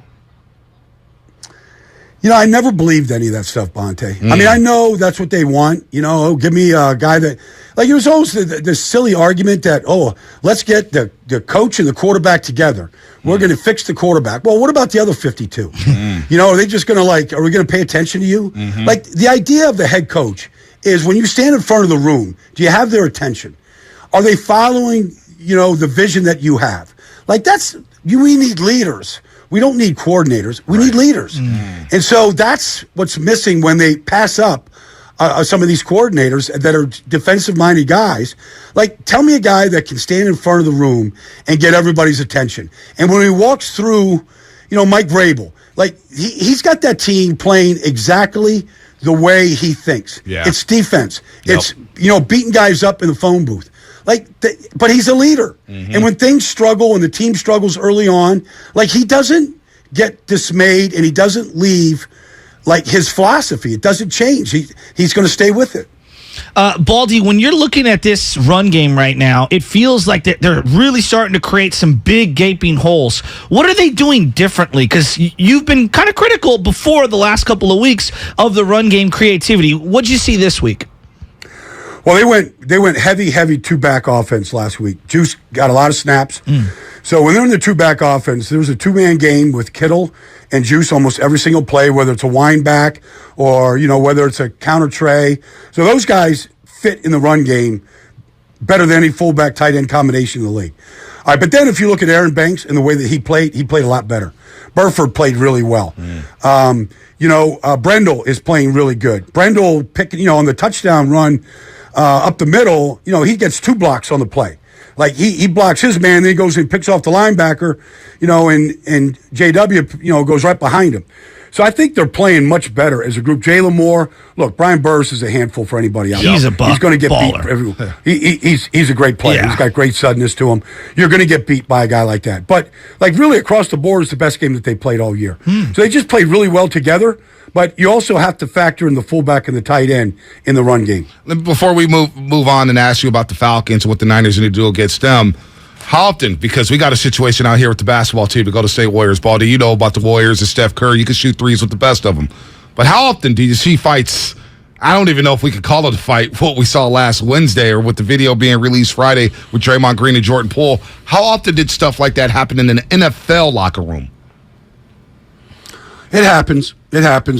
I never believed any of that stuff, Bonte. I know that's what they want. Give me a guy that, like, it was always the silly argument that, let's get the coach and the quarterback together. We're going to fix the quarterback. Well, what about the other 52? Are they just going to, are we going to pay attention to you? Like, the idea of the head coach is when you stand in front of the room, do you have their attention? Are they following, the vision that you have? Like we need leaders. We don't need coordinators. We need leaders. And so that's what's missing when they pass up some of these coordinators that are defensive-minded guys. Like, tell me a guy that can stand in front of the room and get everybody's attention. And when he walks through, Mike Vrabel, like, he's got that team playing exactly the way he thinks. Yeah. It's defense. It's, beating guys up in the phone booth. But he's a leader. And when things struggle and the team struggles early on, like, he doesn't get dismayed and he doesn't leave, like, his philosophy. It doesn't change. He's going to stay with it. Baldy, when you're looking at this run game right now, it feels like they're really starting to create some big gaping holes. What are they doing differently? Because you've been kind of critical before the last couple of weeks of the run game creativity. What'd you see this week? Well, they went heavy two-back offense last week. Juice got a lot of snaps. So when they're in the two-back offense, there was a two-man game with Kittle and Juice almost every single play, whether it's a wind back or, whether it's a counter tray. So those guys fit in the run game better than any fullback tight end combination in the league. All right, but then if you look at Aaron Banks and the way that he played a lot better. Burford played really well. Brendel is playing really good. Brendel picking, on the touchdown run up the middle, he gets 2 blocks on the play. Like, he blocks his man, then he goes and picks off the linebacker, and JW, goes right behind him. So I think they're playing much better as a group. Jalen Moore, look, Brian Burris is a handful for anybody else. He's a He's going to get baller. beat. He's a great player. Yeah. He's got great suddenness to him. You're going to get beat by a guy like that. But, like, really across the board, it's the best game that they played all year. So they just played really well together. But you also have to factor in the fullback and the tight end in the run game. Before we move on and ask you about the Falcons and what the Niners need to do against them, how often, because we got a situation out here with the basketball team, the Golden State Warriors, Baldy, you know about the Warriors and Steph Curry. You can shoot threes with the best of them. But how often do you see fights? I don't even know if we could call it a fight, what we saw last Wednesday or with the video being released Friday with Draymond Green and Jordan Poole. How often did stuff like that happen in an NFL locker room? It happens.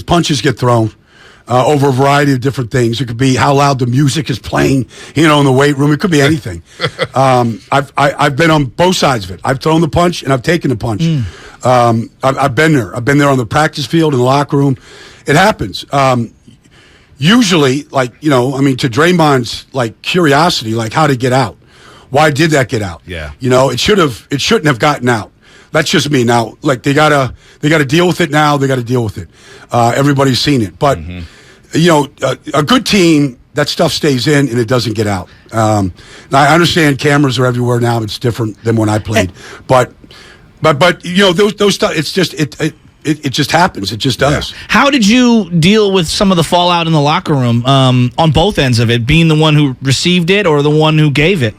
Punches get thrown over a variety of different things. It could be how loud the music is playing, in the weight room. It could be anything. I've been on both sides of it. I've thrown the punch and I've taken the punch. I've been there. I've been there on the practice field, in the locker room. It happens. Usually, to Draymond's, curiosity, how to get out. Why did that get out? Yeah. It shouldn't have gotten out. That's just me. Now, they gotta deal with it now. They got to deal with it. Everybody's seen it. But, a good team, that stuff stays in and it doesn't get out. Now, I understand cameras are everywhere now. It's different than when I played. But those stuff, it's just, it just happens. It just does. Yeah. How did you deal with some of the fallout in the locker room on both ends of it, being the one who received it or the one who gave it?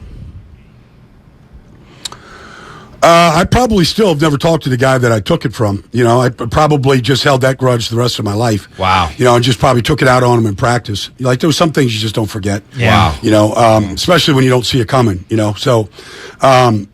I probably still have never talked to the guy that I took it from. I probably just held that grudge the rest of my life. Wow. And just probably took it out on him in practice. There were some things you just don't forget. Yeah. Wow. Especially when you don't see it coming, So, but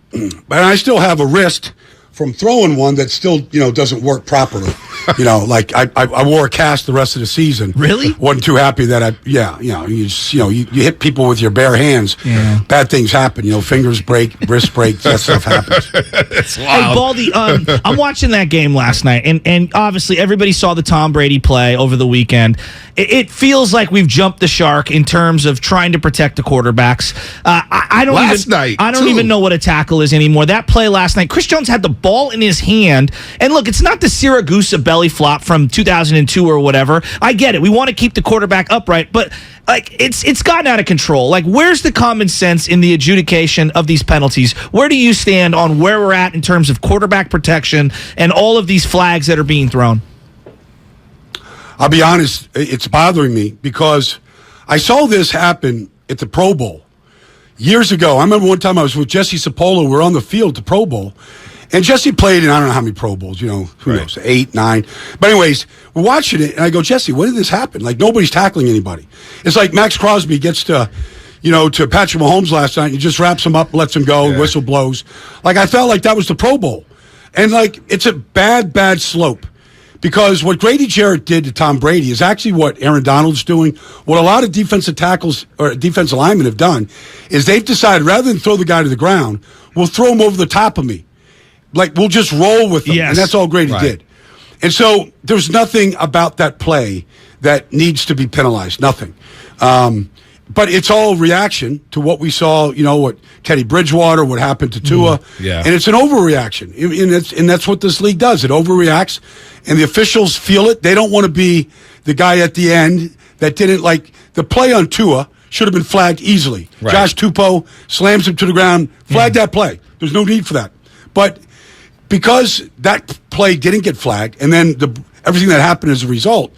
I still have a wrist from throwing one that still, doesn't work properly. I wore a cast the rest of the season. Really? Wasn't too happy that you hit people with your bare hands. Yeah. Bad things happen. Fingers break, wrists break, that stuff happens. It's wild. Hey, Baldy, I'm watching that game last night, and obviously everybody saw the Tom Brady play over the weekend. It feels like we've jumped the shark in terms of trying to protect the quarterbacks. I don't even know what a tackle is anymore. That play last night, Chris Jones had the ball in his hand, and look, it's not the Siragusa belly flop from 2002 or whatever. I get it. We want to keep the quarterback upright, but it's gotten out of control. Where's the common sense in the adjudication of these penalties? Where do you stand on where we're at in terms of quarterback protection and all of these flags that are being thrown? I'll be honest, it's bothering me because I saw this happen at the Pro Bowl years ago. I remember one time I was with Jesse Cipolla. We're on the field at the Pro Bowl. And Jesse played in I don't know how many Pro Bowls, who knows, 8, 9. But anyways, we're watching it, and I go, Jesse, when did this happen? Nobody's tackling anybody. It's like Max Crosby gets to Patrick Mahomes last night, and he just wraps him up, lets him go, whistle blows. I felt like that was the Pro Bowl. And, it's a bad slope. Because what Grady Jarrett did to Tom Brady is actually what Aaron Donald's doing. What a lot of defensive tackles or defensive linemen have done is they've decided rather than throw the guy to the ground, we'll throw him over the top of me. Like, we'll just roll with him. Yes. And that's all Grady did. And so there's nothing about that play that needs to be penalized. Nothing. But it's all reaction to what we saw, what Teddy Bridgewater, what happened to Tua. Yeah. And it's an overreaction. And that's what this league does. It overreacts, and the officials feel it. They don't want to be the guy at the end that didn't like the play on Tua should have been flagged easily. Right. Josh Tupou slams him to the ground. Flag that play. There's no need for that. But because that play didn't get flagged, and then everything that happened as a result,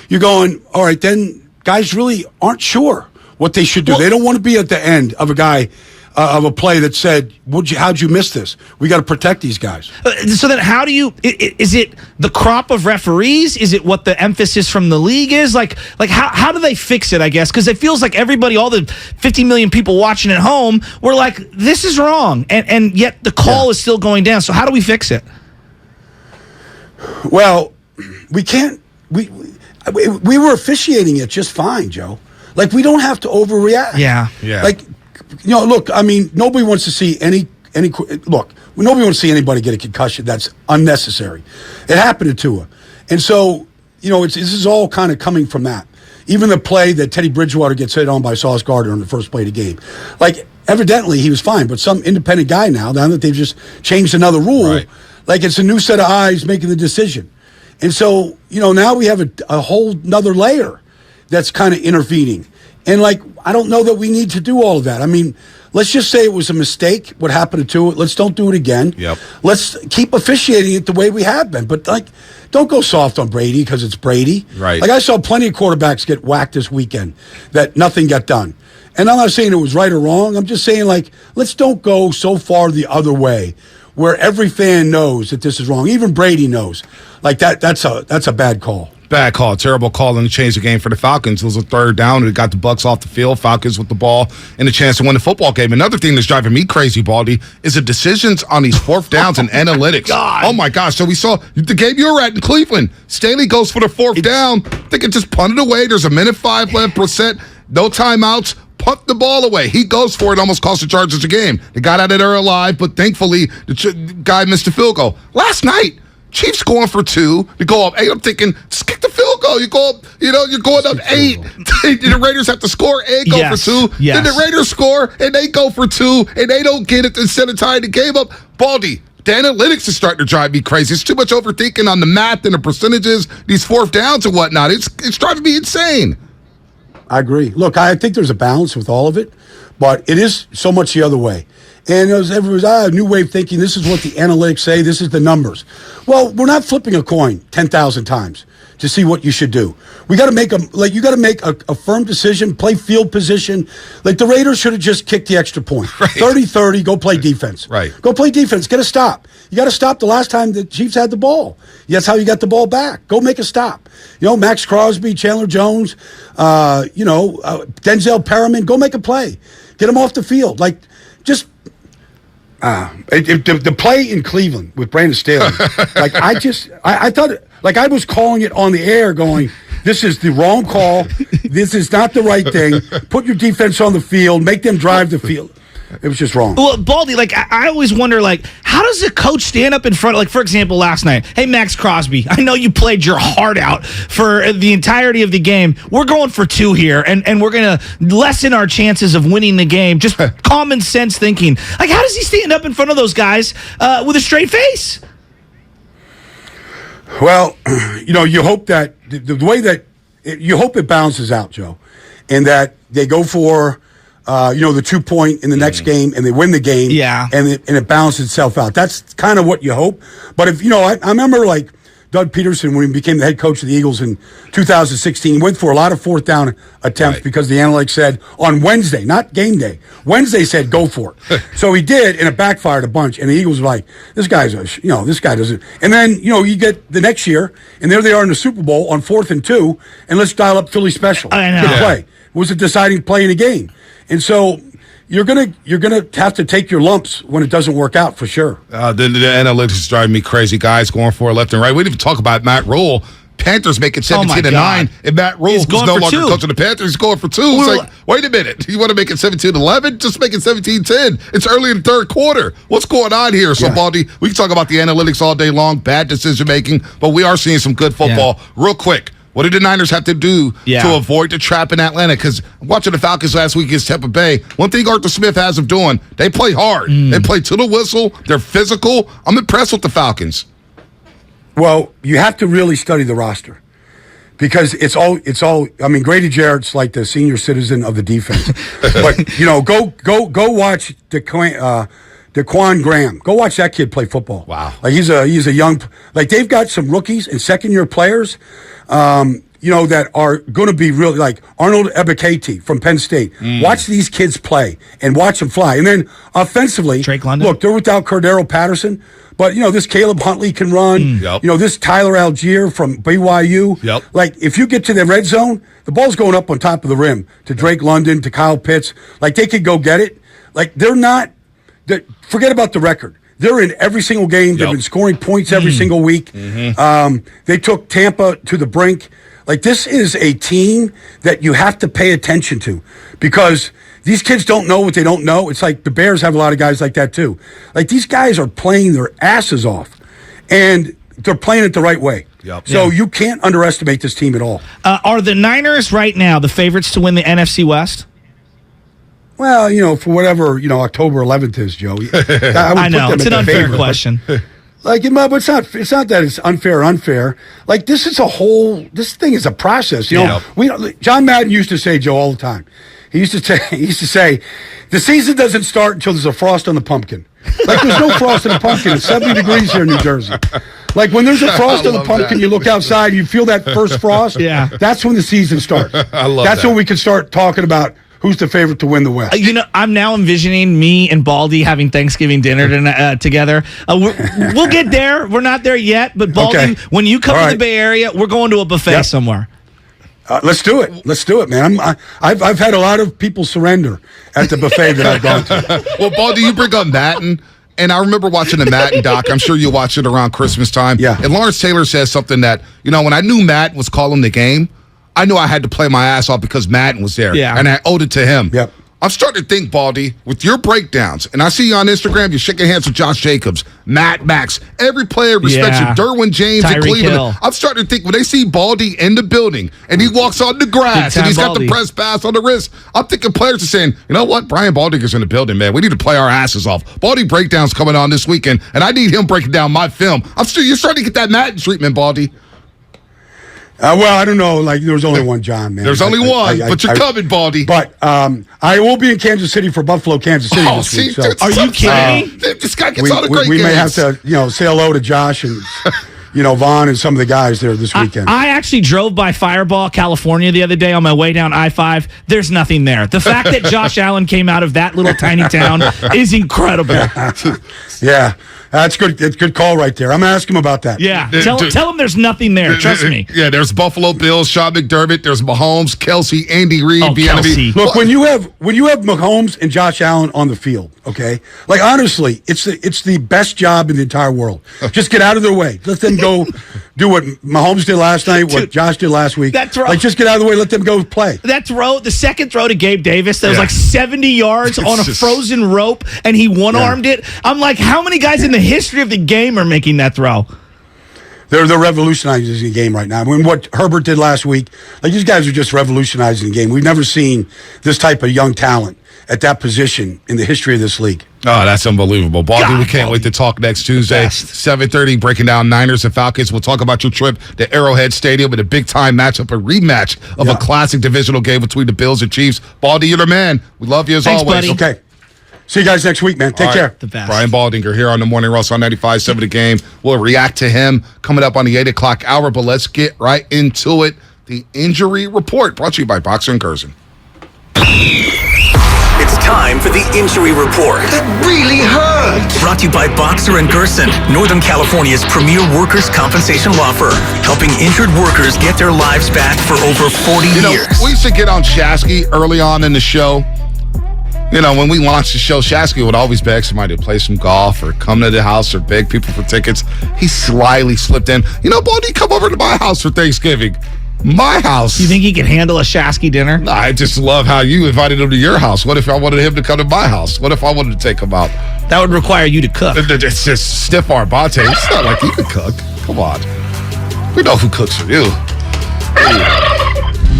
you're going, all right, then guys really aren't sure what they should do. Well, they don't want to be at the end of a guy, of a play that said, how'd you miss this? We got to protect these guys. So then how do you, is it the crop of referees? Is it what the emphasis from the league is? Like how do they fix it, I guess? Because it feels like everybody, all the 50 million people watching at home, were like, this is wrong. And yet the call is still going down. So how do we fix it? Well, we can't, we were officiating it just fine, Joe. Like, we don't have to overreact. Yeah. Like, look, I mean, nobody wants to see nobody wants to see anybody get a concussion. That's unnecessary. It happened to Tua. And so, this is all kind of coming from that. Even the play that Teddy Bridgewater gets hit on by Sauce Gardner in the first play of the game. Like, evidently he was fine, but some independent guy now that they've just changed another rule, like it's a new set of eyes making the decision. And so, now we have a whole nother layer that's kind of intervening. And, I don't know that we need to do all of that. I mean, let's just say it was a mistake, what happened to it. Let's don't do it again. Yep. Let's keep officiating it the way we have been. But, don't go soft on Brady because it's Brady. Right. I saw plenty of quarterbacks get whacked this weekend that nothing got done. And I'm not saying it was right or wrong. I'm just saying, let's don't go so far the other way where every fan knows that this is wrong. Even Brady knows. That's a bad call. Bad call, terrible call, and change the game for the Falcons. It was a third down, and it got the Bucs off the field. Falcons with the ball and a chance to win the football game. Another thing that's driving me crazy, Baldy, is the decisions on these fourth downs and analytics. God. Oh my gosh! So we saw the game you were at in Cleveland. Staley goes for the fourth down. They can just punt it away. There's a minute 5 left. Brissett, no timeouts. Punt the ball away. He goes for it, almost cost the Chargers the game. They got out of there alive, but thankfully the guy missed the field goal. Last night, Chiefs going for 2 to go up 8. I'm thinking, just kick the field goal. You go up, you're going up 8. The Raiders have to score and go for 2. Yes. Then the Raiders score and they go for 2 and they don't get it instead of tying the game up. Baldy, the analytics is starting to drive me crazy. It's too much overthinking on the math and the percentages, these fourth downs and whatnot. It's driving me insane. I agree. Look, I think there's a balance with all of it, but it is so much the other way. And everyone's new wave thinking, this is what the analytics say, this is the numbers. Well, we're not flipping a coin 10,000 times to see what you should do. We got to make you got to make a firm decision, play field position. The Raiders should have just kicked the extra point. 30-30, go play defense. Right. Go play defense, get a stop. You got to stop the last time the Chiefs had the ball. That's how you got the ball back. Go make a stop. Max Crosby, Chandler Jones, Denzel Perriman, go make a play. Get them off the field. The play in Cleveland with Brandon Staley, I thought, I was calling it on the air going, this is the wrong call. This is not the right thing. Put your defense on the field. Make them drive the field. It was just wrong. Well, Baldy, I always wonder, how does a coach stand up in front, for example, last night? Hey, Max Crosby, I know you played your heart out for the entirety of the game. We're going for 2 here, and we're going to lessen our chances of winning the game. Just common sense thinking. How does he stand up in front of those guys with a straight face? Well, you hope that the way that you hope it balances out, Joe, and that they go for the 2 point in the next game and they win the game. Yeah. And it balances itself out. That's kind of what you hope. But if, I remember Doug Peterson, when he became the head coach of the Eagles in 2016, went for a lot of fourth down attempts because the analytics said on Wednesday, not game day. Wednesday said go for it. So he did, and it backfired a bunch. And the Eagles were like, this guy doesn't. And then, you get the next year, and there they are in the Super Bowl on 4th and 2, and let's dial up Philly special. I know. Good play. It was a deciding play in the game. And so, you're gonna have to take your lumps when it doesn't work out for sure. The analytics is driving me crazy. Guys going for it left and right. We didn't even talk about Matt Rule. Panthers making 17-9, and Matt Rule is no longer coaching the Panthers. He's going for 2. It's like, wait a minute. You want to make it 17-11? Just make it 17-10. It's early in the third quarter. What's going on here? So, Baldy, we can talk about the analytics all day long, bad decision-making, but we are seeing some good football. Real quick, what did the Niners have to do to avoid the trap in Atlanta? Because watching the Falcons last week against Tampa Bay, one thing Arthur Smith has them doing, they play hard. They play to the whistle. They're physical. I'm impressed with the Falcons. Well, you have to really study the roster because it's all. I mean, Grady Jarrett's like the senior citizen of the defense. But go watch DeQuan Graham. Go watch that kid play football. Wow, like he's a young. Like they've got some rookies and second-year players. That are going to be really like Arnold Ebiketie from Penn State. Watch these kids play and watch them fly. And then offensively, Drake London. Look, they're without Cordero Patterson, but this Caleb Huntley can run. This Tyler Algier from BYU. Like if you get to the red zone, the ball's going up on top of the rim to Drake London, to Kyle Pitts. Like they could go get it. Like they're not. Forget about the record. They're in every single game. They've been scoring points every single week. They took Tampa to the brink. Like, this is a team that you have to pay attention to because these kids don't know what they don't know. It's like the Bears have a lot of guys like that, too. Like, these guys are playing their asses off, and they're playing it the right way. So you can't underestimate this team at all. Are the Niners right now the favorites to win the NFC West? Well, for whatever, October 11th is, Joe. I know. It's an unfair question. But it's not that it's unfair. Like this thing is a process. John Madden used to say, Joe, all the time. He used to say, the season doesn't start until there's a frost on the pumpkin. Like there's no frost on the pumpkin. It's 70 degrees here in New Jersey. Like when there's a frost on the pumpkin, you look outside, you feel that first frost. That's when the season starts. That's when we can start talking about who's the favorite to win the West? I'm now envisioning me and Baldy having Thanksgiving dinner together. We'll get there. We're not there yet, but Baldy, when you come to the Bay Area, we're going to a buffet somewhere. Let's do it, man. I've had a lot of people surrender at the buffet that I've gone to. Well, Baldy, you bring up Madden. And I remember watching the Madden doc. I'm sure you watched it around Christmas time. And Lawrence Taylor says something that, when I knew Madden was calling the game, I knew I had to play my ass off because Madden was there. And I owed it to him. I'm starting to think, Baldy, with your breakdowns, and I see you on Instagram, you're shaking hands with Josh Jacobs, Matt Max, every player respects you, Derwin James in Cleveland. Hill. I'm starting to think when they see Baldy in the building and he walks on the grass and he's got the press pass on the wrist, I'm thinking players are saying, you know what, Brian Baldiger's in the building, man. We need to play our asses off. Baldy breakdown's coming on this weekend, and I need him breaking down my film. You're starting to get that Madden treatment, Baldy. Well, I don't know. Like, there's only one John, man. There's only one, but you're coming, Baldy. But I will be in Kansas City for Buffalo, Kansas City this week. So. Are you kidding me? This guy gets all the great games. We may have to, say hello to Josh and, Vaughn and some of the guys there this weekend. I actually drove by Fireball, California the other day on my way down I-5. There's nothing there. The fact that Josh Allen came out of that little tiny town is incredible. Yeah. That's good. It's a good call right there. I'm going to ask him about that. Yeah. Tell him there's nothing there. Trust me. Yeah, there's Buffalo Bills, Sean McDermott, there's Mahomes, Kelsey, Andy Reid, Kelsey. Look, when you have Mahomes and Josh Allen on the field, okay? Like, honestly, it's the best job in the entire world. Just get out of their way. Let them go do what Mahomes did last night, what Josh did last week. That's right. Like, just get out of the way. Let them go play. The second throw to Gabe Davis, that was like 70 yards on a frozen rope, and he one-armed it. I'm like, how many guys in the history of the game are making that throw? They're revolutionizing the game right now. I mean, what Herbert did last week, like these guys are just revolutionizing the game. We've never seen this type of young talent at that position in the history of this league. Oh, that's unbelievable. Baldy, we can't wait to talk next Tuesday, 7:30, breaking down Niners and Falcons. We'll talk about your trip to Arrowhead Stadium and a big-time matchup, a rematch of a classic divisional game between the Bills and Chiefs. Baldy, you're the man. We love you as always. Buddy. Okay. See you guys next week, man. Take care. The best. Brian Baldinger here on the Morning Rush on 95.7 The Game. We'll react to him coming up on the 8 o'clock hour, but let's get right into it. The injury report brought to you by Boxer and Gerson. It's time for the injury report. That really hurts. Brought to you by Boxer and Gerson, Northern California's premier workers' compensation law firm, helping injured workers get their lives back for over 40 years. We used to get on Shasky early on in the show. You know, when we launched the show, Shasky would always beg somebody to play some golf or come to the house or beg people for tickets. He slyly slipped in, Baldy, come over to my house for Thanksgiving. My house. You think he can handle a Shasky dinner? No, I just love how you invited him to your house. What if I wanted him to come to my house? What if I wanted to take him out? That would require you to cook. It's just stiff Arbate. It's not like you can cook. Come on. We know who cooks for you.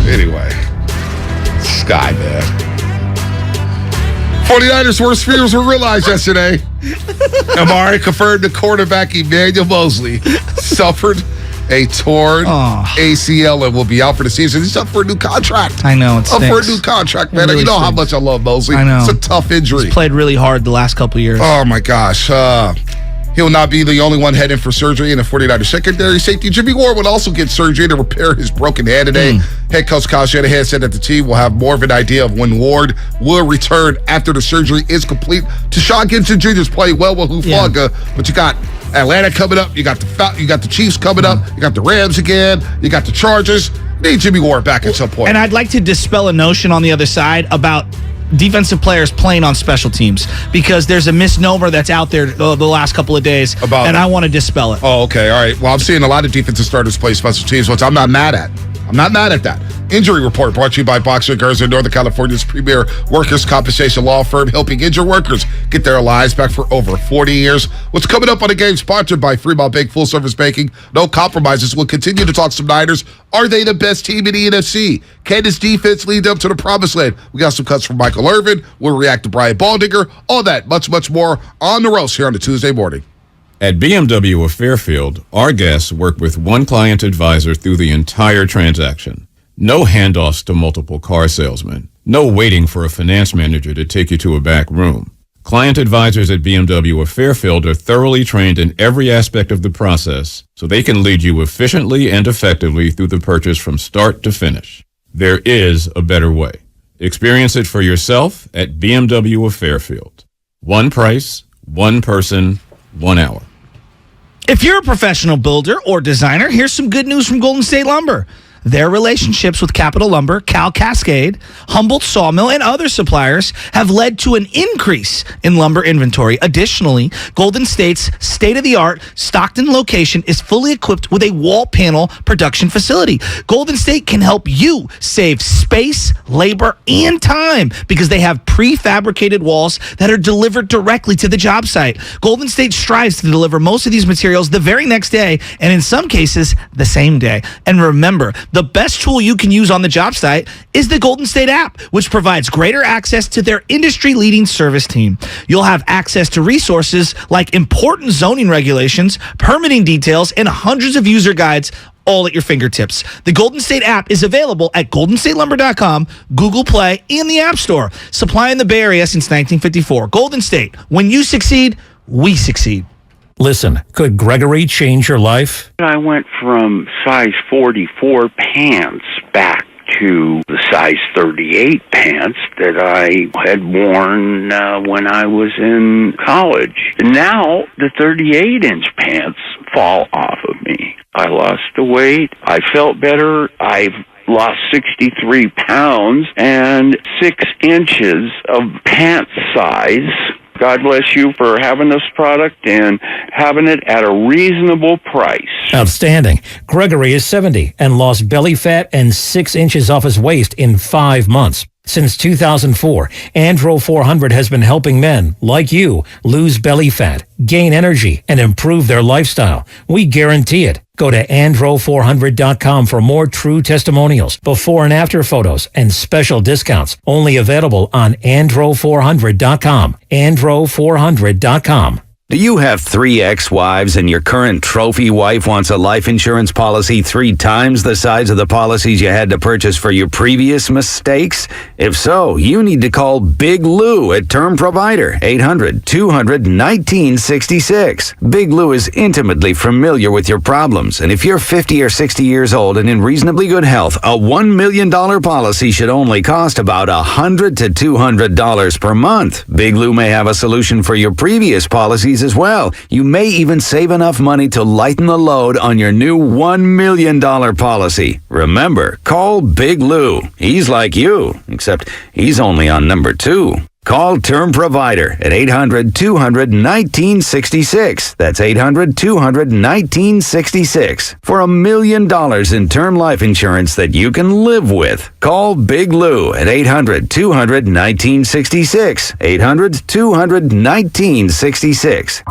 Anyway. Sky, man. 49ers' worst fears were realized yesterday. Amari confirmed the quarterback Emmanuel Mosley suffered a torn ACL and will be out for the season. He's up for a new contract. I know, it's up for a new contract, man. Really how much I love Mosley. I know. It's a tough injury. He's played really hard the last couple of years. Oh, my gosh. He'll not be the only one heading for surgery in the 49ers secondary safety. Jimmy Ward would also get surgery to repair his broken hand today. Head coach Kyle Shanahan said that the team will have more of an idea of when Ward will return after the surgery is complete. Tashawn Gibson Jr. is playing well with Hufanga, but you got Atlanta coming up. You got the Chiefs coming up. You got the Rams again. You got the Chargers. You need Jimmy Ward back at some point. And I'd like to dispel a notion on the other side about defensive players playing on special teams, because there's a misnomer that's out there the last couple of days, and I want to dispel it. Oh, okay. All right. Well, I'm seeing a lot of defensive starters play special teams, which I'm not mad at. I'm not mad at that. Injury report brought to you by Boxer Garza, Northern California's premier workers' compensation law firm, helping injured workers get their lives back for over 40 years. What's coming up on the game, sponsored by Fremont Bank Full Service Banking. No compromises. We'll continue to talk some Niners. Are they the best team in the NFC? Can this defense lead them to the promised land? We got some cuts from Michael Irvin. We'll react to Brian Baldinger. All that, much, much more on the roast here on a Tuesday morning. At BMW of Fairfield, our guests work with one client advisor through the entire transaction. No handoffs to multiple car salesmen. No waiting for a finance manager to take you to a back room. Client advisors at BMW of Fairfield are thoroughly trained in every aspect of the process, so they can lead you efficiently and effectively through the purchase from start to finish. There is a better way. Experience it for yourself at BMW of Fairfield. One price, one person, 1 hour. If you're a professional builder or designer, here's some good news from Golden State Lumber. Their relationships with Capital Lumber, Cal Cascade, Humboldt Sawmill, and other suppliers have led to an increase in lumber inventory. Additionally, Golden State's state-of-the-art Stockton location is fully equipped with a wall panel production facility. Golden State can help you save space, labor, and time because they have prefabricated walls that are delivered directly to the job site. Golden State strives to deliver most of these materials the very next day, and in some cases, the same day. And remember, the best tool you can use on the job site is the Golden State app, which provides greater access to their industry-leading service team. You'll have access to resources like important zoning regulations, permitting details, and hundreds of user guides all at your fingertips. The Golden State app is available at goldenstatelumber.com, Google Play, and the App Store. Supplying the Bay Area since 1954. Golden State, when you succeed, we succeed. Listen, could Gregory change your life? I went from size 44 pants back to the size 38 pants that I had worn when I was in college. Now the 38-inch pants fall off of me. I lost the weight. I felt better. I've lost 63 pounds and 6 inches of pant size. God bless you for having this product and having it at a reasonable price. Outstanding. Gregory is 70 and lost belly fat and 6 inches off his waist in 5 months. Since 2004, Andro 400 has been helping men like you lose belly fat, gain energy, and improve their lifestyle. We guarantee it. Go to andro400.com for more true testimonials, before and after photos, and special discounts. Only available on andro400.com. andro400.com. Do you have 3 ex-wives and your current trophy wife wants a life insurance policy 3 times the size of the policies you had to purchase for your previous mistakes? If so, you need to call Big Lou at Term Provider, 800-200-1966. Big Lou is intimately familiar with your problems, and if you're 50 or 60 years old and in reasonably good health, a $1 million policy should only cost about $100 to $200 per month. Big Lou may have a solution for your previous policies as well. You may even save enough money to lighten the load on your new $1 million policy. Remember, call Big Lou. He's like you, except he's only on number 2. Call Term Provider at 800-200-1966. That's 800-200-1966 for $1 million in term life insurance that you can live with. Call Big Lou at 800-200-1966. 800-200-1966.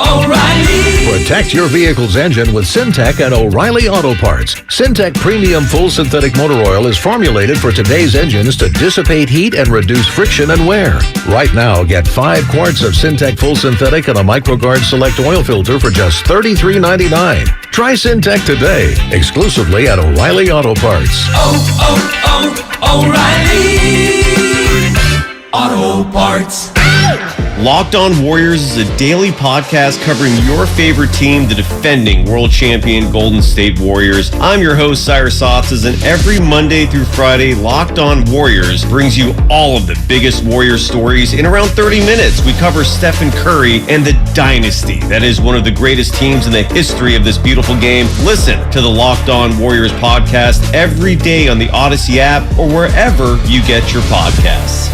O'Reilly. Protect your vehicle's engine with Syntec at O'Reilly Auto Parts. Syntec Premium Full Synthetic Motor Oil is formulated for today's engines to dissipate heat and reduce friction and wear. Right now, get 5 quarts of Syntec Full Synthetic and a MicroGuard Select Oil Filter for just $33.99. Try Syntec today, exclusively at O'Reilly Auto Parts. O'Reilly Auto Parts. Locked On Warriors is a daily podcast covering your favorite team, the defending world champion Golden State Warriors. I'm your host, Cyrus Softas, and every Monday through Friday, Locked On Warriors brings you all of the biggest Warriors stories in around 30 minutes. We cover Stephen Curry and the dynasty that is one of the greatest teams in the history of this beautiful game. Listen to the Locked On Warriors podcast every day on the Odyssey app or wherever you get your podcasts.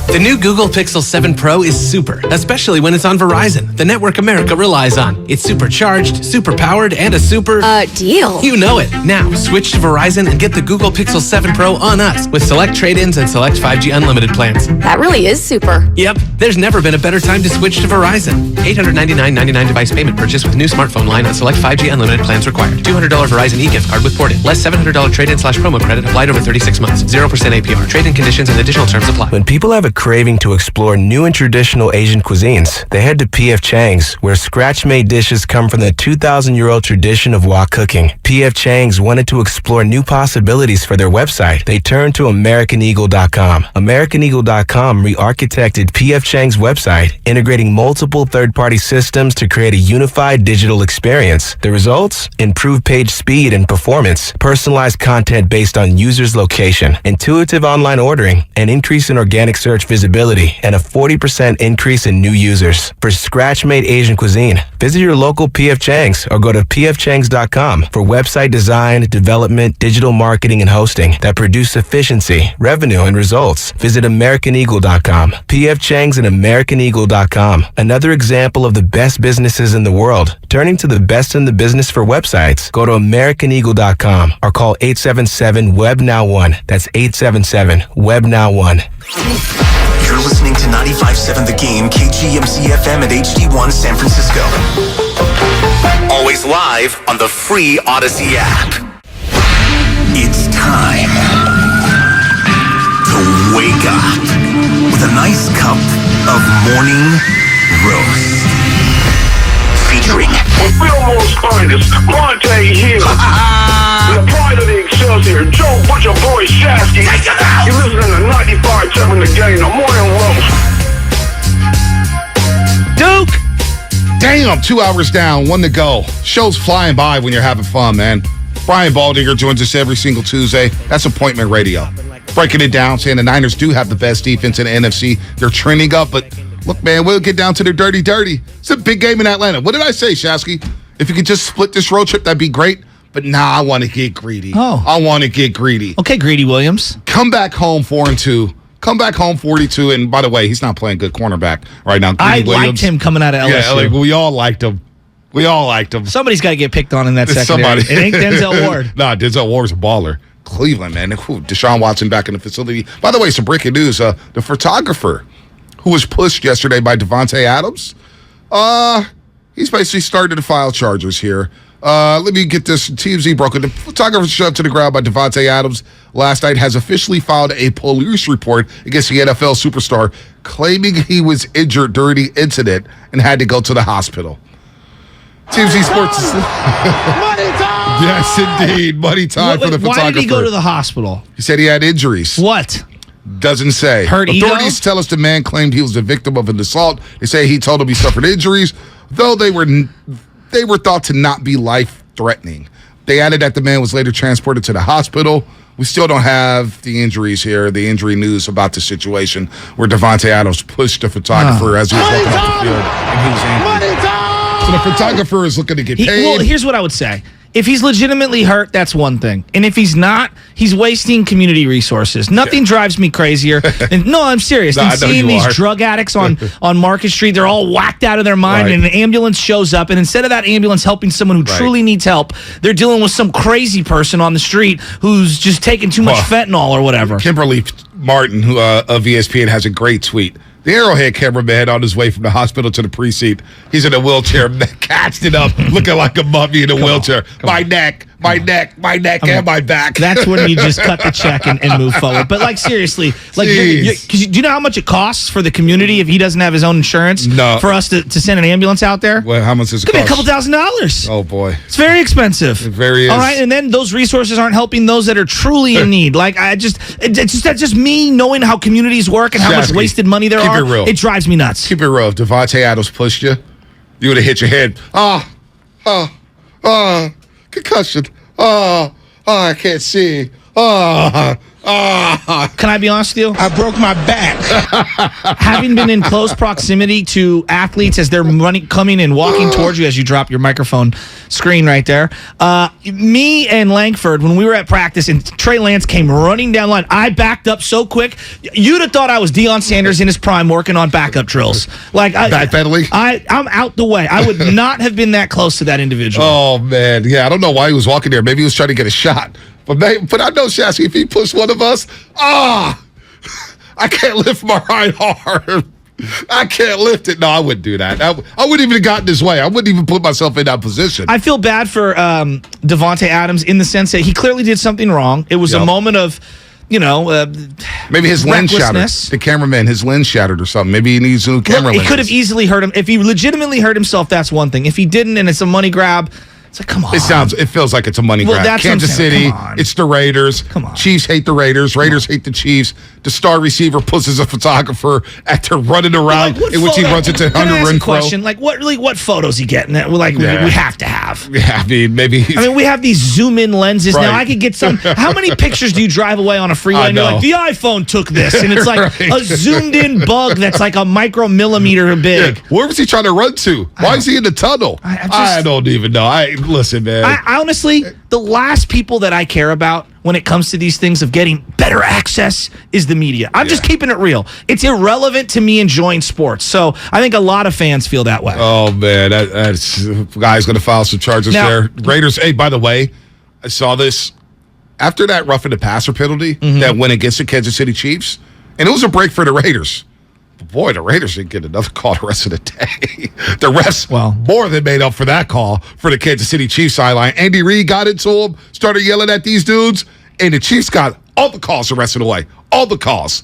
The new Google Pixel 7 Pro is super, especially when it's on Verizon, the network America relies on. It's supercharged, super powered, and a super... deal. You know it. Now, switch to Verizon and get the Google Pixel 7 Pro on us with select trade-ins and select 5G unlimited plans. That really is super. Yep. There's never been a better time to switch to Verizon. $899.99 device payment purchase with new smartphone line on select 5G unlimited plans required. $200 Verizon e-gift card with ported. Less $700 trade-in/promo credit applied over 36 months. 0% APR. Trade-in conditions and additional terms apply. When people have a craving to explore new and traditional Asian cuisines, they head to P.F. Chang's, where scratch-made dishes come from the 2,000-year-old tradition of wok cooking. P.F. Chang's wanted to explore new possibilities for their website. They turned to AmericanEagle.com. AmericanEagle.com re-architected P.F. Chang's website, integrating multiple third-party systems to create a unified digital experience. The results? Improved page speed and performance, personalized content based on users' location, intuitive online ordering, an increase in organic search visibility, and a 40% increase in new users. For scratch-made Asian cuisine, visit your local P.F. Chang's or go to pfchangs.com for website design, development, digital marketing, and hosting that produce efficiency, revenue, and results. Visit AmericanEagle.com. P.F. Chang's and AmericanEagle.com. Another example of the best businesses in the world, turning to the best in the business for websites. Go to AmericanEagle.com or call 877-WEB-NOW1. That's 877-WEB-NOW1. You're listening to 95.7 The Game, KGMC FM at HD1 San Francisco. Always live on the free Odyssey app. It's time to wake up with a nice cup of morning roast. Featuring Fillmore's finest, Monte Hill. The pride of the Excelsior, Joe Butcher Boy Shasky. You're listening to 95.7 The Game, the morning roast. Duke! Damn, 2 hours down, 1 to go. Show's flying by when you're having fun, man. Brian Baldinger joins us every single Tuesday. That's Appointment Radio. Breaking it down, saying the Niners do have the best defense in the NFC. They're trending up, but look, man, we'll get down to their dirty. It's a big game in Atlanta. What did I say, Shasky? If you could just split this road trip, that'd be great. But I want to get greedy. I want to get greedy. Okay, Greedy Williams. Come back home 4-2. Come back home 42. And by the way, he's not playing good cornerback right now. I liked him coming out of LSU. Yeah, we all liked him. Somebody's got to get picked on in that secondary. It ain't Denzel Ward. Nah, Denzel Ward's a baller. Cleveland, man. Deshaun Watson back in the facility. By the way, some breaking news. The photographer who was pushed yesterday by Devontae Adams, he's basically started to file charges here. Let me get this. TMZ broke it. The photographer shoved to the ground by Devontae Adams last night has officially filed a police report against the NFL superstar, claiming he was injured during the incident and had to go to the hospital. TMZ Sports. Money time! Yes, indeed. Money time for the photographer. Why did he go to the hospital? He said he had injuries. What? Doesn't say. Hurt Authorities tell us the man claimed he was the victim of an assault. They say he told him he suffered injuries, though they were thought to not be life-threatening. They added that the man was later transported to the hospital. We still don't have the injuries here, the injury news about the situation where Devontae Adams pushed the photographer as he was walking off the field, and he was angry. So the photographer is looking to get paid. Well, here's what I would say. If he's legitimately hurt, that's one thing. And if he's not, he's wasting community resources. Nothing drives me crazier. And no, I'm serious. Than seeing these drug addicts on Market Street, they're all whacked out of their mind, and an ambulance shows up, and instead of that ambulance helping someone who truly needs help, they're dealing with some crazy person on the street who's just taking too much fentanyl or whatever. Kimberly Martin, who of ESPN, has a great tweet. The Arrowhead cameraman on his way from the hospital to the precinct. He's in a wheelchair, casted up, looking like a mummy in a wheelchair. My neck, and my back. That's when you just cut the check and move forward. But like seriously, like do you know how much it costs for the community if he doesn't have his own insurance? No. For us to send an ambulance out there? Well, how much does it could cost? be a couple $1,000s. Oh boy, it's very expensive. It very is. All right, and then those resources aren't helping those that are truly in need. Like that's just me knowing how communities work and how much wasted money there are. It drives me nuts. Keep it real. If Devontae Adams pushed you, you would have hit your head. Concussion. I can't see. Can I be honest with you? I broke my back. Having been in close proximity to athletes as they're coming and walking towards you as you drop your microphone screen right there, me and Langford, when we were at practice and Trey Lance came running down the line, I backed up so quick, you'd have thought I was Deion Sanders in his prime working on backup drills. Backpedaling? I'm out the way. I would not have been that close to that individual. Oh, man. Yeah, I don't know why he was walking there. Maybe he was trying to get a shot. But I know, Shasky, if he pushed one of us, I can't lift my right arm. I can't lift it. No, I wouldn't do that. I wouldn't even have gotten this way. I wouldn't even put myself in that position. I feel bad for Devontae Adams in the sense that he clearly did something wrong. It was a moment of, maybe his lens shattered. The cameraman, his lens shattered or something. Maybe he needs a new camera lens. He could have easily hurt him. If he legitimately hurt himself, that's one thing. If he didn't and it's a money grab, it's like, come on. It feels like it's a money grab. That's Kansas City, it's the Raiders. Come on. Chiefs hate the Raiders. Raiders hate the Chiefs. The star receiver pushes a photographer after running around in which he runs into Hunter Renfrow. Question, what photos he getting that we have to have? Yeah, we have these zoom in lenses now. I could get some. How many pictures do you drive away on a freeway and you're like, the iPhone took this, and it's like a zoomed in bug that's like a micromillimeter big. Yeah. Where was he trying to run to? Why is he in the tunnel? I don't even know. Listen, man. I honestly, the last people that I care about when it comes to these things of getting better access is the media. I'm just keeping it real. It's irrelevant to me enjoying sports. So I think a lot of fans feel that way. Oh, man. That's guy's going to file some charges there. Raiders, hey, by the way, I saw this after that roughing the passer penalty that went against the Kansas City Chiefs, and it was a break for the Raiders. But boy, the Raiders didn't get another call the rest of the day. The refs more than made up for that call for the Kansas City Chiefs sideline. Andy Reid got into him, started yelling at these dudes, and the Chiefs got all the calls the rest of the way. All the calls.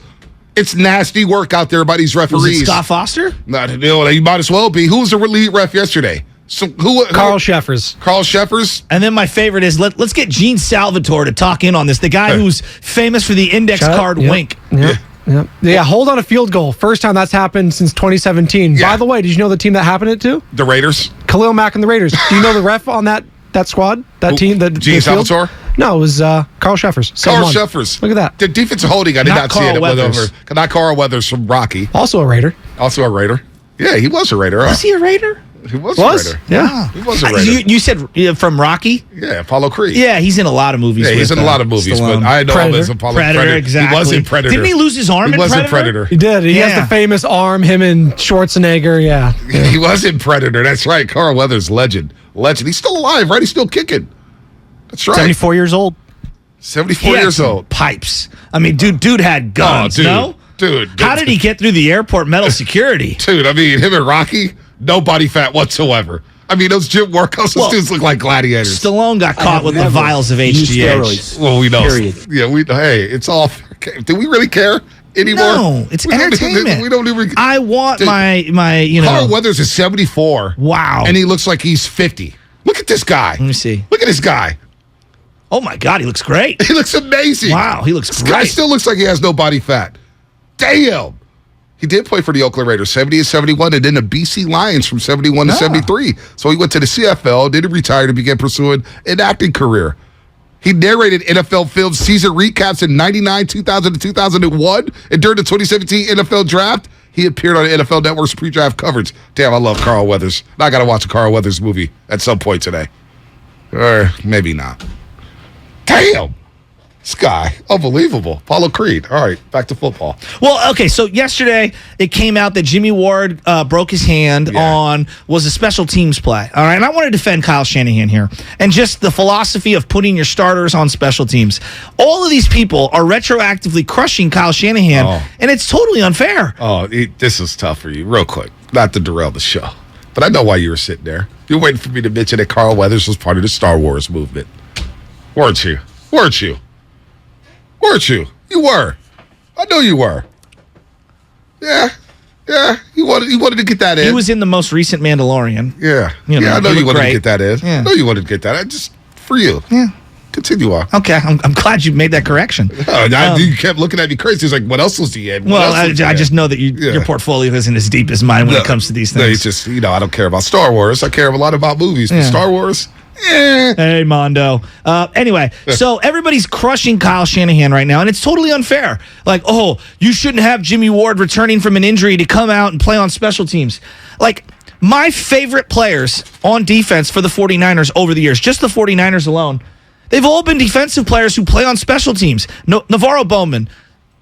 It's nasty work out there by these referees. Was it Scott Foster? No, you might as well be. Who was the lead ref yesterday? Carl Sheffers. Carl Sheffers. And then my favorite is let's get Gene Salvatore to talk in on this. The guy who's famous for the index card wink. Yeah, hold on a field goal. First time that's happened since 2017. By the way, did you know the team that happened it to? The Raiders. Khalil Mack and the Raiders. Do you know the ref on that squad? That team? Gene Salvatore? No, it was Carl Sheffers. Carl Sheffers. Look at that. The defensive holding, I did not see it. Not Carl Weathers from Rocky. Also a Raider. Yeah, he was a Raider. Was he a Raider? He was a Raider. Yeah. He was a Raider. You said from Rocky? Yeah, Apollo Creed. Yeah, he's in a lot of movies. Yeah, he's in a lot of movies, but I know him as Apollo Predator. Exactly. He was in Predator. Didn't he lose his arm in Predator? He was in Predator. He did. He has the famous arm, him and Schwarzenegger, yeah. He was in Predator. That's right. Carl Weathers, legend. He's still alive, right? He's still kicking. That's right. 74 years old. 74 years old. Pipes. I mean, dude had guns, no? Dude. How did he get through the airport metal security? Dude, I mean, him and Rocky, no body fat whatsoever. I mean, those gym workouts, those dudes look like gladiators. Stallone got caught with the vials of HGH. Well, we know. Yeah, hey, it's all. Do we really care anymore? No, it's entertainment. We don't even. I want my Carl Weathers is 74. Wow. And he looks like he's 50. Look at this guy. Let me see. Look at this guy. Oh, my God, he looks great. He looks amazing. Wow, he looks this great. Guy still looks like he has no body fat. Damn. He did play for the Oakland Raiders, 70 and 71, and then the BC Lions from 71 to 73. So he went to the CFL, didn't retire, and began pursuing an acting career. He narrated NFL Films season recaps in 99, 2000, and 2001. And during the 2017 NFL Draft, he appeared on the NFL Network's pre-draft coverage. Damn, I love Carl Weathers. Now I got to watch a Carl Weathers movie at some point today. Or maybe not. Damn! This guy, unbelievable. Paulo Creed. All right, back to football. Well, okay, so yesterday it came out that Jimmy Ward broke his hand was a special teams play. All right, and I want to defend Kyle Shanahan here and just the philosophy of putting your starters on special teams. All of these people are retroactively crushing Kyle Shanahan, and it's totally unfair. This is tough for you. Real quick, not to derail the show, but I know why you were sitting there. You're waiting for me to mention that Carl Weathers was part of the Star Wars movement. Weren't you? Weren't you? Weren't you? You were. I know you were. Yeah. You wanted to get that in. He was in the most recent Mandalorian. Yeah. I know you wanted to get that in. Yeah. I know you wanted to get that in. Just for you. Yeah. Continue on. Okay, I'm glad you made that correction. You kept looking at me crazy. He's like, what else was he in? Well, I just know that your portfolio isn't as deep as mine when it comes to these things. No, it's just, I don't care about Star Wars. I care a lot about movies. But Star Wars... Hey, Mondo. Anyway, so everybody's crushing Kyle Shanahan right now, and it's totally unfair. Like, you shouldn't have Jimmy Ward returning from an injury to come out and play on special teams. Like, my favorite players on defense for the 49ers over the years, just the 49ers alone, they've all been defensive players who play on special teams. Navarro Bowman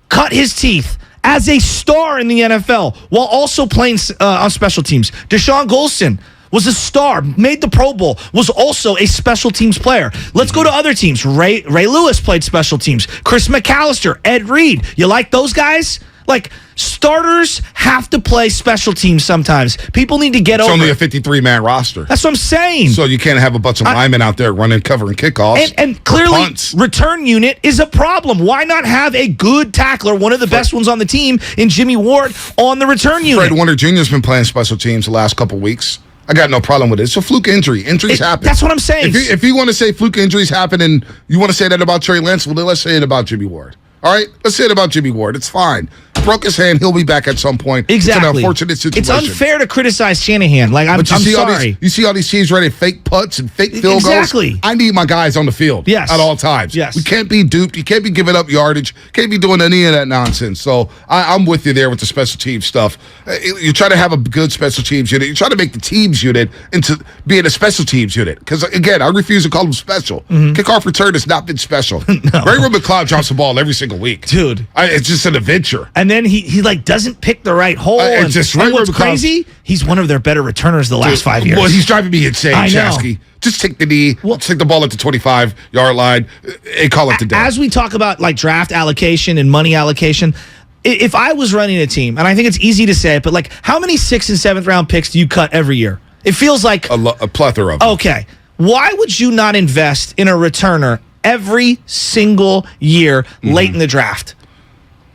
cut his teeth as a star in the NFL while also playing on special teams. Deshaun Golston was a star, made the Pro Bowl, was also a special teams player. Let's go to other teams. Ray Lewis played special teams. Chris McAllister, Ed Reed. You like those guys? Like, starters have to play special teams sometimes. People need to get over it. It's only a 53-man roster. That's what I'm saying. So you can't have a bunch of linemen out there running, covering kickoffs. And clearly, return unit is a problem. Why not have a good tackler, one of the best ones on the team, in Jimmy Ward on the return unit? Fred Warner Jr. has been playing special teams the last couple weeks. I got no problem with it. It's a fluke injury. Injuries happen. That's what I'm saying. If you want to say fluke injuries happen and you want to say that about Trey Lance, well, then let's say it about Jimmy Ward. All right? Let's say it about Jimmy Ward. It's fine. Broke his hand. He'll be back at some point. Exactly. It's an unfortunate situation. It's unfair to criticize Shanahan. Like, I'm sorry. You see all these teams running fake putts and fake field goals? Exactly. I need my guys on the field at all times. Yes. We can't be duped. You can't be giving up yardage. Can't be doing any of that nonsense. So I'm with you there with the special teams stuff. You try to have a good special teams unit. You try to make the teams unit into being a special teams unit. Because, again, I refuse to call them special. Kickoff return has not been special. Ray McLeod drops the ball every single week. Dude. It's just an adventure. And then he doesn't pick the right hole. And what's crazy? He's one of their better returners the last 5 years. Well, he's driving me insane, Chasky. Just take the knee. Take the ball at the 25-yard line and call it the day. As we talk about like draft allocation and money allocation, if I was running a team, and I think it's easy to say it, but like how many 6th and 7th round picks do you cut every year? It feels like a plethora of them. Okay. Why would you not invest in a returner every single year late in the draft?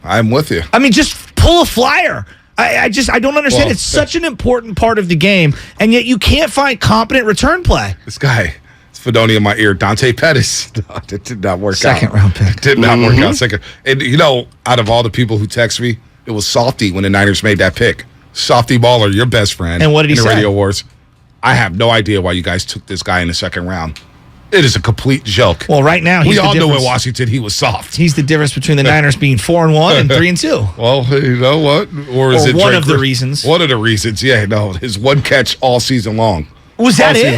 I'm with you. I mean, just pull a flyer. I don't understand. It's such an important part of the game, and yet you can't find competent return play. This guy, it's Fedoni in my ear, Dante Pettis. It did not work out. Second round pick. Did not work out. Second. And, out of all the people who text me, it was Softy when the Niners made that pick. Softy Baller, your best friend. And what did he say? In the Radio Wars. I have no idea wwhy you guys took this guy in the second round. It is a complete joke. Well, right now, we all know in Washington he was soft. He's the difference between the Niners being 4-1 and 3-2. Well, you know what? Or is it one of the reasons? One of the reasons, yeah. No, his one catch all season long. Was that it?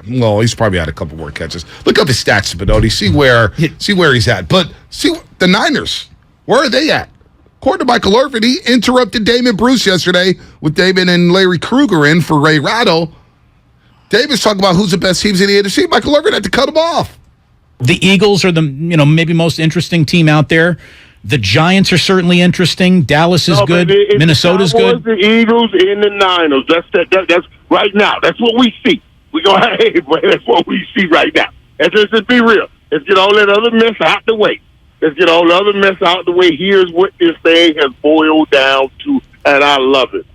Well, he's probably had a couple more catches. Look up his stats, Benoni. See where he's at. But see the Niners. Where are they at? According to Michael Irvin, he interrupted Damon Bruce yesterday with Damon and Larry Krueger in for Ray Rattle. David's talking about who's the best teams in the NFC. Michael Irvin had to cut him off. The Eagles are the maybe most interesting team out there. The Giants are certainly interesting. Dallas is good. Minnesota's good. The Eagles and the Niners. That's right now. That's what we see. We go, hey, boy, that's what we see right now. Let's just be real. Let's get all that other mess out the way. Here's what this thing has boiled down to, and I love it.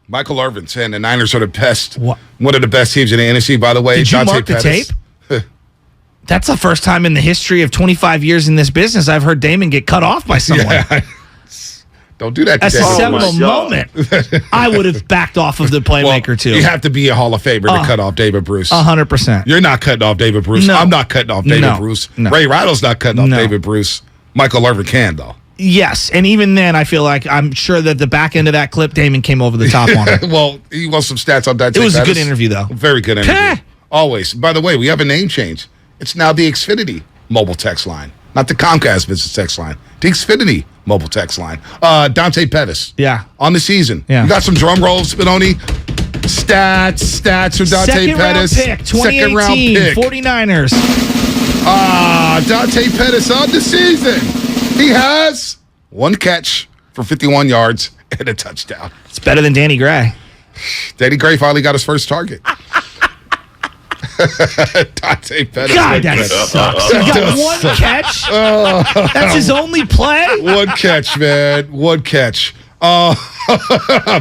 Michael Irvin saying the Niners are the best, one of the best teams in the NFC, by the way. Did you mark the tape? That's the first time in the history of 25 years in this business I've heard Damon get cut off by someone. Yeah. Don't do that to That's a seminal moment. I would have backed off of the playmaker, too. You have to be a Hall of Famer to cut off David Bruce. 100%. You're not cutting off David Bruce. No. I'm not cutting off David Bruce. No. Ray Rattle's not cutting off David Bruce. Michael Irvin can, though. Yes, and even then, I feel like I'm sure that the back end of that clip, Damon came over the top on it. Well, he wants some stats on that. It was a good interview, though. Very good interview. Always. By the way, we have a name change. It's now the Xfinity mobile text line. Not the Comcast business text line. The Xfinity mobile text line. Dante Pettis. Yeah. On the season. Yeah. You got some drum rolls, Spinoni. Stats for Dante Pettis. Second round pick, 49ers. Dante Pettis on the season. He has 1 catch for 51 yards and a touchdown. It's better than Danny Gray. Danny Gray finally got his first target. Dante Pettis. God, that sucks. He got 1 catch? That's his only play? 1 catch, man. 1 catch.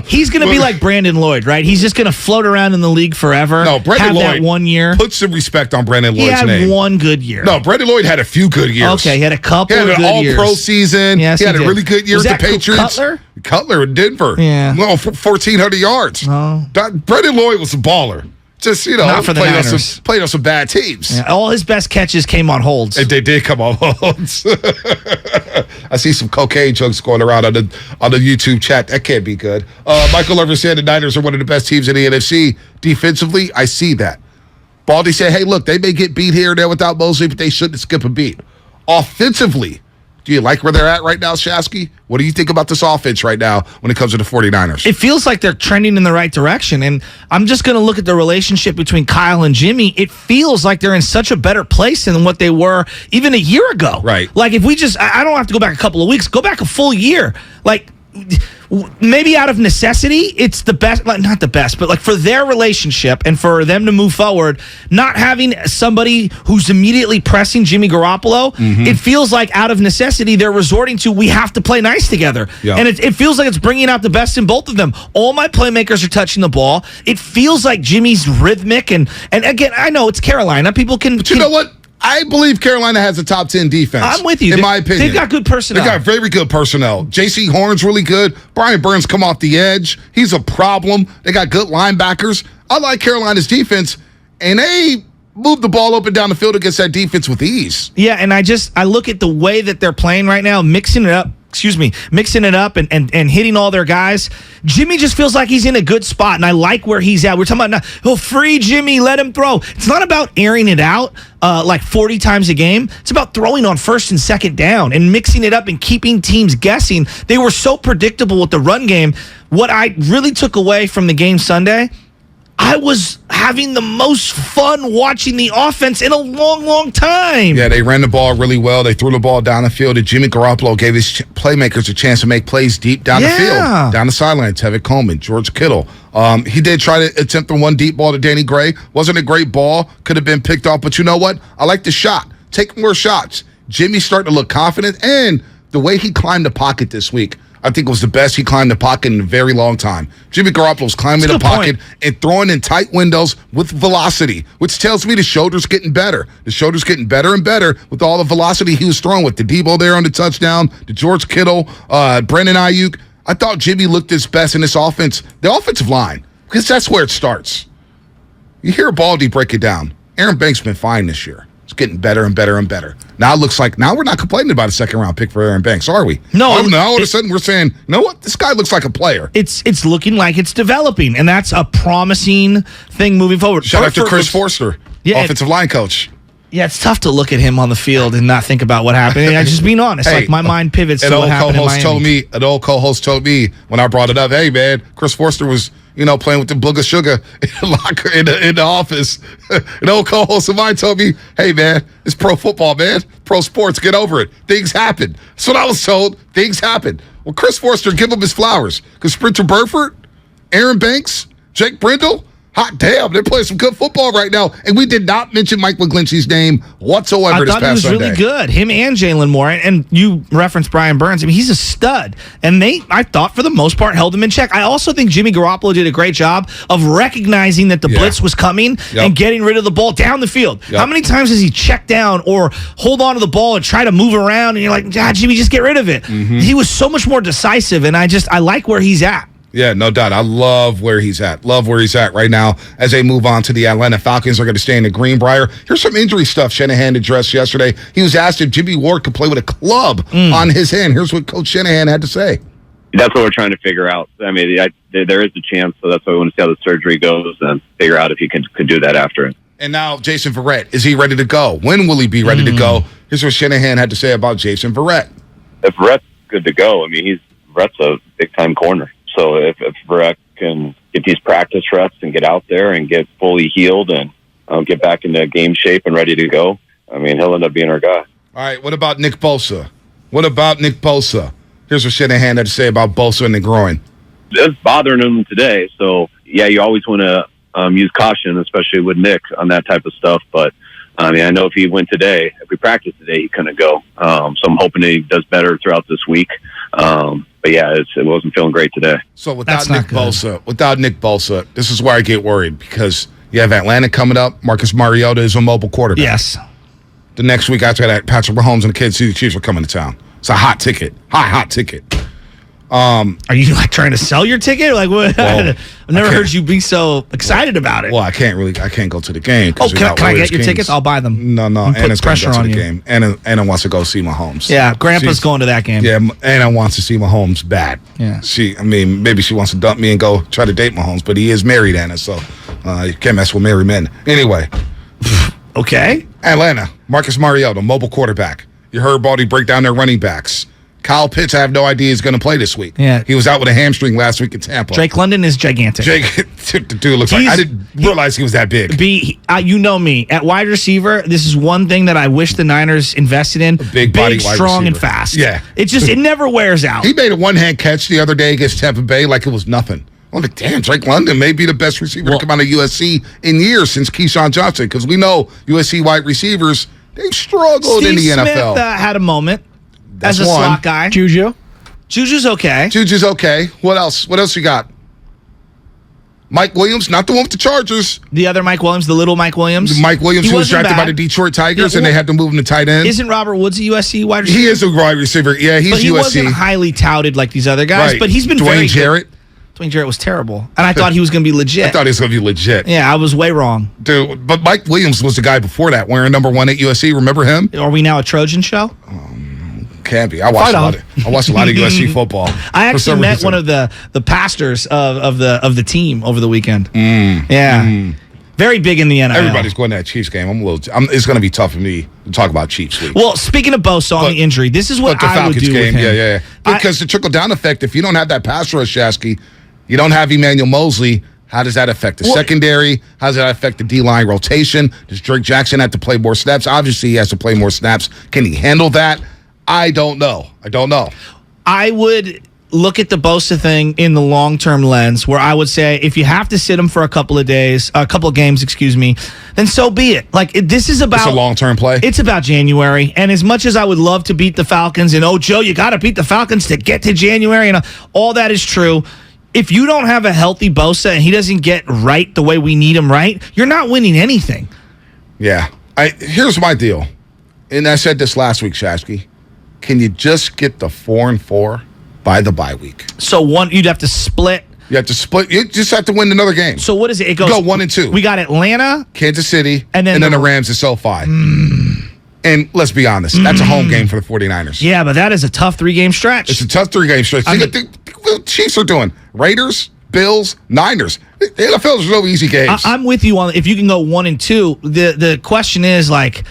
He's going to be like Brandon Lloyd, right? He's just going to float around in the league forever. No, Brandon Lloyd. That 1 year. Put some respect on Brandon Lloyd's name. name. He had 1 good year. No, Brandon Lloyd had a few good years. Okay, he had a couple of good years. He had an all-pro season. Yes, he had a really good year with the Patriots. Cutler in Denver. Yeah. Well, 1,400 yards. Oh. Brandon Lloyd was a baller. Just, Not for the Niners. Played on some bad teams. Yeah, all his best catches came on holds. And they did come on holds. I see some cocaine jokes going around on the YouTube chat. That can't be good. Michael Irvin said the Niners are one of the best teams in the NFC. Defensively, I see that. Baldy said, hey, look, they may get beat here and there without Mosley, but they shouldn't skip a beat. Offensively, do you like where they're at right now, Shasky? What do you think about this offense right now when it comes to the 49ers? It feels like they're trending in the right direction, and I'm just going to look at the relationship between Kyle and Jimmy. It feels like they're in such a better place than what they were even a year ago. Right. Like, if we just, I don't have to go back a couple of weeks, go back a full year. Like, maybe out of necessity, it's the best, not the best, but like for their relationship and for them to move forward, not having somebody who's immediately pressing Jimmy Garoppolo, it feels like out of necessity, they're resorting to, we have to play nice together. Yeah. And it feels like it's bringing out the best in both of them. All my playmakers are touching the ball. It feels like Jimmy's rhythmic. And again, I know it's Carolina. People can. But you know what? I believe Carolina has a top 10 defense. I'm with you. In my opinion. They've got good personnel. They got very good personnel. J.C. Horn's really good. Brian Burns come off the edge. He's a problem. They got good linebackers. I like Carolina's defense, and they move the ball up and down the field against that defense with ease. Yeah, and I look at the way that they're playing right now, mixing it up and hitting all their guys. Jimmy just feels like he's in a good spot, and I like where he's at. We're talking about, he'll free Jimmy, let him throw. It's not about airing it out like 40 times a game. It's about throwing on first and second down and mixing it up and keeping teams guessing. They were so predictable with the run game. What I really took away from the game Sunday, I was having the most fun watching the offense in a long, long time. Yeah, they ran the ball really well. They threw the ball down the field, and Jimmy Garoppolo gave his playmakers a chance to make plays deep down the field, down the sideline. Tevin Coleman, George Kittle. He did try to attempt the 1 deep ball to Danny Gray. Wasn't a great ball. Could have been picked off, but you know what? I like the shot. Take more shots. Jimmy's starting to look confident, and the way he climbed the pocket this week, I think was the best he climbed the pocket in a very long time. Jimmy Garoppolo's climbing the pocket and throwing in tight windows with velocity, which tells me the shoulder's getting better. The shoulder's getting better and better with all the velocity he was throwing with the Debo there on the touchdown, the George Kittle, Brandon Ayuk. I thought Jimmy looked his best in this offense. The offensive line, because that's where it starts. You hear Baldy break it down. Aaron Banks been fine this year. It's getting better and better and better. Now it looks like we're not complaining about a second-round pick for Aaron Banks, are we? No. Now all of a sudden we're saying, you know what? This guy looks like a player. It's looking like it's developing, and that's a promising thing moving forward. Shout out to Chris Forster, offensive line coach. Yeah, it's tough to look at him on the field and not think about what happened. I'm just being honest. Like, my mind pivots to what happened in Miami. An old co-host told me when I brought it up, hey, man, Chris Forster was playing with the booger sugar in the locker in the office. An old co-host of mine told me, hey, man, it's pro football, man. Pro sports, get over it. Things happen. That's what I was told. Things happen. Well, Chris Forster, give him his flowers. Because Spencer Burford, Aaron Banks, Jake Brindle, hot damn, they're playing some good football right now. And we did not mention Mike McGlinchey's name whatsoever this past Sunday. I thought he was really good. Him and Jalen Moore. And you referenced Brian Burns. I mean, he's a stud. And I thought, for the most part, held him in check. I also think Jimmy Garoppolo did a great job of recognizing that the blitz was coming and getting rid of the ball down the field. Yep. How many times has he checked down or hold on to the ball and try to move around? And you're like, Jimmy, just get rid of it. He was so much more decisive. And I like where he's at. Yeah, no doubt. I love where he's at. Love where he's at right now as they move on to the Atlanta Falcons. They're going to stay in the Greenbrier. Here's some injury stuff Shanahan addressed yesterday. He was asked if Jimmy Ward could play with a club on his hand. Here's what Coach Shanahan had to say. That's what we're trying to figure out. I mean, there is a chance, so that's why we want to see how the surgery goes and figure out if he could do that after it. And now Jason Verrett, is he ready to go? When will he be ready to go? Here's what Shanahan had to say about Jason Verrett. If Verrett's good to go, I mean, Verrett's a big-time corner. So if Verrett can get these practice reps and get out there and get fully healed and get back into game shape and ready to go, I mean, he'll end up being our guy. All right, what about Nick Bosa? Here's what Shanahan had to say about Bosa and the groin. It's bothering him today. So, yeah, you always want to use caution, especially with Nick on that type of stuff. But, I mean, I know if he went today, if we practiced today, he couldn't go. So I'm hoping he does better throughout this week. But, yeah, it wasn't feeling great today. So without Nick Bosa, this is where I get worried because you have Atlanta coming up. Marcus Mariota is a mobile quarterback. Yes. The next week after that, Patrick Mahomes and the Kansas City Chiefs are coming to town. It's a hot ticket. Hot ticket. Are you like trying to sell your ticket? Like what? Well, I've never heard you be so excited about it. Well, I can't go to the game. Oh, can I get your tickets? I'll buy them. No. Anna's pressure on the game. Anna wants to go see Mahomes. Yeah, Grandpa's going to that game. Yeah, Anna wants to see Mahomes bad. Yeah. Maybe she wants to dump me and go try to date Mahomes, but he is married, Anna, so you can't mess with married men. Anyway. Okay. Atlanta, Marcus Mariota, mobile quarterback. You heard Baldy break down their running backs. Kyle Pitts, I have no idea he's going to play this week. Yeah. He was out with a hamstring last week in Tampa. Drake London is gigantic. The dude looks like, I didn't realize he was that big. You know me. At wide receiver, this is one thing that I wish the Niners invested in. Big body wide strong, receiver. and fast. Yeah. It never wears out. He made a one-hand catch the other day against Tampa Bay like it was nothing. I'm like, damn, Drake London may be the best receiver to come out of USC in years since Keyshawn Johnson, because we know USC wide receivers, they've struggled in the NFL. Smith had a moment That's as a one. slot guy. Juju's okay. What else? What else you got? Mike Williams, not the one with the Chargers. The other Mike Williams, the little Mike Williams. Mike Williams, who was drafted by the Detroit Tigers, and they had to move him to tight end. Isn't Robert Woods a USC wide receiver? He is a wide receiver. Yeah, he's USC. But he wasn't highly touted like these other guys, but he's been very good. Dwayne Jarrett was terrible, and I thought he was going to be legit. I thought he was going to be legit. Yeah, I was way wrong. Dude, but Mike Williams was the guy before that, wearing number 1 at USC. Remember him? Are we now a Trojan show? Can't be. I watched a lot of USC football. I actually met one of the pastors of the team over the weekend. Yeah. Very big in the NFL. Everybody's going to that Chiefs game. It's going to be tough for me to talk about Chiefs week. Well, speaking of Bosa on the injury, this is what I would do with him. Yeah. Because the trickle-down effect, if you don't have that pass rush, Shasky, you don't have Emmanuel Mosley, how does that affect the secondary? How does that affect the D-line rotation? Does Drake Jackson have to play more snaps? Obviously, he has to play more snaps. Can he handle that? I don't know. I would look at the Bosa thing in the long-term lens, where I would say if you have to sit him for a couple of games, then so be it. Like, this is about... It's a long-term play? It's about January, and as much as I would love to beat the Falcons, and, Joe, you got to beat the Falcons to get to January, and all that is true. If you don't have a healthy Bosa and he doesn't get right the way we need him right, you're not winning anything. Yeah. Here's my deal, and I said this last week, Shasky. Can you just get the 4-4 by the bye week? So you'd have to split. You have to split. You just have to win another game. So what is it? It goes 1-2. We got Atlanta, Kansas City, and then the Rams at SoFi. And let's be honest, that's a home game for the 49ers. Yeah, but that is a tough 3-game stretch. It's a tough 3-game stretch. Think what the Chiefs are doing. Raiders, Bills, Niners. The NFL is no easy games. I'm with you on if you can go 1-2. The question is, like,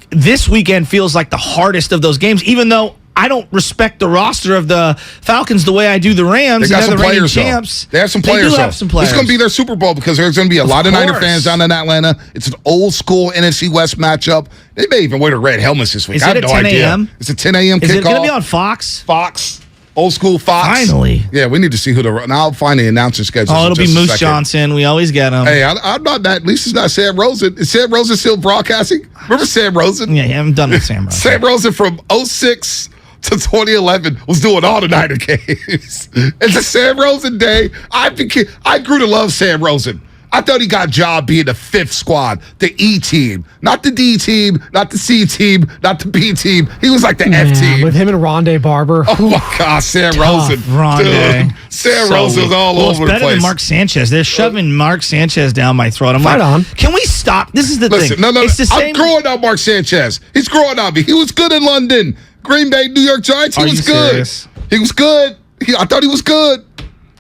this weekend feels like the hardest of those games, even though I don't respect the roster of the Falcons the way I do the Rams. They got some players, champs. They have some players. They do have some players. It's going to be their Super Bowl because there's going to be a lot of Niner fans down in Atlanta. It's an old school NFC West matchup. They may even wear the red helmets this week. Is it at 10 a.m.? It's a 10 a.m. kickoff. Is it going to be on Fox? Fox. Old school Fox. Finally. Yeah, we need to see who and I'll find the announcer schedule. Oh, it'll be Moose Johnson. We always get him. Hey, I'm not that. At least it's not Sam Rosen. Is Sam Rosen still broadcasting? Remember Sam Rosen? Yeah, I'm done with Sam Rosen. Sam Rosen from 2006 to 2011 was doing all the Niner games. It's a Sam Rosen day. I grew to love Sam Rosen. I thought he got a job being the 5th squad, the E team, not the D team, not the C team, not the B team. He was like the F team. With him and Rondé Barber. Oh, my God, Sam Rosen. Rondé. Dude, Sam Rosen's all over the place. It's better than Mark Sanchez. They're shoving Mark Sanchez down my throat. I'm like, can we stop? This is the thing. No. It's the same. I'm growing on Mark Sanchez. He's growing on me. He was good in London. Green Bay, New York Giants, he was good. Serious? He was good. I thought he was good.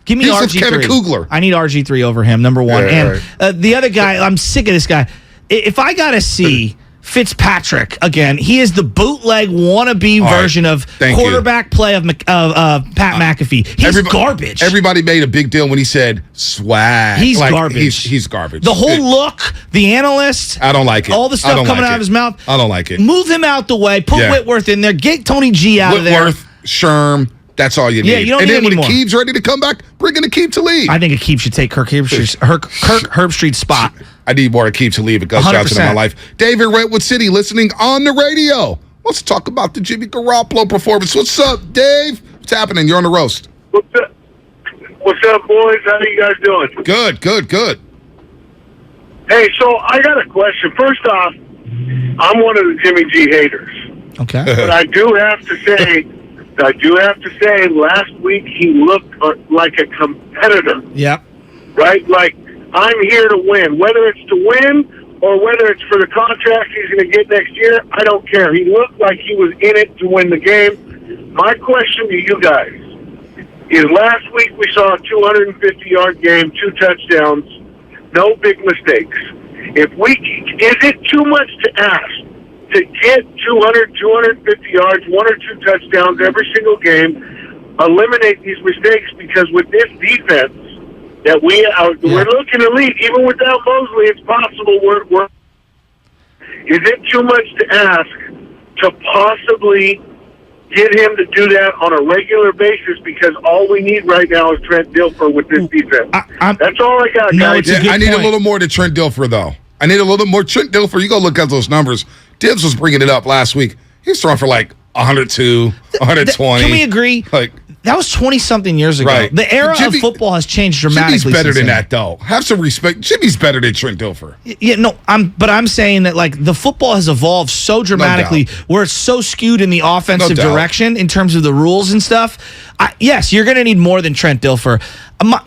Give me He's RG3. Kevin Kugler. I need RG3 over him, number one. Yeah, and the other guy, I'm sick of this guy. If I got to see Fitzpatrick again, he is the bootleg wannabe version of quarterback play of Pat McAfee. He's garbage. Everybody made a big deal when he said swag. He's garbage. He's garbage. The whole look, the analyst. I don't like it. All the stuff coming out of his mouth. I don't like it. Move him out the way. Put Whitworth in there. Get Tony G out of there. Whitworth, Sherm. That's all you need. Yeah, you don't and need then when anymore. Akeem's ready to come back, bring in Akeem Talib. I think Akeem should take Kirk Herbstreit's spot. I need more Akeem Talib at Gus Johnson in my life. David, Redwood City, listening on the radio. Let's talk about the Jimmy Garoppolo performance. What's up, Dave? What's happening? You're on the roast. What's up? What's up, boys? How you guys doing? Good. Hey, so I got a question. First off, I'm one of the Jimmy G haters. Okay. But I do have to say, last week he looked like a competitor. Yeah. Right? Like, I'm here to win. Whether it's to win or whether it's for the contract he's going to get next year, I don't care. He looked like he was in it to win the game. My question to you guys is, last week we saw a 250-yard game, 2 touchdowns, no big mistakes. Is it too much to ask to get 200, 250 yards, 1 or 2 touchdowns every single game, eliminate these mistakes? Because with this defense that we're looking elite, even without Mosley, it's possible is it too much to ask to possibly get him to do that on a regular basis? Because all we need right now is Trent Dilfer with this defense. That's all I got, guys. I need a little more to Trent Dilfer, though. I need a little more Trent Dilfer. You go look at those numbers. Dibs was bringing it up last week. He was throwing for like 102, 120. Can we agree? That was 20-something years ago. Right. The era of football has changed dramatically. Jimmy's better since than then. that, though. Have some respect. Jimmy's better than Trent Dilfer. Yeah, no, I'm saying that like the football has evolved so dramatically where it's so skewed in the offensive direction in terms of the rules and stuff. Yes, you're going to need more than Trent Dilfer.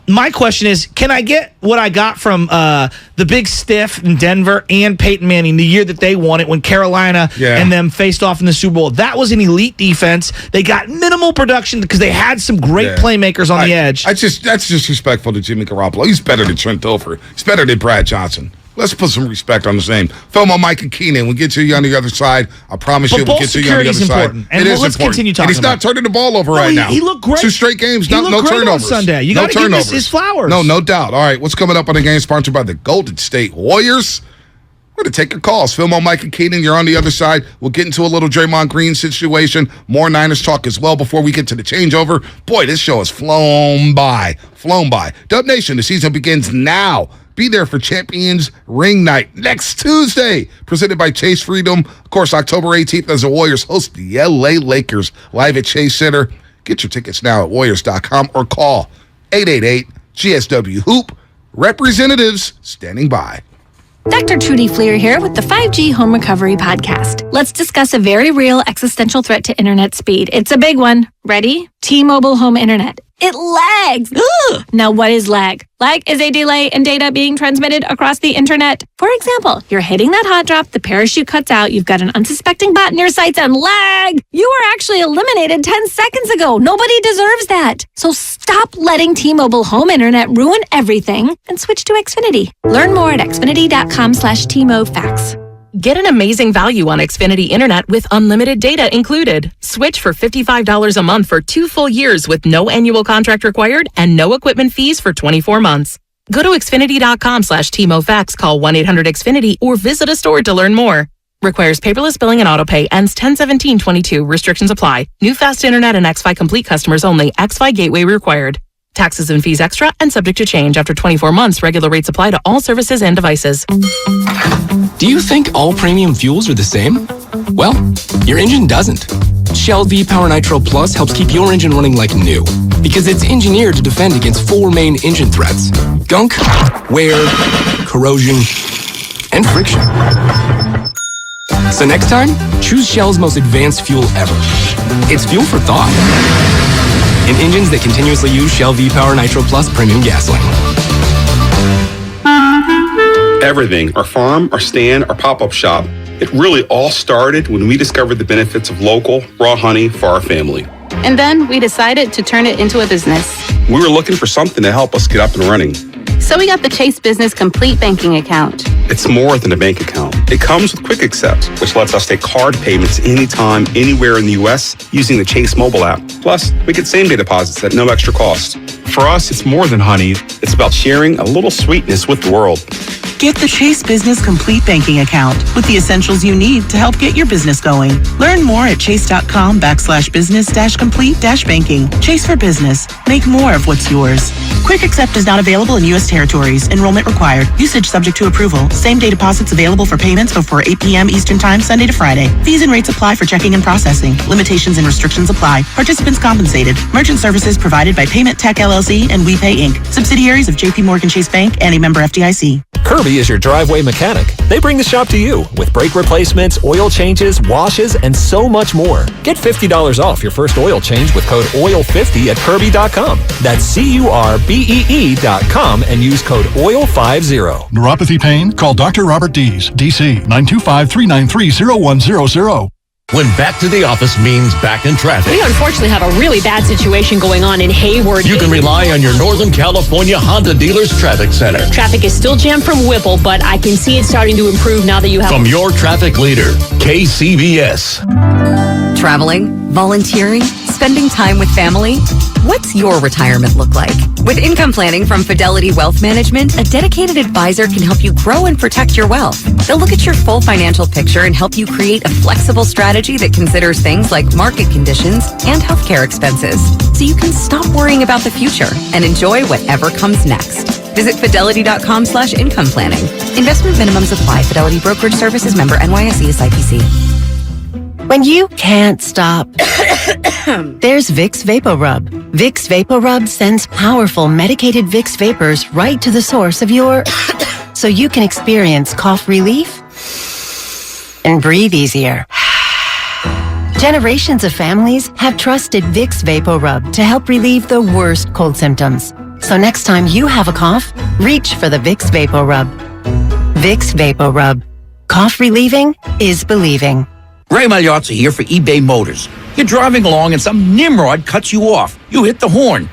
My question is, can I get what I got from the big stiff in Denver and Peyton Manning the year that they won it when Carolina and them faced off in the Super Bowl? That was an elite defense. They got minimal production because they had some great playmakers on the edge. That's disrespectful to Jimmy Garoppolo. He's better than Trent Dilfer. He's better than Brad Johnson. Let's put some respect on his name. Filmo, Mike, and Keenan. We'll get to you on the other side. I promise you we'll get to you on the other side. And it is let's important. continue talking and he's not turning the ball over right now. He looked great. 2 straight games, no great turnovers. On Sunday. You got to give his flowers. No doubt. All right, what's coming up on the game sponsored by the Golden State Warriors? We're going to take your calls. Filmo, Mike, and Keenan, you're on the other side. We'll get into a little Draymond Green situation. More Niners talk as well before we get to the changeover. Boy, this show has flown by. Dub Nation, the season begins now. Be there for Champions Ring Night next Tuesday, presented by Chase Freedom. Of course, October 18th as the Warriors host the LA Lakers live at Chase Center. Get your tickets now at Warriors.com or call 888-GSW-HOOP. Representatives standing by. Dr. Trudy Fleer here with the 5G Home Recovery Podcast. Let's discuss a very real existential threat to internet speed. It's a big one. Ready? T-Mobile Home Internet. It lags. Now, what is lag? Lag is a delay in data being transmitted across the internet. For example, you're hitting that hot drop, the parachute cuts out, you've got an unsuspecting bot in your sights, and lag! You were actually eliminated 10 seconds ago. Nobody deserves that. So stop letting T-Mobile Home Internet ruin everything and switch to Xfinity. Learn more at xfinity.com/TMOFax. Get an amazing value on Xfinity Internet with unlimited data included. Switch for $55 a month for 2 full years with no annual contract required and no equipment fees for 24 months. Go to xfinity.com/TMOFax, call 1-800-XFINITY, or visit a store to learn more. Requires paperless billing and autopay. Ends 10/17/22. Restrictions apply. New fast internet and xFi Complete customers only. xFi Gateway required. Taxes and fees extra and subject to change. After 24 months, regular rates apply to all services and devices. Do you think all premium fuels are the same? Well, your engine doesn't. Shell V-Power Nitro Plus helps keep your engine running like new because it's engineered to defend against 4 main engine threats: gunk, wear, corrosion, and friction. So next time, choose Shell's most advanced fuel ever. It's fuel for thought. In engines that continuously use Shell V-Power Nitro Plus premium gasoline. Everything, our farm, our stand, our pop-up shop, it really all started when we discovered the benefits of local, raw honey for our family. And then we decided to turn it into a business. We were looking for something to help us get up and running. So we got the Chase Business Complete Banking Account. It's more than a bank account. It comes with Quick Accept, which lets us take card payments anytime, anywhere in the U.S. using the Chase mobile app. Plus, we get same-day deposits at no extra cost. For us, it's more than honey. It's about sharing a little sweetness with the world. Get the Chase Business Complete Banking Account with the essentials you need to help get your business going. Learn more at chase.com/business-complete-banking. Chase for business. Make more of what's yours. Quick Accept is not available in U.S. territories. Enrollment required. Usage subject to approval. Same-day deposits available for payments before 8 p.m. Eastern Time, Sunday to Friday. Fees and rates apply for checking and processing. Limitations and restrictions apply. Participants compensated. Merchant services provided by Payment Tech LLC and WePay Inc. Subsidiaries of J.P. Morgan Chase Bank and a member FDIC. Kirby is your driveway mechanic. They bring the shop to you with brake replacements, oil changes, washes, and so much more. Get $50 off your first oil change with code OIL50 at Kirby.com. That's CURBEE.com and use code OIL50. Neuropathy pain? Call Dr. Robert Dees, DC, 925-393-0100. When back to the office means back in traffic. We unfortunately have a really bad situation going on in Hayward. You can rely on your Northern California Honda Dealers Traffic Center. Traffic is still jammed from Whipple, but I can see it starting to improve now that you have... From your traffic leader, KCBS. Traveling, volunteering, spending time with family. What's your retirement look like? With income planning from Fidelity Wealth Management, a dedicated advisor can help you grow and protect your wealth. They'll look at your full financial picture and help you create a flexible strategy that considers things like market conditions and healthcare expenses, so you can stop worrying about the future and enjoy whatever comes next. Visit fidelity.com/income planning. Investment minimums apply. Fidelity Brokerage Services member NYSE SIPC. When you can't stop, there's Vicks VapoRub. Vicks VapoRub sends powerful medicated Vicks vapors right to the source of your... so you can experience cough relief and breathe easier. Generations of families have trusted Vicks VapoRub to help relieve the worst cold symptoms. So next time you have a cough, reach for the Vicks VapoRub. Vicks VapoRub. Cough relieving is believing. Ray Magliozzi here for eBay Motors. You're driving along and some nimrod cuts you off. You hit the horn.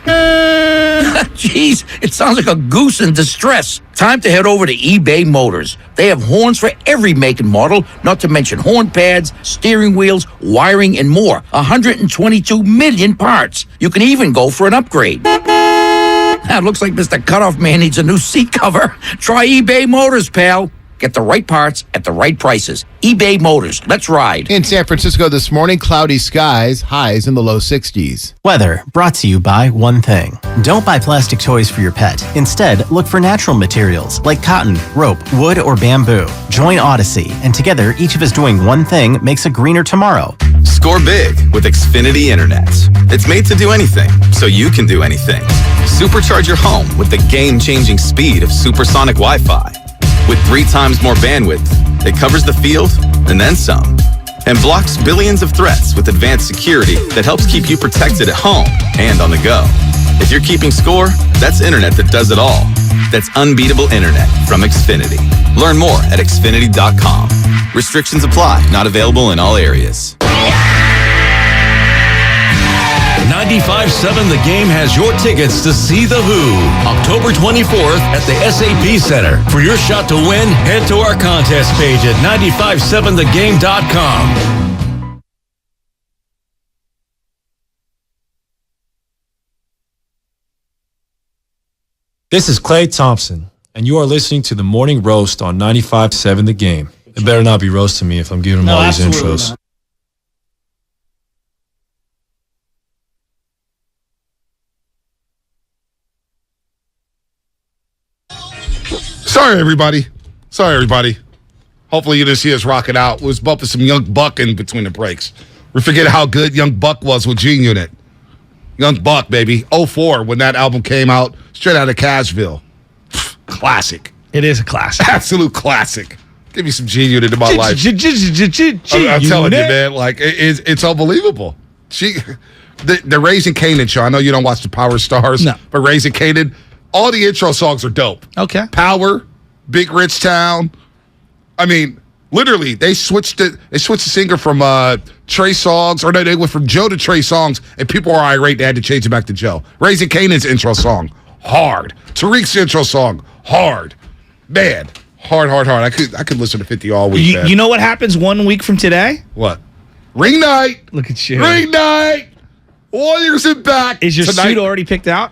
Jeez, it sounds like a goose in distress. Time to head over to eBay Motors. They have horns for every make and model, not to mention horn pads, steering wheels, wiring, and more. 122 million parts. You can even go for an upgrade. It looks like Mr. Cutoff Man needs a new seat cover. Try eBay Motors, pal. Get the right parts at the right prices. eBay Motors. Let's ride. In San Francisco this morning, cloudy skies, highs in the low 60s. Weather brought to you by one thing. Don't buy plastic toys for your pet. Instead, look for natural materials like cotton, rope, wood, or bamboo. Join Odyssey, and together, each of us doing one thing makes a greener tomorrow. Score big with Xfinity Internet. It's made to do anything, so you can do anything. Supercharge your home with the game-changing speed of supersonic Wi-Fi. With 3 times more bandwidth, it covers the field and then some. And blocks billions of threats with advanced security that helps keep you protected at home and on the go. If you're keeping score, that's internet that does it all. That's unbeatable internet from Xfinity. Learn more at Xfinity.com. Restrictions apply, not available in all areas. 95.7 The Game has your tickets to see The Who, October 24th at the SAP Center. For your shot to win, head to our contest page at 957thegame.com. This is Clay Thompson, and you are listening to the Morning Roast on 95.7 The Game. It better not be roasting me if I'm giving them all these intros. Not. Sorry, everybody. Hopefully you didn't see us rocking out. We was bumping some Young Buck in between the breaks. We forget how good Young Buck was with G Unit. Young Buck, baby. 04 when that album came out, straight out of Cashville. Classic. It is a classic. Absolute classic. Give me some G Unit in my life. I'm telling you, man, like it's unbelievable. The Raising Kanan show. I know you don't watch the Power Stars, but Raising Kanan, all the intro songs are dope. Okay. Power, Big Rich Town. I mean, Literally, they switched it. They switched the singer from Trey Songz, or no, they went from Joe to Trey Songz, and people are irate. They had to change it back to Joe. Raising Canaan's intro song, hard. Tariq's intro song, hard. Man, hard. I could listen to 50 all week. You know what happens 1 week from today? What? Ring night. Look at you. Ring night. Warriors are back. Is your tonight. suit already picked out?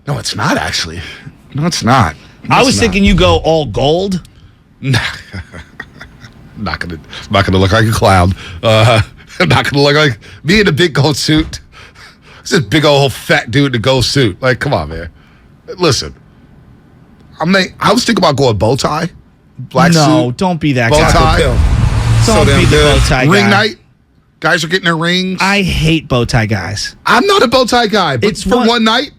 No, it's not actually. No, it's not. I was thinking you go all gold. Nah. I'm not gonna look like a clown. I'm not gonna look like me in a big gold suit. It's this big old fat dude in a gold suit. Like, come on, man. Listen, I was thinking about going bow tie, black suit. No, don't be that bow guy. tie. Don't be the bow tie guy. Ring night. Guys are getting their rings. I hate bow tie guys. I'm not a bow tie guy, but for one night.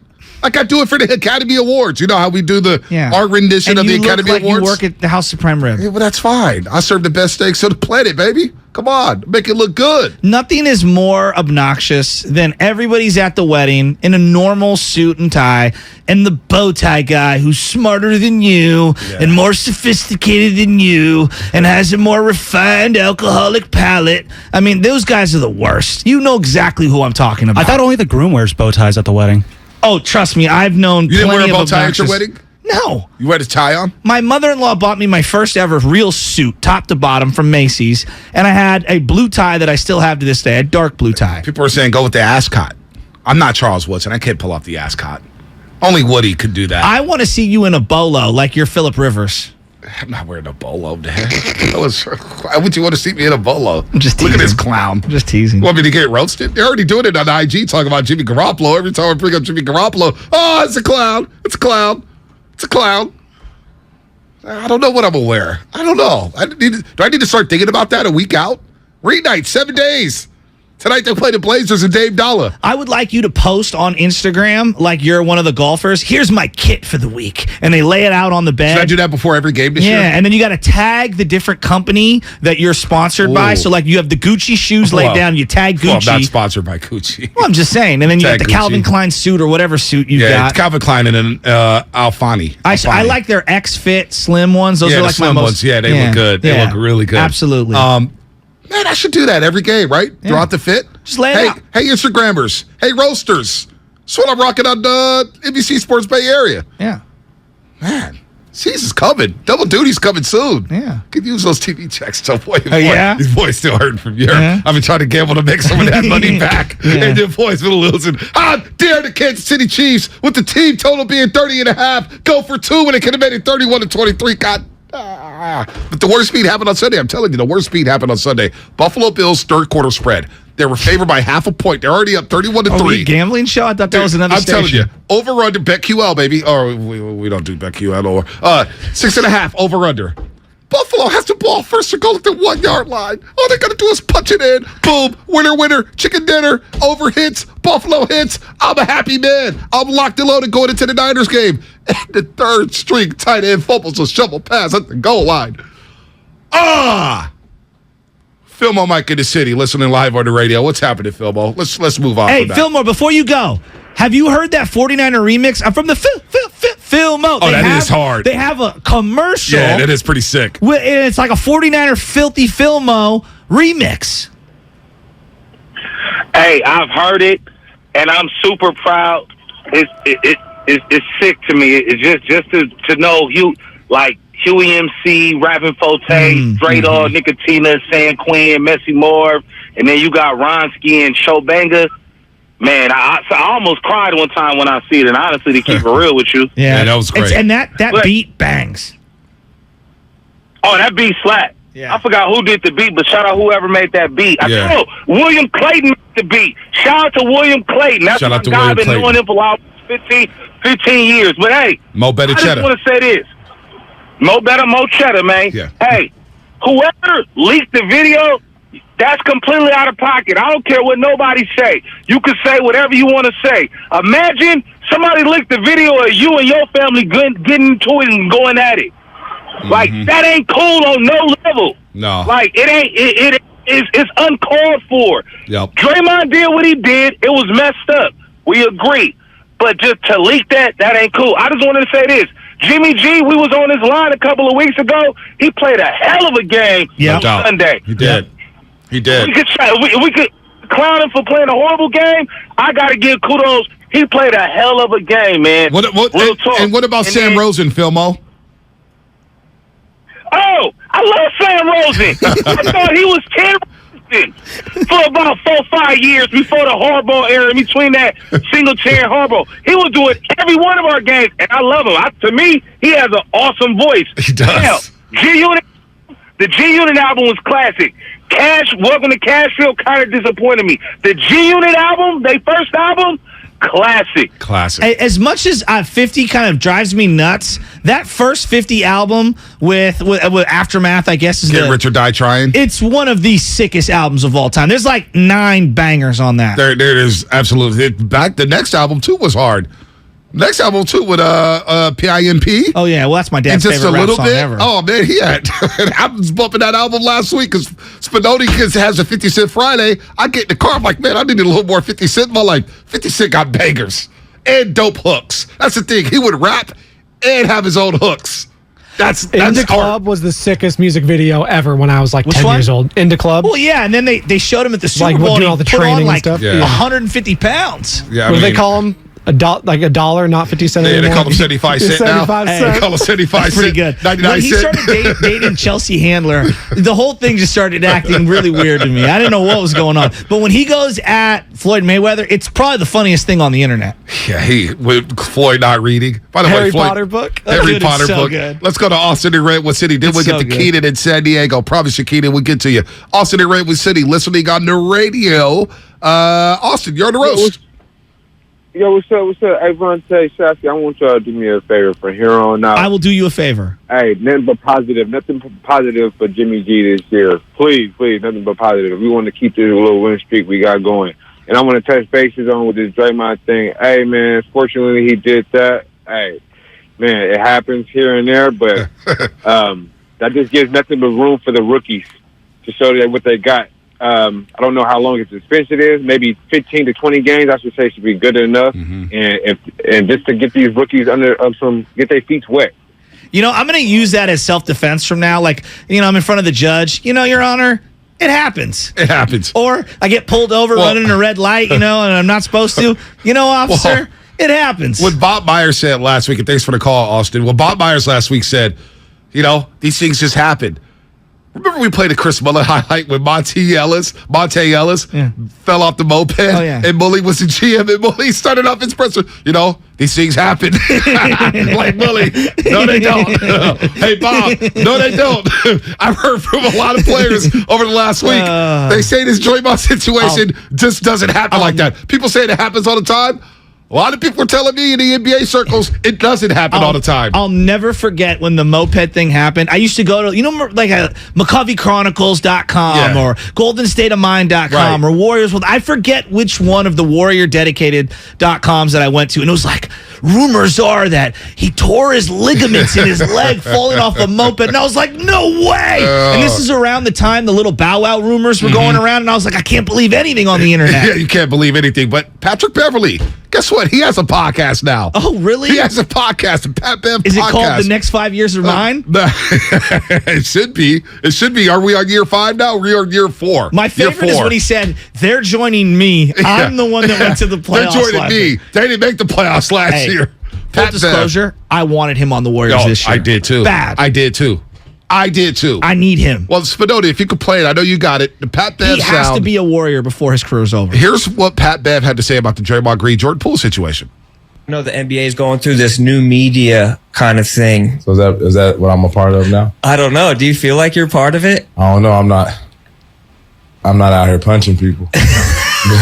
Like I do it for the Academy Awards. You know how we do our rendition of the Academy Awards? You work at the House of Prime Rib. Yeah, well, that's fine. I serve the best steaks on the planet, baby. Come on. Make it look good. Nothing is more obnoxious than everybody's at the wedding in a normal suit and tie, and the bow tie guy who's smarter than you and more sophisticated than you and has a more refined alcoholic palate. I mean, those guys are the worst. You know exactly who I'm talking about. I thought only the groom wears bow ties at the wedding. Oh, trust me, I've known You didn't plenty wear a bow of tie at your obnoxious- wedding? No. You had a tie on? My mother-in-law bought me my first ever real suit, top to bottom, from Macy's, and I had a blue tie that I still have to this day, a dark blue tie. People are saying go with the ascot. I'm not Charles Woodson. I can't pull off the ascot. Only Woody could do that. I want to see you in a bolo like you're Phillip Rivers. I'm not wearing a bolo, man. Why would you want to see me in a bolo? I'm just Look teasing. at this clown. I'm just teasing. Want me to get roasted? They're already doing it on IG, talking about Jimmy Garoppolo. Every time I bring up Jimmy Garoppolo, oh, it's a clown. It's a clown. It's a clown. I don't know what I'm going to wear. I don't know. Do I need to start thinking about that a week out? Ring night, 7 days. Tonight they play the Blazers and Dave Dalla. I would like you to post on Instagram like you're one of the golfers. Here's my kit for the week. And they lay it out on the bed. Should I do that before every game this year? Yeah, and then you got to tag the different company that you're sponsored by. So, like, you have the Gucci shoes laid down, you tag Gucci. Well, I'm not sponsored by Gucci. Well, I'm just saying. And then you Tag got the Gucci. Calvin Klein suit or whatever suit you got. It's Calvin Klein and an Alfani. I like their X-Fit slim ones. Those are the like slim my most. ones. Yeah, they look good. They look really good. Absolutely. Man, I should do that every game, right? Throughout the fit. Just lay it out. Hey, Instagrammers. Hey, roasters. That's what I'm rocking on NBC Sports Bay Area. Yeah. Man, season's coming. Double duty's coming soon. Yeah. Could use those TV checks. So, boy, yeah? His boy's still hurting from Europe. Yeah. I've been trying to gamble to make some of that money back. Yeah. And the boy's been losing. How dare the Kansas City Chiefs, with the team total being 30.5, go for 2 when it could have made it 31-23. God. But the worst beat happened on Sunday. I'm telling you, the worst beat happened on Sunday. Buffalo Bills third quarter spread. They were favored by half a point. They're already up 31-3. Are we a gambling show? I thought that was another I'm station. telling you, over under BetQL, baby. Oh, we don't do BetQL or 6.5 over under. Buffalo has the ball first to goal at the 1 yard line. All they got to do is punch it in. Boom. Winner, chicken dinner. Over hits. Buffalo hits. I'm a happy man. I'm locked and loaded going into the Niners game. And the third string tight end fumbles a shovel pass at the goal line. Philmo Mike in the city, listening live on the radio. What's happening, Philmo? Let's move on. Hey, from that. Philmo, before you go, have you heard that 49er remix? I'm from the Philmo. Oh, that is hard. They have a commercial. Yeah, that is pretty sick. And it's like a 49er filthy Philmo remix. Hey, I've heard it, and I'm super proud. It's sick to me. It's just to know Huey MC, Rapping Forte, Dre Dog, Nicotina, San Quinn, Messy Moore, and then you got Ronsky and Showbanga. Man, I almost cried one time when I see it, and honestly, to keep it real with you. Yeah, that was great. And that beat bangs. Oh, that beat slap. Yeah. I forgot who did the beat, but shout out whoever made that beat. William Clayton made the beat. Shout out to William Clayton. That's Shout my out to guy. William I've been Clayton. knowing him for about 15 years. But hey, Mo better I just cheddar. want to say this. Mo better, Mo cheddar, man. Yeah. Hey, whoever leaked the video, that's completely out of pocket. I don't care what nobody say. You can say whatever you want to say. Imagine somebody leaked the video of you and your family getting into it and going at it. Like, that ain't cool on no level. No. Like, it's uncalled for. Yep. Draymond did what he did. It was messed up. We agree. But just to leak that ain't cool. I just wanted to say this. Jimmy G, we was on his line a couple of weeks ago. He played a hell of a game on Sunday. He did. He did. We could clown him for playing a horrible game. I got to give kudos. He played a hell of a game, man. Real talk. And what about Sam Rosen, Philmo? Oh, I love Sam Rosen. I thought he was terrible for about 4 or 5 years before the Harbaugh era, in between that Singletary and Harbaugh. He was doing every one of our games, and I love him. To me, he has an awesome voice. He does. The G-Unit album was classic. Welcome to Cashville kind of disappointed me. The G-Unit album, their first album, classic. As much as 50 kind of drives me nuts, that first 50 album with Aftermath, I guess, is Get Rich or Die Trying. It's one of the sickest albums of all time. There's like 9 bangers on that. There is absolutely. The next album too was hard. Next album too with PIMP. Oh yeah, well that's my dad's just favorite a little rap song bit. ever. Oh man, he had. I was bumping that album last week because Spinoni has a 50 Cent Friday. I get in the car, I'm like, man, I needed a little more 50 Cent in my life. 50 Cent got bangers and dope hooks. That's the thing. He would rap and have his own hooks. That's Into Club was the sickest music video ever when I was like 10 one? years old. Into Club. Well, yeah, and then they showed him at the Super Like, Bowl doing and all the he put training on and like stuff. Yeah. 150 pounds. Yeah, What do they call him? $1, not 50 cents anymore. They call him 75 cent now. 75 They cents. call him 75 That's pretty cent. good. 99 When he cent. started dating Chelsea Handler, the whole thing just started acting really weird to me. I didn't know what was going on. But when he goes at Floyd Mayweather, it's probably the funniest thing on the internet. Yeah, with Floyd not reading. By the way, Harry Floyd, Potter book. Harry Dude, Potter it's so book. good. Let's go to Austin and Redwood City. Then It's we'll get so to good. Keenan in San Diego. Promise you, Keenan, we'll get to you. Austin and Redwood City, listening on the radio. Austin, you're on the roast. Yo, what's up? Hey, Vontae, Shafi, I want y'all to do me a favor from here on out. I will do you a favor. Hey, nothing but positive for Jimmy G this year. Please, nothing but positive. We want to keep this little win streak we got going. And I want to touch bases on with this Draymond thing. Hey, man, fortunately he did that. Hey, man, it happens here and there, but that just gives nothing but room for the rookies to show that what they got. I don't know how long his suspension is. Maybe 15 to 20 games, I should say, should be good enough. And just to get these rookies get their feet wet. You know, I'm going to use that as self-defense from now. Like, you know, I'm in front of the judge. You know, Your Honor, it happens. It happens. Or I get pulled over running a red light, you know, and I'm not supposed to. You know, officer, it happens. What Bob Myers said last week, and thanks for the call, Austin. What Bob Myers last week said, you know, these things just happen. Remember we played a Chris Mullin highlight when Monte Ellis fell off the moped and Mully was the GM and Mully started off his presser. You know, these things happen. Like Mully, no they don't. Hey Bob, no they don't. I've heard from a lot of players over the last week. They say this Draymond situation just doesn't happen like that. People say it happens all the time. A lot of people are telling me in the NBA circles it doesn't happen all the time. I'll never forget when the moped thing happened. I used to go to, you know, like McCoveyChronicles.com or GoldenStateOfMind.com or Warriors. I forget which one of the Warrior dedicated.coms that I went to. And it was like, rumors are that he tore his ligaments in his leg falling off a moped. And I was like, no way. And this is around the time the little Bow Wow rumors were going around. And I was like, I can't believe anything on the internet. Yeah, you can't believe anything. But Patrick Beverly, guess what? He has a podcast now. Oh, really? He has a podcast, a Pat Bev podcast. Is it called The Next 5 Years Are Mine? It should be. It should be. Are we on year 5 now? Or are we on year 4? My favorite is when he said, they're joining me. I'm the one that went to the playoffs. They're joining me. They didn't make the playoffs last year. Full disclosure, I wanted him on the Warriors this year. I did too. Bad. I did too. I need him. Well, Spinoni, if you could play it, I know you got it. The Pat Bev He has to be a Warrior before his career's over. Here's what Pat Bev had to say about the Draymond Green Jordan Poole situation. I know the NBA is going through this new media kind of thing. So is that what I'm a part of now? I don't know. Do you feel like you're part of it? I don't know. I'm not out here punching people. Are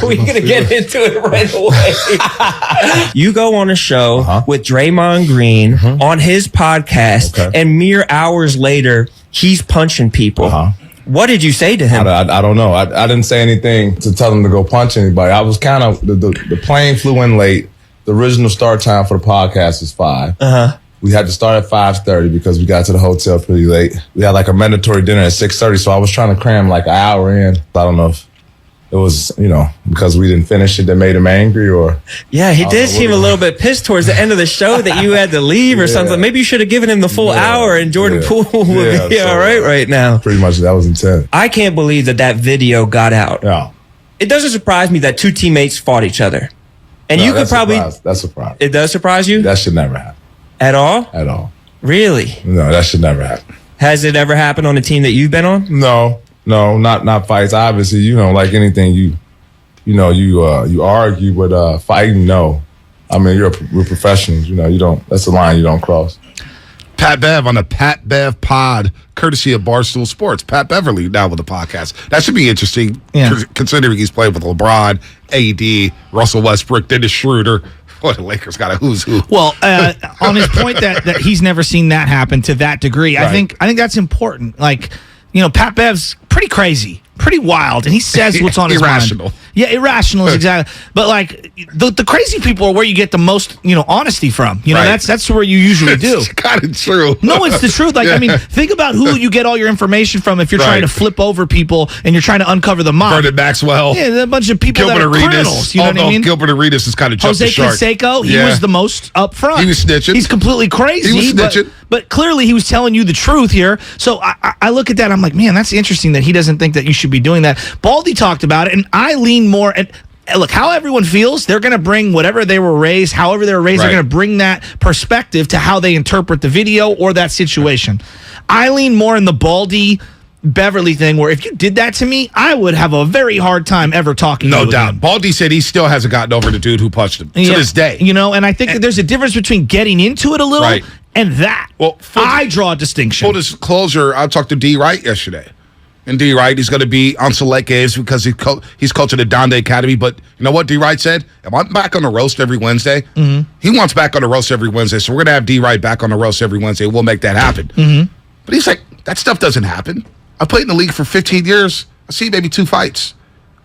we going to get into it right away? You go on a show with Draymond Green on his podcast, and mere hours later, he's punching people. What did you say to him? I don't know. I didn't say anything to tell him to go punch anybody. I was kind of, the plane flew in late. The original start time for the podcast is 5. We had to start at 5:30 because we got to the hotel pretty late. We had like a mandatory dinner at 6:30, so I was trying to cram like an hour in. I don't know if it was, because we didn't finish it that made him angry, or yeah, he did seem a little bit pissed towards the end of the show that you had to leave or something. Maybe you should have given him the full hour, and Jordan Poole would be all right now. Pretty much, that was intense. I can't believe that video got out. Yeah. It doesn't surprise me that two teammates fought each other, and you could probably. That's surprising. It does surprise you. That should never happen. At all. At all. Really? No, that should never happen. Has it ever happened on a team that you've been on? No, not fights. Obviously, like anything, you argue, but fighting, no. I mean, we're professionals. You don't. That's the line you don't cross. Pat Bev on the Pat Bev Pod, courtesy of Barstool Sports. Pat Beverly now with the podcast. That should be interesting, considering he's played with LeBron, AD, Russell Westbrook, Dennis Schroeder. Boy, the Lakers got a who's who. Well, on his point that he's never seen that happen to that degree, right. I think that's important. Like, Pat Bev's pretty crazy, pretty wild, and he says what's on his irrational. mind. Yeah, irrational is exactly. But like the crazy people are where you get the most, honesty from. That's where you usually do. It's kind of true. No, it's the truth. Like, I mean, think about who you get all your information from if you're trying to flip over people and you're trying to uncover the mob. Vernon Maxwell. Yeah, a bunch of people Gilbert that are Arenas. criminals. You know what I mean? Gilbert Arenas is kind of jumped Jose the shark. Canseco, he was the most up front. He was snitching. He's completely crazy. He was snitching. But clearly he was telling you the truth here. So I look at that, I'm like, man, that's interesting that he doesn't think that you should be doing that. Baldy talked about it, and I lean more at, look, how everyone feels, they're going to bring whatever they were raised, however they were raised, they're going to bring that perspective to how they interpret the video or that situation. I lean more in the Baldy Beverly thing, where if you did that to me, I would have a very hard time ever talking to you. No doubt. Again. Baldy said he still hasn't gotten over the dude who punched him to this day. And I think that there's a difference between getting into it a little and that. Well, I draw a distinction. Full disclosure, I talked to D. Wright yesterday. And D. Wright, he's going to be on select games because he's coaching at Donde Academy. But you know what D. Wright said? Am I back on the roast every Wednesday? Mm-hmm. He wants back on the roast every Wednesday. So we're going to have D. Wright back on the roast every Wednesday. We'll make that happen. Mm-hmm. But he's like, that stuff doesn't happen. I played in the league for 15 years. I see maybe 2 fights.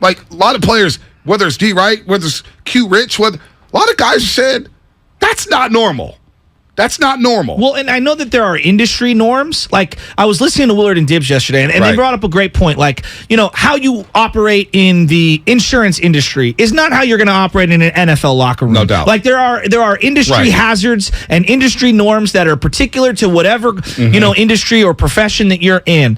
Like, a lot of players, whether it's D. Wright, whether it's Q Rich, a lot of guys said, that's not normal. That's not normal. Well, and I know that there are industry norms. Like, I was listening to Willard and Dibbs yesterday, and they brought up a great point. Like, how you operate in the insurance industry is not how you're going to operate in an NFL locker room. No doubt. Like, there are industry hazards and industry norms that are particular to whatever, industry or profession that you're in.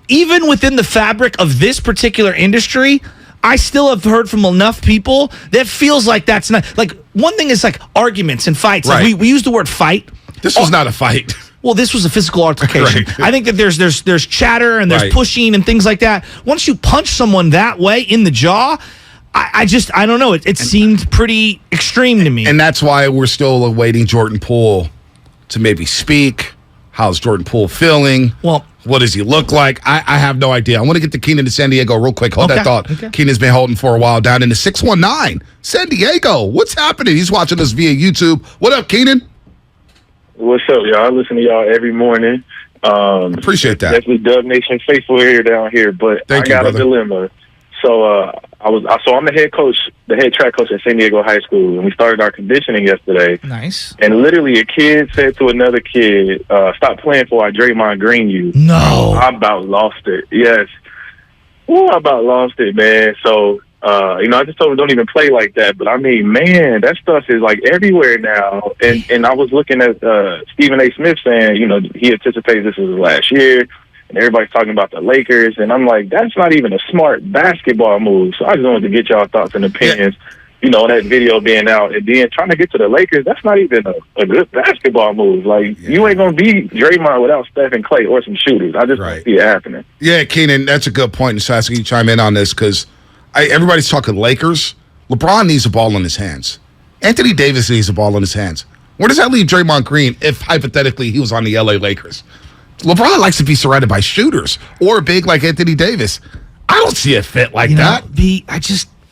Even within the fabric of this particular industry, I still have heard from enough people that feels like that's not, like, one thing is like arguments and fights. Right. Like we use the word fight. This was not a fight. Well, this was a physical altercation. I think that there's chatter and there's pushing and things like that. Once you punch someone that way in the jaw, I don't know. It seemed pretty extreme to me. And that's why we're still awaiting Jordan Poole to maybe speak. How's Jordan Poole feeling? Well, what does he look like? I have no idea. I want to get to Keenan to San Diego real quick. Hold that thought. Okay. Keenan's been holding for a while down in the 619. San Diego. What's happening? He's watching us via YouTube. What up, Keenan? What's up, y'all? I listen to y'all every morning. Appreciate that. Definitely Dub Nation faithful here down here, but I got a dilemma. So I'm the head track coach at San Diego High School, and we started our conditioning yesterday. Nice. And literally, a kid said to another kid, "Stop playing for I Draymond Green you." No, I about lost it. Yes, I about lost it, man. So I just told him don't even play like that. But I mean, man, that stuff is like everywhere now. And I was looking at Stephen A. Smith saying, he anticipates this is his last year. And everybody's talking about the Lakers, and I'm like, that's not even a smart basketball move. So I just wanted to get y'all thoughts and opinions, that video being out. And then trying to get to the Lakers, that's not even a good basketball move. Like, you ain't going to beat Draymond without Steph and Clay or some shooters. I just don't see it happening. Yeah, Keenan, that's a good point. And so asking you to chime in on this because everybody's talking Lakers. LeBron needs a ball in his hands. Anthony Davis needs a ball in his hands. Where does that leave Draymond Green if, hypothetically, he was on the LA Lakers? LeBron likes to be surrounded by shooters or big like Anthony Davis. I don't see a fit like that.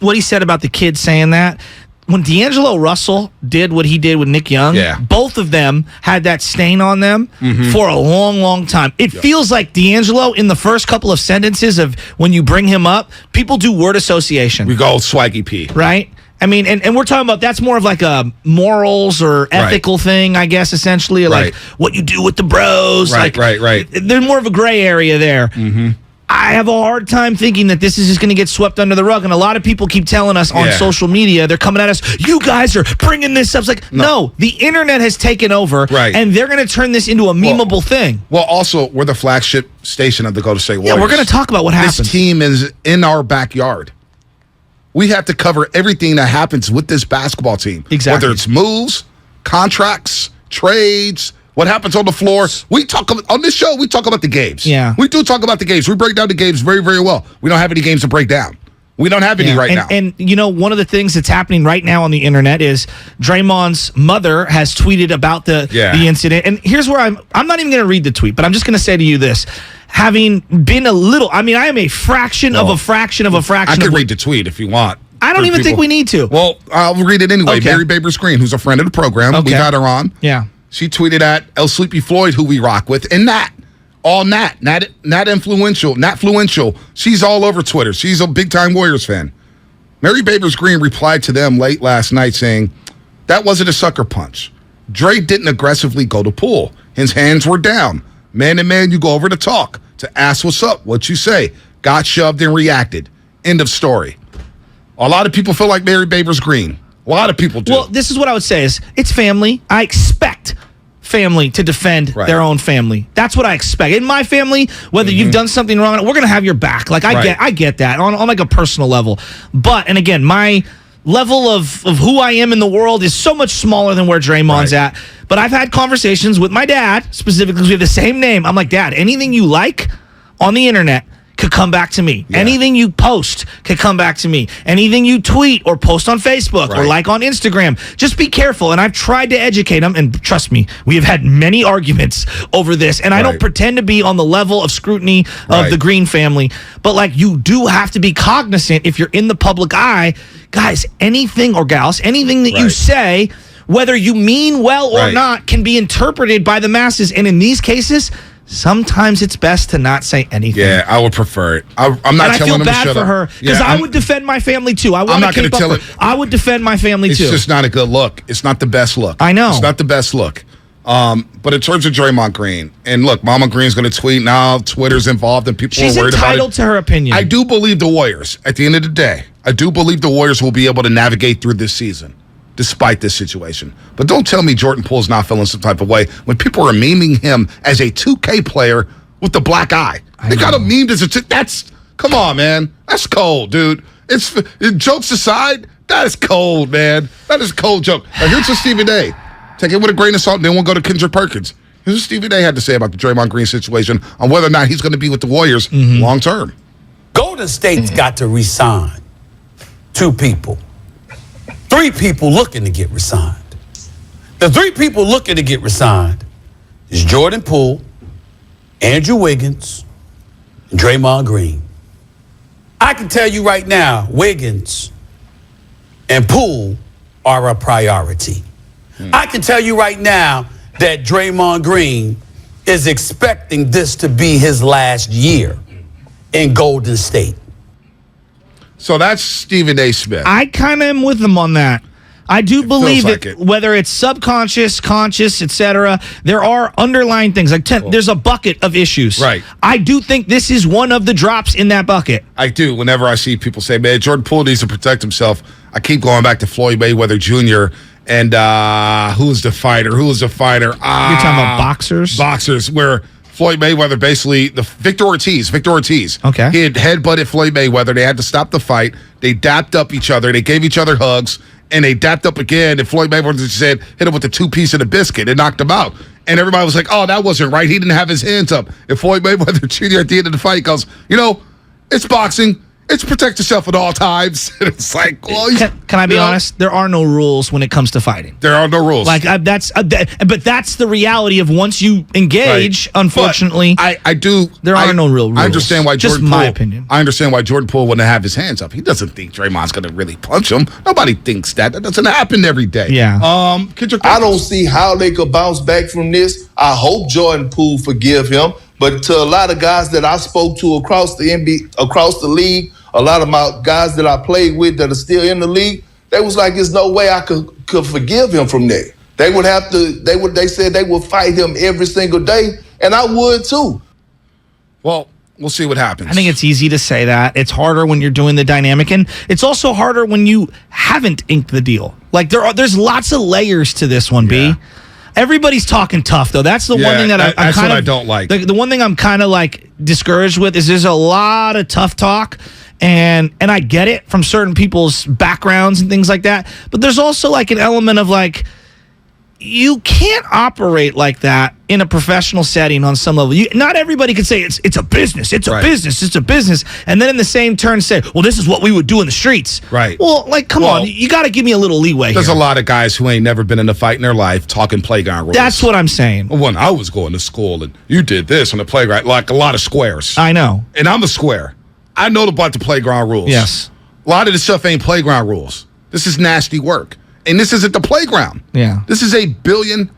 What he said about the kid saying that, when D'Angelo Russell did what he did with Nick Young, both of them had that stain on them for a long, long time. It feels like D'Angelo, in the first couple of sentences of when you bring him up, people do word association. We go Swaggy P. Right? I mean, and we're talking about that's more of like a morals or ethical thing, I guess, essentially. Like what you do with the bros. Right. There's more of a gray area there. Mm-hmm. I have a hard time thinking that this is just going to get swept under the rug. And a lot of people keep telling us on social media, they're coming at us, you guys are bringing this up. It's like, no, the internet has taken over, and they're going to turn this into a memeable thing. Well, also, we're the flagship station of the Golden State Warriors. Yeah, we're going to talk about what happens. This team is in our backyard. We have to cover everything that happens with this basketball team. Exactly. Whether it's moves, contracts, trades, what happens on the floor. We talk about, on this show, we talk about the games. Yeah. We do talk about the games. We break down the games very, very well. We don't have any games to break down. We don't have any now. And, you know, one of the things that's happening right now on the internet is Draymond's mother has tweeted about the incident. And here's where I'm not even going to read the tweet, but I'm just going to say to you this. Having been I am a fraction of a fraction of a fraction. I can read the tweet if you want. I don't even think we need to. Well, I'll read it anyway. Okay. Mary Babers Green, who's a friend of the program. Okay. We've had her on. Yeah. She tweeted at El Sleepy Floyd, who we rock with, and Nat. All Nat influential. She's all over Twitter. She's a big-time Warriors fan. Mary Babers Green replied to them late last night saying, that wasn't a sucker punch. Dre didn't aggressively go to Poole. His hands were down. Man to man, you go over to talk, to ask what's up, what you say. Got shoved and reacted. End of story. A lot of people feel like Mary Babers Green. A lot of people do. Well, this is what I would say is, it's family. I expect family to defend their own family. That's what I expect. In my family, whether you've done something wrong, we're going to have your back. Like, I get that on like a personal level. But, and again, my level of who I am in the world is so much smaller than where Draymond's at. But I've had conversations with my dad, specifically, because we have the same name. I'm like, Dad, anything you like on the internet could come back to me. Anything you post could come back to me. Anything you tweet or post on Facebook or like on Instagram, just be careful. And I've tried to educate them, and trust me, we have had many arguments over this, and I don't pretend to be on the level of scrutiny of the Green family, but like, you do have to be cognizant if you're in the public eye, guys, anything or gals, anything that you say, whether you mean well or not, can be interpreted by the masses. And in these cases, sometimes it's best to not say anything. Yeah, I would prefer it. I'm not telling them to shut up. I feel bad for her because I would defend my family too. I would defend my family too. It's just not a good look. It's not the best look. I know. It's not the best look. But in terms of Draymond Green, and look, Mama Green's going to tweet now. Twitter's involved, and people are worried about it. She's entitled to her opinion. I do believe the Warriors, at the end of the day, I do believe the Warriors will be able to navigate through this season, despite this situation. But don't tell me Jordan Poole's not feeling some type of way when people are memeing him as a 2K player with the black eye. They got him memed as that's, come on, man. That's cold, dude. Jokes aside, that is cold, man. That is a cold joke. Now, here's what Stephen A. Take it with a grain of salt, and then we'll go to Kendrick Perkins. Here's what Stephen A. had to say about the Draymond Green situation on whether or not he's going to be with the Warriors long term. Golden State's got to resign 2 people. 3 people looking to get resigned. The 3 people looking to get resigned is Jordan Poole, Andrew Wiggins, and Draymond Green. I can tell you right now, Wiggins and Poole are a priority. I can tell you right now that Draymond Green is expecting this to be his last year in Golden State. So that's Stephen A. Smith. I kind of am with him on that. I do believe that whether it's subconscious, conscious, etc., there are underlying things. Like there's a bucket of issues. Right. I do think this is one of the drops in that bucket. I do. Whenever I see people say, man, Jordan Poole needs to protect himself, I keep going back to Floyd Mayweather Jr. and who's the fighter? You're talking about boxers? Boxers, where Floyd Mayweather basically, Victor Ortiz. Okay. He had headbutted Floyd Mayweather. They had to stop the fight. They dapped up each other. They gave each other hugs, and they dapped up again. And Floyd Mayweather said, hit him with the 2-piece of the biscuit. It knocked him out. And everybody was like, oh, that wasn't right. He didn't have his hands up. And Floyd Mayweather Jr. at the end of the fight goes, it's boxing. It's protect yourself at all times. And it's like, well, can I be honest? There are no rules when it comes to fighting. There are no rules. Like but that's the reality of once you engage. Right. Unfortunately, but I do. There are no real rules. I understand why Jordan Poole. Just my opinion. I understand why Jordan Poole wouldn't have his hands up. He doesn't think Draymond's going to really punch him. Nobody thinks that. That doesn't happen every day. Yeah. I don't see how they could bounce back from this. I hope Jordan Poole forgive him. But to a lot of guys that I spoke to across the NBA, across the league, a lot of my guys that I played with that are still in the league, they was like, there's no way I could forgive him from that. They would have to, they said they would fight him every single day, and I would too. Well, We'll see what happens. I think it's easy to say that. It's harder when you're doing the dynamic, and it's also harder when you haven't inked the deal. Like there's lots of layers to this one, B. Everybody's talking tough, though. That's the one thing that I'm kind of I don't like. The one thing I'm kind of like discouraged with is there's a lot of tough talk, and I get it from certain people's backgrounds and things like that. But there's also like an element of like, you can't operate like that in a professional setting on some level. Not everybody can say it's a business, it's a business, it's a business, and then in the same turn say, well, this is what we would do in the streets. Right. Well, like, come on, you got to give me a little leeway. There's here. a lot of guys who ain't never been in a fight in their life talking playground rules. That's what I'm saying. When I was going to school and you did this on the playground, like a lot of squares. I know. And I'm a square. I know about the playground rules. Yes. A lot of this stuff ain't playground rules. This is nasty work. And this isn't the playground. Yeah. This is $1 billion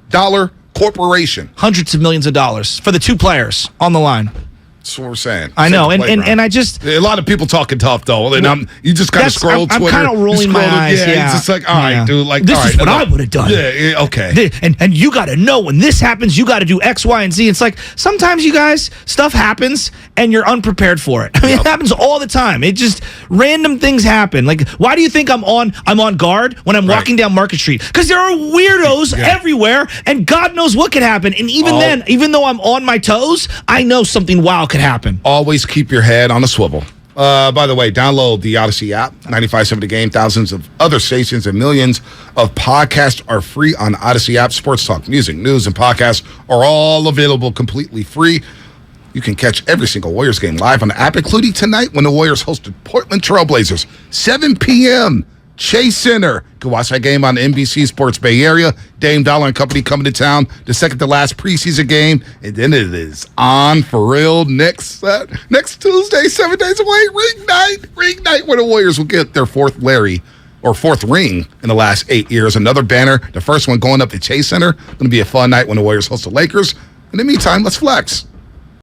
corporation. Hundreds of millions of dollars for the two players on the line. That's what we're saying. I know, and I just... A lot of people talking tough, though. And you just kind of scroll Twitter. I'm kind of rolling my eyes, yeah. It's just like, all right, dude. Like, this all is right, what I would have done. Yeah, okay. And you got to know when this happens, you got to do X, Y, and Z. It's like, sometimes you guys, stuff happens, and you're unprepared for it. I mean, it happens all the time. It just, random things happen. Like, why do you think I'm on guard when I'm walking down Market Street? Because there are weirdos everywhere, and God knows what could happen. And even then, even though I'm on my toes, I know something wild could happen. Always keep your head on a swivel. By the way, download the Odyssey app, 95.7 The Game. Thousands of other stations and millions of podcasts are free on Odyssey app. Sports talk, music, news, and podcasts are all available completely free. You can catch every single Warriors game live on the app, including tonight when the Warriors host the Portland Trailblazers, 7 p.m. Chase Center. You can watch that game on NBC Sports Bay Area. Dame Dollar and company coming to town. The second to last preseason game. And then it is on for real next Tuesday, 7 days away. Ring night where the Warriors will get their fourth ring in the last 8 years. Another banner. The first one going up to Chase Center. Going to be a fun night when the Warriors host the Lakers. In the meantime, let's flex.